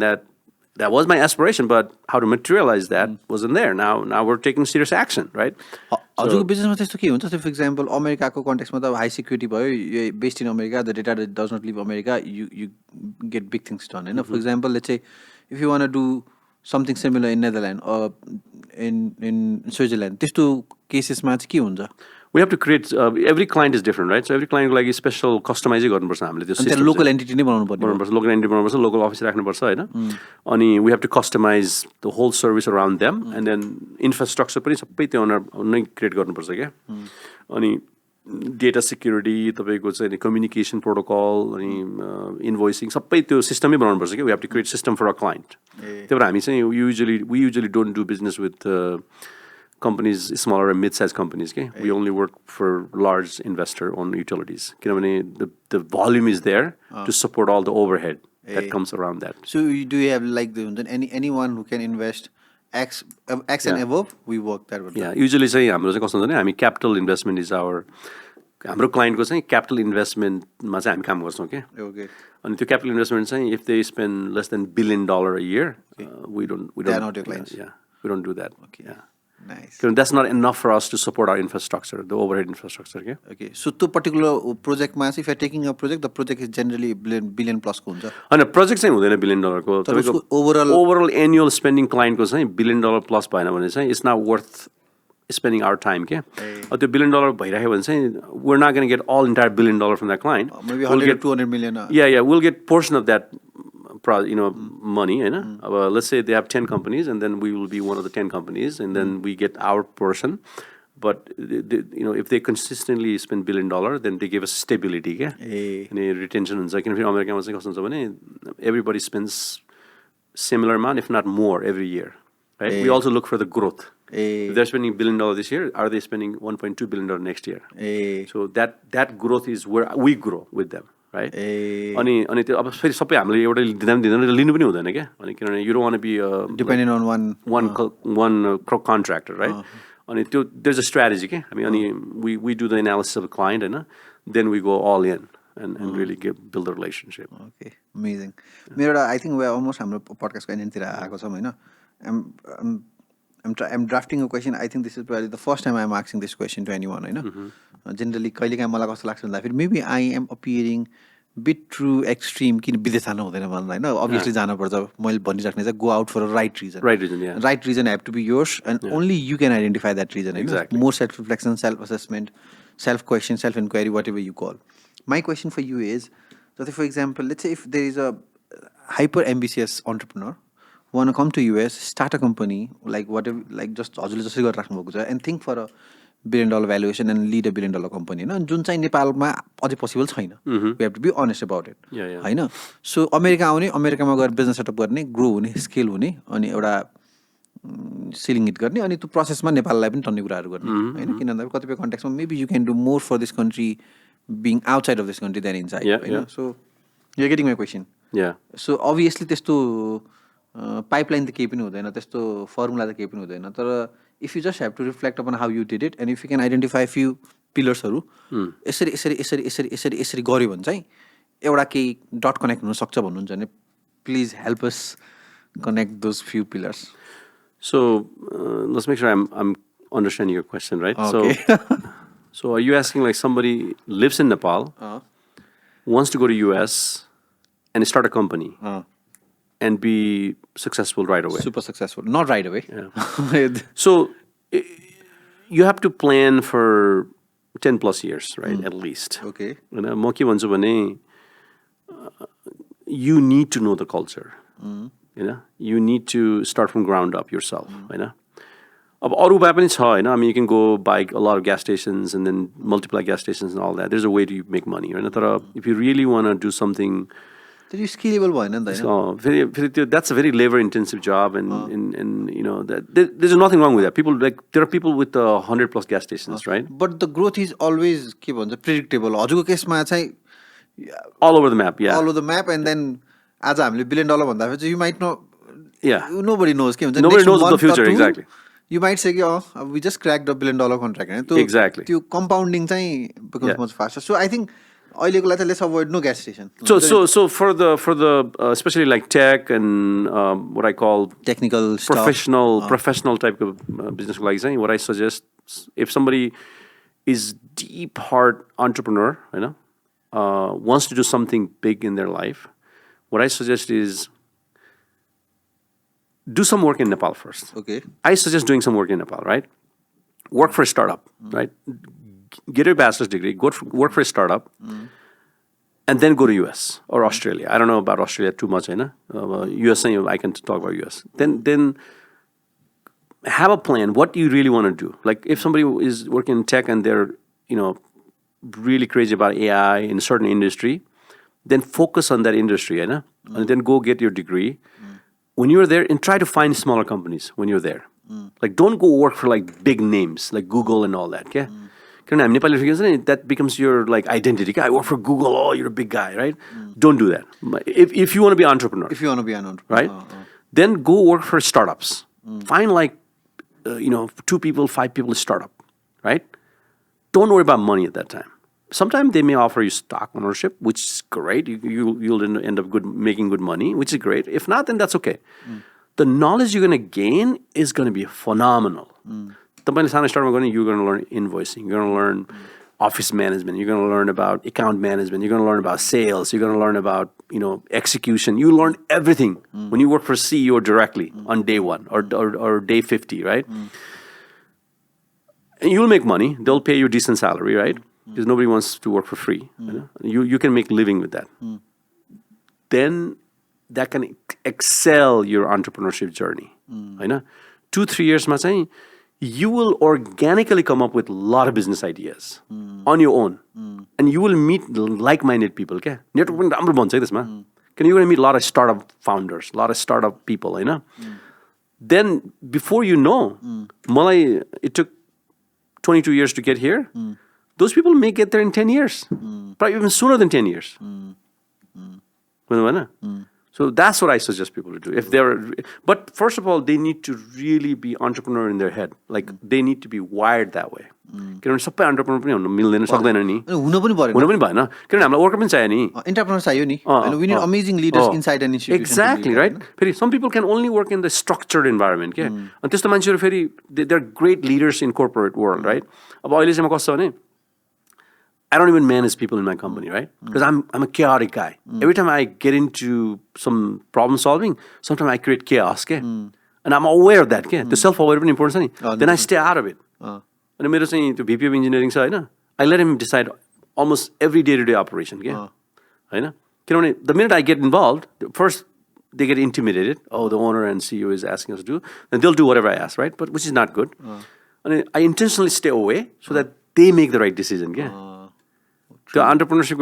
that was my aspiration, but how to materialize that wasn't there. Now we're taking serious action, right? हजुरको बिजनेसमा त्यस्तो के हुन्छ for example अमेरिकाको कन्टेक्समा त high security भयो based in America the data does not leave America you get big things done होइन for example let's say if you want do something similar in Netherland in Switzerland त्यस्तो केसेसमा चाहिँ के हुन्छ We have to create, every client is different, right? So every client like special customizing गर्नुपर्छ हामीले त्यो system local entity नै बनाउनु पर्छ लोकल एन्टिटी बनाउनुपर्छ लोकल अफिस राख्नुपर्छ होइन अनि we have to customize the whole service around them and then infrastructure पनि सबै त्यो नै क्रिएट गर्नुपर्छ क्या अनि डेटा सिक्युरिटी तपाईँको चाहिँ कम्युनिकेसन प्रोटोकल अनि इन्भोइसिङ सबै त्यो सिस्टमै बनाउनुपर्छ क्या we have to create system for a client त्यही भएर हामी चाहिँ we usually don't do business with companies, smaller and mid-sized companies. Okay? We only work for large investor-owned utilities. The volume is there to support all the overhead that comes around that. So do you have like anyone who can invest X and above? We work that way. Yeah, usually say हाम्रो चाहिँ कस्तो हुन्छ भने हामी capital investment is our हाम्रो क्लाइन्टको चाहिँ capital इन्भेस्टमेन्टमा चाहिँ हामी काम गर्छौँ क्या Okay. अनि त्यो क्यापिटल इन्भेस्टमेन्ट चाहिँ if they spend less than $1 billion a year we They are not your clients. yeah we don't do that Okay. yeah Nice. because that's not enough for us to support our infrastructure the overhead infrastructure okay Okay. So त्यो particular project-मा चाहिँ if you're taking a project, the project is generally billion plus को हुन्छ. होइन project चाहिँ हुँदैन $1 billion को तर उसको overall ओभरअल एनुअल स्पेन्डिङ क्लाइन्टको चाहिँ $1 billion प्लस भएन भने चाहिँ it's not worth spending our time क्या त्यो $1 billion भइराख्यो भने चाहिँ we're not going to get all entire $1 billion from that client maybe 100 to 200 million. yeah we'll get portion of that money होइन अब let's say they have 10 companies and then we will be one of the 10 companies and then we get our portion but if they consistently spend $1 billion then they give us stability क्या अनि retention हुन्छ किनकि अमेरिकामा चाहिँ कस्तो हुन्छ भने everybody spends similar amount if not more every year right we also look for the growth if they're spending $1 billion this year are they spending $1.2 billion next year so that growth is where we grow with them right अनि त्यो अब फेरि सबै हामीले एउटा दिँदैन लिनु पनि हुँदैन क्या अनि किनभने you don't want to be depending on one contractor right अनि त्यो there's a strategy क्या हामी अनि we do the analysis of the client होइन then we go all in and really build a relationship. Okay, amazing. मेरो I think we are almost हाम्रो podcast को एन्डतिर आएको छौँ होइन. I'm drafting a question. I think this is probably the first time I'm asking this question to anyone. होइन. Generally कहिलेकाहीँ मलाई कस्तो लाग्छ भन्दाखेरि maybe I am appearing bit too extreme किन विदेश जानु हुँदैन भन्दा होइन obviously जानुपर्छ मैले भनिराख्ने चाहिँ go out for a right reason. Right reason have to be yours and only you can identify that reason. Exactly. More self-reflection, self-assessment, self-question, self-inquiry, whatever you call. My question for you is that if, for example, let's say if there is a hyper-ambitious entrepreneur want to come to US, start a company, like whatever, like just हजुरले जसरी गरेर राख्नुभएको छ and think for a $1 billion valuation and lead a $1 billion company होइन जुन चाहिँ नेपालमा अझै पोसिबल छैन. We have to be honest about it. होइन सो अमेरिका आउने अमेरिकामा गएर बिजनेस सेटअप गर्ने ग्रो हुने स्केल हुने अनि एउटा सिलिङ हिट गर्ने अनि त्यो प्रोसेसमा नेपाललाई पनि टन्ने कुराहरू गर्ने होइन किन भन्दा कतिपय कन्टेक्समा maybe you can do more for this country being outside of this country than inside. Yeah. So you're getting my question. Yeah. So obviously त्यस्तो pipeline त केही पनि हुँदैन त्यस्तो फर्मुला त केही पनि हुँदैन तर if you just have to reflect upon how you did it and if you can identify few pillersहरू यसरी यसरी यसरी यसरी यसरी यसरी गर्यो भने चाहिँ एउटा केही डट कनेक्ट हुन सक्छ भन्नुहुन्छ भने please help us connect those few pillars. So let's make sure I'm understanding your question, right? Okay. So are you asking like somebody lives in Nepal, wants to go to US and start a company and be successful right away? Super successful. Not right away. Yeah. So you have to plan for 10 plus years, right? At least. Okay. म के भन्छु भने you need to know the culture. You need to start from ground up yourself. अब अरू उपाय पनि छ होइन I mean you can go buy a lot of gas stations and then multiply gas stations and all that. There's a way to make money होइन तर if you really want to do something त्यो scalable भएन नि त होइन फेरि त्यो that's a very labor intensive job and you know that there's nothing wrong with that. People like there are people with 100 plus gas stations, right? But the growth is always के भन्छ predictable. हजुरको केसमा चाहिँ all over the map, yeah. All over the map and then आज हामीले $1 billion भन्दाखेरि चाहिँ you might know nobody knows के भन्छ nobody knows the future exactly. You might say कि we just cracked a $1 billion contract होइन exactly त्यो compounding चाहिँ becomes much faster. So I think अहिलेको लागि let's avoid no gas station. So for the especially like tech and what I call technical professional type of business like saying what I suggest if somebody is deep heart entrepreneur wants to do something big in their life, what I suggest is do some work in Nepal first. Okay. I suggest doing some work in Nepal, right? Work for a startup, right? Get your bachelor's degree, work for a startup, and then go to US or Australia. I don't know about Australia too much, US, I can talk about US. Then have a plan. What do you really want to do? Like if somebody is working in tech and they're, really crazy about AI in a certain industry, then focus on that industry, and then go get your degree. When you're there, and try to find smaller companies when you're there. Like don't go work for like big names like Google and all that, okay? That becomes your like identity. I work for Google. Oh, you're a big guy, right? Don't do that. If you want to be an entrepreneur. If you want to be an entrepreneur. Right? Then go work for startups. Find like, 2 people, 5 people startup, right? Don't worry about money at that time. sometimes they may offer you stock ownership, which is great. You'll end up making good money, which is great. If not, then that's okay. The knowledge you're going to gain is going to be phenomenal. You're going to learn invoicing. You're going to learn office management. You're going to learn about account management. You're going to learn about sales. You're going to learn about execution. You learn everything when you work for CEO directly on day 1 or day 50, right? And you'll make money. They'll pay you a decent salary, right? Because nobody wants to work for free. You can make living with that. Then that can excel your entrepreneurship journey. 2-3 years, you will organically come up with a lot of business ideas on your own. And you will meet like-minded people. You're going to meet a lot of startup founders, a lot of startup people. Then before you know, it took 22 years to get here. Those people may get there in 10 years, probably even sooner than 10 years. So that's what I suggest people to do. But first of all, they need to really be entrepreneur in their head. Like they need to be wired that way. सबै entrepreneur पनि हुन मिल्दैन सक्दैन नि हुन पनि भएन किनभने हामीलाई वर्कर पनि चाहियो नि एन्टरप्रेन्योर चाहियो नि and we need amazing leaders inside an institution. Exactly, right? फेरि some people can only work in the structured environment के अनि त्यस्तो मान्छेहरु फेरि they're great leaders in corporate world, right? अब अहिले चाहिँ म कस्तो भने I don't even manage people in my company, right? Because I'm a chaotic guy. Every time I get into some problem solving, sometimes I create chaos, okay? And I'm aware of that, okay? The self-aware is important. Then I stay out of it. And मेरो चाहिँ त्यो VP of engineering छ हैन, I let him decide almost every day-to-day operation, okay? हैन? किनभने the minute I get involved, first they get intimidated. Oh, the owner and CEO is asking us to do. Then they'll do whatever I ask, right? But which is not good. And I intentionally stay away so that they make the right decision, okay? The entrepreneurship,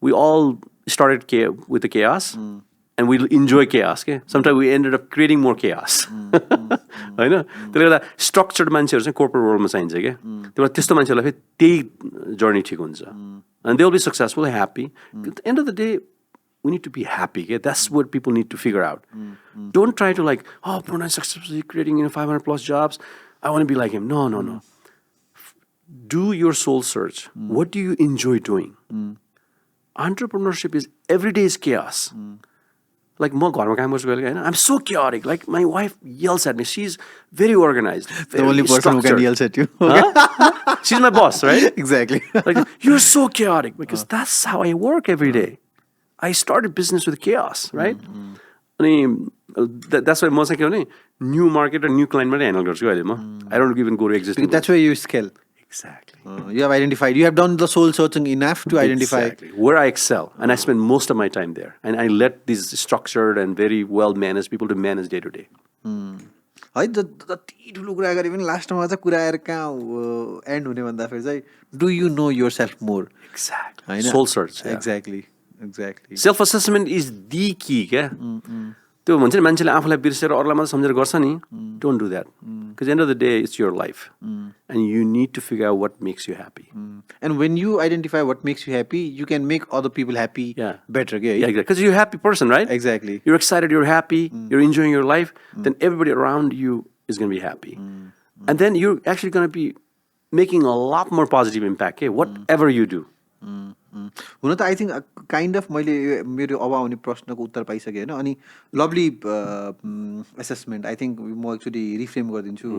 we all started with the chaos and we enjoy chaos. Okay? Sometimes we ended up creating more chaos. I know. The structured corporate world there journey and they'll be successful, happy. At the end of the day, we need to be happy. Okay? That's what people need to figure out. Don't try to Purna is successfully creating 500 plus jobs. I want to be like him. No. Do your soul search. What do you enjoy doing? Entrepreneurship is every day is chaos. Like I'm so chaotic. Like my wife yells at me. She's very organized. The only person who can yell at you. Huh? She's my boss, right? Exactly. Like you're so chaotic because that's how I work every day. I started business with chaos, right? That's why most new market or new client I don't even go to existing. That's where you scale. Exactly. You have identified. You have done the soul searching enough to identify where I excel, and I spend most of my time there. And I let these structured and very well managed people to manage day to day. Last time end do you know yourself more? Exactly. Soul search. Yeah. Exactly. Self assessment is the key. त्यो भन्छ नि मान्छेले आफूलाई बिर्सेर अरूलाई मात्र सम्झेर गर्छ नि don't do that because at the end of the day it's your life and you need to figure out what makes you happy and when you identify what makes you happy you can make other people happy better exactly because you're a happy person, right? Exactly. You're excited, you're happy, you're enjoying your life, then everybody around you is going to be happy and then you're actually going to be making a lot more positive impact whatever you do. हुन त I think kind of मैले मेरो अब आउने प्रश्नको उत्तर पाइसकेँ होइन अनि लभली एसेसमेन्ट आई थिङ्क म एक्चुली रिफ्रेम गरिदिन्छु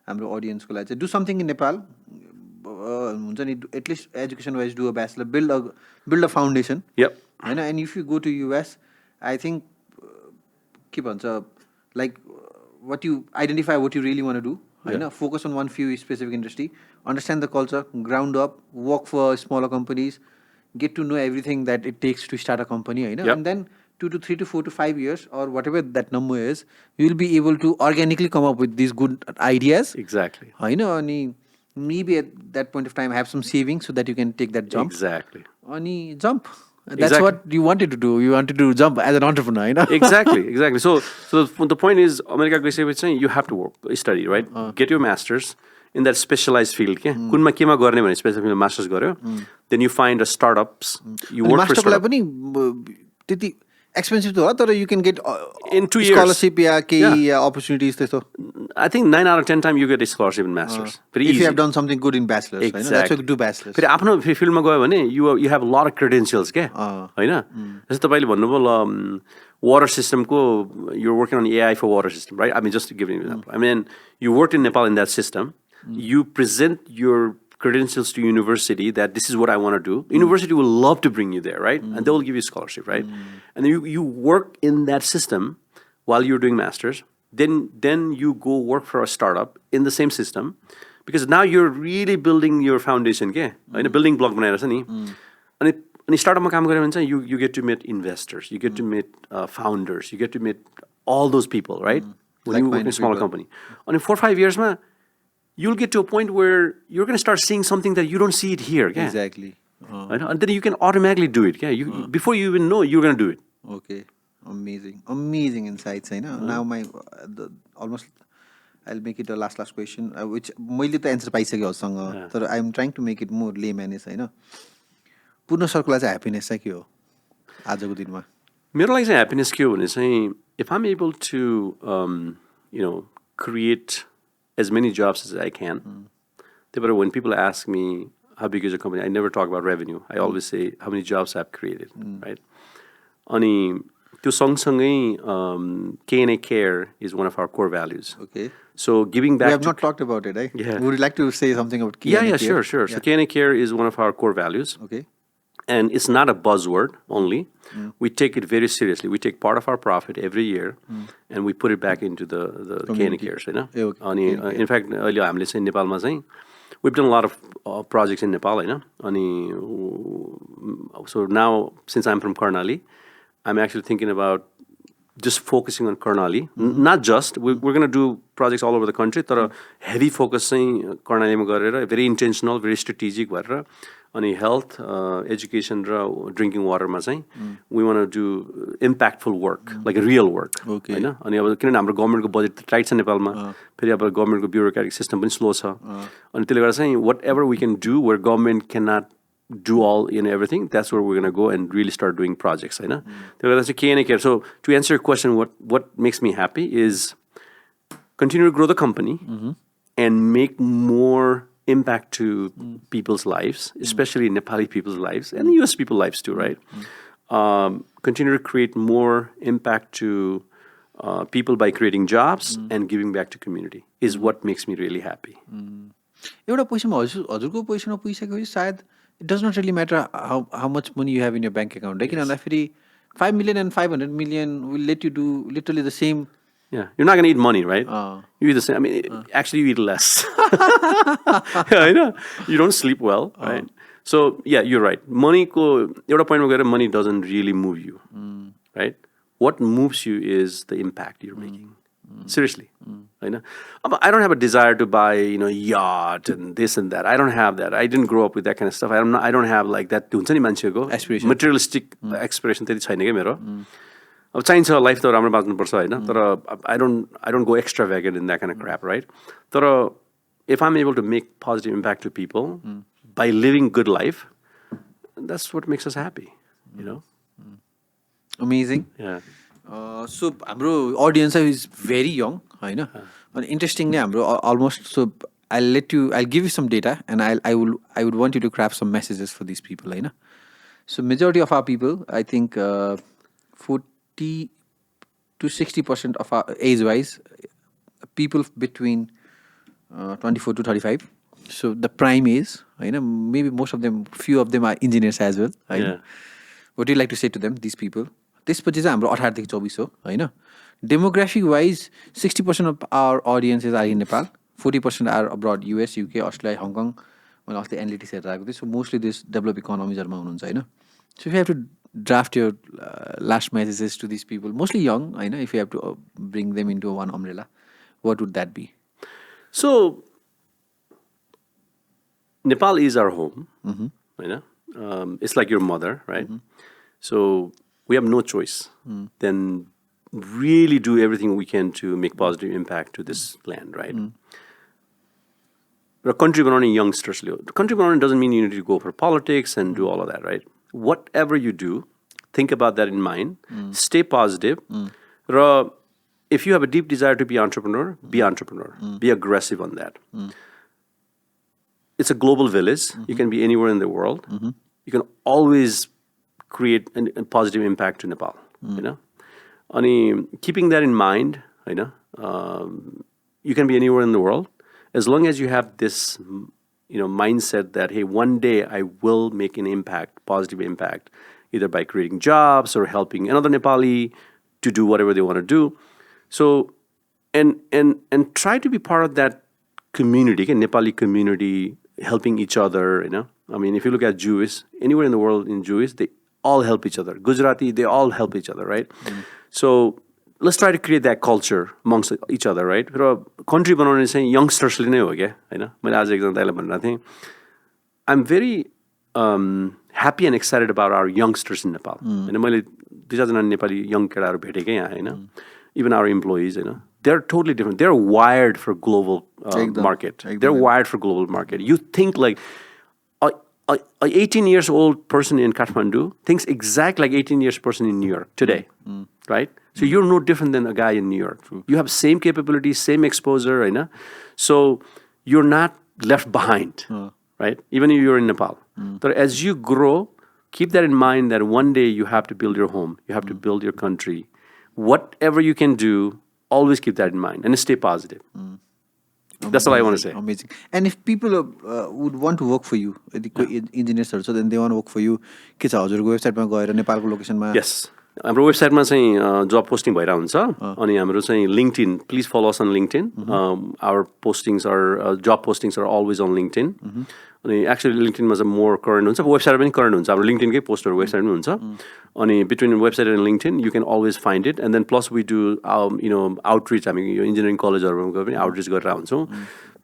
हाम्रो अडियन्सको लागि चाहिँ डु समथिङ इन नेपाल हुन्छ नि at least education wise do a bachelor build a foundation होइन and if you go to US I think के भन्छ like what you identify what you really want do होइन focus on one few specific industry understand the culture, ground up, work for smaller companies, get to know everything that it takes to start a company, and then 2 to 3 to 4 to 5 years or whatever that number is, you will be able to organically come up with these good ideas. Exactly. Maybe at that point of time have some savings so that you can take that jump. Exactly. Jump. That's what you wanted to do. You wanted to jump as an entrepreneur, Exactly. So the point is, America, you have to work, study, right? Get your masters in that specialized field. कुनमा केमा गर्ने भने specific masters गर्यो then you find a startups, you work for startup. पनि त्यति Expensive to that, or you can get In 2 years. scholarship, opportunities. So I think 9 out of 10 times you get a scholarship in masters. Very if easy. you have done something good in bachelor's, Exactly. that's why you do bachelor's. फेरि आफ्नो फिल्डमा गयो भने you have a lot of credentials के होइन जस्तो तपाईँले भन्नुभयो water system को you're working on AI for water system, right? I mean, just to give you an example. I mean, you worked in Nepal in that system. You present your credentials to university that this is what I want to do. University will love to bring you there, right? And they will give you a scholarship, right? And then you work in that system while you're doing masters. Then you go work for a startup in the same system because now you're really building your foundation के होइन building block बनाएर छ नि अनि startupमा काम गऱ्यो भने चाहिँ you get to meet investors, you get to meet founders, you get to meet all those people, right? When you work in a smaller company. And in 4-5 years you'll get to a point where you're going to start seeing something that you don't see it here. Yeah? Exactly. And then you can automatically do it. Yeah? Before you even know, you're going to do it. Okay. Amazing insights. Now almost I'll make it a last question, which मैले त answer पाइसक्यो हजुरसँग तर I'm trying to make it more layman-ish होइन पूर्ण सरको लागि चाहिँ happiness चाहिँ के हो आजको दिनमा मेरो लागि चाहिँ happiness के हो भने चाहिँ if I'm able to create as many jobs as I can. But when people ask me how big is your company, I never talk about revenue. I always say how many jobs I've created, right? Ani त्यो सँगसँगै K&A care is one of our core values. Okay. So giving back. We have not talked about it, eh? Yeah. Would you like to say something about K&A care? Yeah, sure. So K&A care is one of our core values. Okay. And it's not a buzzword only. We take it very seriously. We take part of our profit every year and we put it back into the K&A cares. In fact, अहिले हामीले चाहिँ नेपालमा चाहिँ we've done a lot of projects in Nepal. So now, since I'm from Karnali, I'm actually thinking about just focusing on Karnali. Not just, we're going to do projects all over the country, but heavy focus चाहिँ कर्णालीमा गरेर very intentional, very strategic भएर अनि health, education र drinking water मा चाहिँ we want to do impactful work, like a real work. Okay. हैन अनि अब किनभने हाम्रो गभर्नमेन्टको बजेट त टाइट छ नेपालमा फेरि अब गभर्नमेन्टको ब्युरोक्रेटिक सिस्टम पनि स्लो छ अनि त्यसले गर्दा चाहिँ whatever we can do where government cannot do all everything, that's where we're going to go and really start doing projects. Right? That's a K&A care. So to answer your question, what makes me happy is continue to grow the company and make more impact to people's lives, especially Nepali people's lives and US people's lives too, right? Continue to create more impact to people by creating jobs and giving back to community is what makes me really happy. एउटा पोजिसनमा हजुरको पोजिसनमा पुगिसकेपछि सायद it does not really matter how much money you have in your bank account. Like, yes. 5 million and 500 million will let you do literally the same. Yeah, you're not going to eat money, right? You eat the same. I mean, actually, you eat less. I know. You don't sleep well, right? So, yeah, you're right. Money doesn't really move you, right? What moves you is the impact you're making. Seriously. I don't have a desire to buy, yacht and this and that. I don't have that. I didn't grow up with that kind of stuff. I don't have like that aspiration. Materialistic aspiration. अब चाहिन्छ life त राम्रो बाँच्नुपर्छ हैन तर I don't go extravagant in that kind of crap, right? तर if I'm able to make positive impact to people by living good life, that's what makes us happy, Amazing. Yeah. So हाम्रो audience is very young, हैन? And interestingly, हाम्रो almost so I'll give you some data and I would want you to craft some messages for these people, हैन? So majority of our people, I think 40 to 60% of our age-wise, people between 24 to 35. So the prime is, maybe most of them, few of them are engineers as well. Yeah. What do you like to say to them, these people? त्यसपछि चाहिँ हाम्रो 18 देखि 24 हो हैन demographic wise 60% of our audiences are in Nepal, 40% are abroad, US, UK, Australia, Hong Kong. मैले अस्ति analytics हेरेर आएको थिएँ. So mostly this developed economiesहरुमा हुनुहुन्छ हैन. So if you have to draft your last messages to these people, mostly young, if you have to bring them into one umbrella, what would that be? So Nepal is our home. It's like your mother, right? So we have no choice than really do everything we can to make positive impact to this land, right? But country बनाउने youngsters, country बनाउने doesn't mean you need to go for politics and do all of that, right? Whatever you do, think about that in mind. Stay positive. Ra, if you have a deep desire to be entrepreneur, be entrepreneur. Be aggressive on that. It's a global village. You can be anywhere in the world. You can always create a positive impact to Nepal. You know, and keeping that in mind, you know, you can be anywhere in the world as long as you have this, you know, mindset that hey, one day I will make an impact, positive impact, either by creating jobs or helping another Nepali to do whatever they want to do. So, and try to be part of that community, Nepali community, helping each other. You know, I mean, if you look at Jewish, anywhere in the world in Jewish, they all help each other. Gujarati, they all help each other, right? So let's try to create that culture amongst each other, right? र country बनाउने चाहिँ youngstersले नै हो क्या, हैन? मैले आज एकजना दाइलाई भनिरहेको थिएँ. I'm very happy and excited about our youngsters in Nepal. हैन, मैले 2-4 जना नेपाली young केटाहरू भेटेँ क्या यहाँ, हैन? Even our employees, हैन? They're totally different. They're wired for global market. They're wired for global market. You think like a 18 years old person in Kathmandu thinks exact like 18 years person in New York today, right? So you're no different than a guy in New York. You have same capabilities, same exposure, you know? So you're not left behind, right? Even if you're in Nepal. But as you grow, keep that in mind that one day you have to build your home, you have to build your country. Whatever you can do, always keep that in mind and stay positive. That's all I want to say. Amazing. And if people would want to work for you, engineers, so then they want to work for you, के छ हजुरको वेबसाइटमा गएर नेपालको लोकेसनमा? Yes. हाम्रो वेबसाइटमा चाहिँ जब posting भइरहेको हुन्छ अनि हाम्रो चाहिँ LinkedIn please follow us on LinkedIn our postings are job postings are always on LinkedIn अनि एक्चुअली लिङ्क्डइनमा चाहिँ मोर करेन्ट हुन्छ वेबसाइट पनि करेन्ट हुन्छ हाम्रो लिङ्क्डइनकै पोस्टहरू वेबसाइटमा हुन्छ अनि between website and LinkedIn you can always find it and then plus we do you know outreach हामी यो इन्जिनियरिङ कलेजहरूमा पनि आउटरिच गरेर हुन्छौँ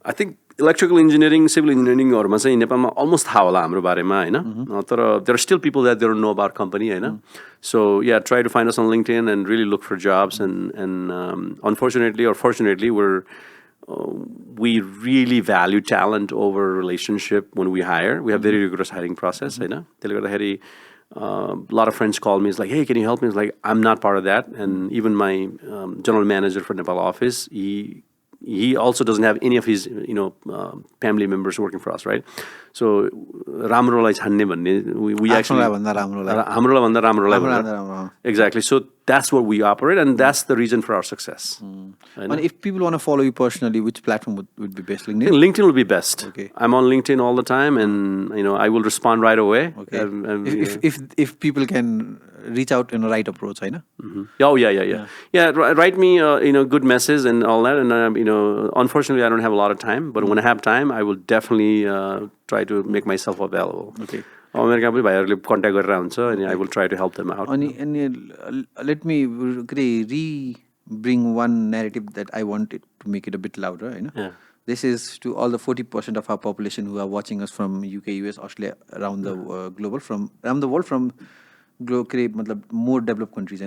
I think electrical engineering civil इन्जिनियरिङहरूमा चाहिँ नेपालमा अलमोस्ट थाहा होला हाम्रो बारेमा होइन तर there are still people that there know about company होइन so yeah try to find us on LinkedIn and really look for jobs and unfortunately or fortunately we really value talent over relationship when we hire. We have very rigorous hiring process. You know, a lot of friends call me. It's like, hey, can you help me? It's like, I'm not part of that. And even my general manager for Nepal office, he also doesn't have any of his family members working for us, right? So ramroलाई छान्ने भन्ने we actually हाम्रोलाई भन्दा राम्रोलाई exactly. So that's what we operate, and that's the reason for our success. And if people want to follow you personally, which platform would be best? LinkedIn? LinkedIn will be best. Okay. I'm on LinkedIn all the time, and I will respond right away. Okay. If people can reach out in a right approach, I know. Oh yeah. Write me good message and all that, and unfortunately I don't have a lot of time, but when I have time, I will definitely try to make myself available. Okay. America पनि भाइहरूले contact गरेर हुन्छ अनि I will try to help them out. अनि let me bring one narrative that I wanted to make it a bit louder, Yeah. This is to all the 40% of our population who are watching us from UK, US, Australia, around the around the world, from more developed countries,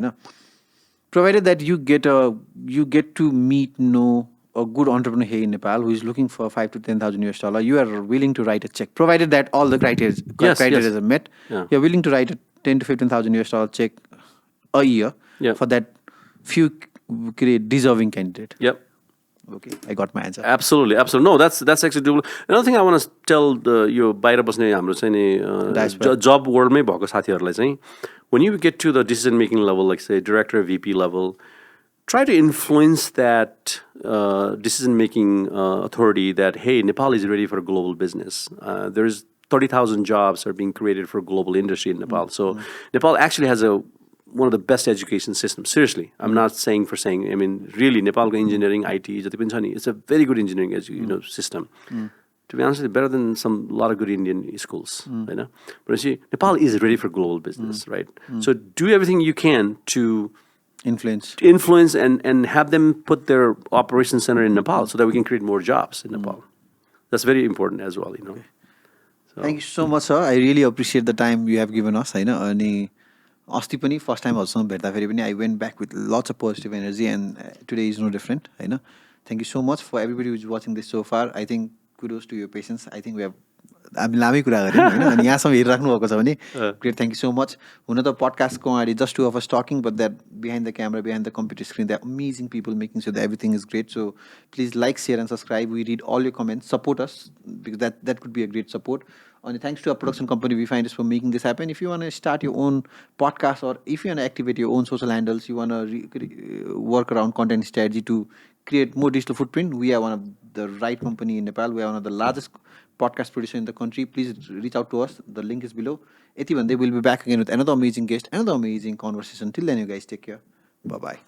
Provided that you get to know a good entrepreneur here in Nepal who is looking for $5,000 to $10,000, you are willing to write a check, provided that all the criteria are met. Yeah. You're willing to write a $10,000 to $15,000 check a year for that few deserving candidate. Yep. Okay, I got my answer. Absolutely. No, that's actually doable. Another thing I want to tell यो बाहिर बस्ने हाम्रो चाहिँ नि job worldमै भएको साथीहरूलाई चाहिँ, when you get to the decision making level, like say director, VP level, try to influence that decision making authority that hey, Nepal is ready for global business. There's 30,000 jobs are being created for global industry in Nepal. So Nepal actually has one of the best education systems. Seriously, I'm not saying. I mean, really, Nepal's engineering, IT, it's a very good engineering system. To be honest, it's better than a lot of good Indian schools. But you see, Nepal is ready for global business, right? So do everything you can to influence and have them put their operations center in Nepal so that we can create more jobs in Nepal. That's very important as well. Okay. So, thank you so much, sir. I really appreciate the time you have given us. Ani अस्ति पनि first time हजुरसँग भेट्दाखेरि पनि I went back with lots of positive energy, and today is no different. Thank you so much for everybody who's watching this so far. I think kudos to your patience. I think we have हामी लामै कुरा गऱ्यौँ होइन अनि यहाँसम्म हेरिराख्नु भएको छ भने great thank you so much हुन त पडकास्टको अगाडि just two of us talking but that behind the camera behind the computer screen that amazing people making so that everything is great so please like share and subscribe we read all your comments support us because that could be a great support अनि thanks to a production company we find for making this happen if you one start your own podcast or if you want to activate your own social handles, you want to work around content strategy to create more digital footprint, we are one of the right company in Nepal. We are one of the largest podcast producer in the country. Please reach out to us. The link is below. Eti bhande, we'll be back again with another amazing guest, another amazing conversation. Till then, you guys take care. Bye-bye.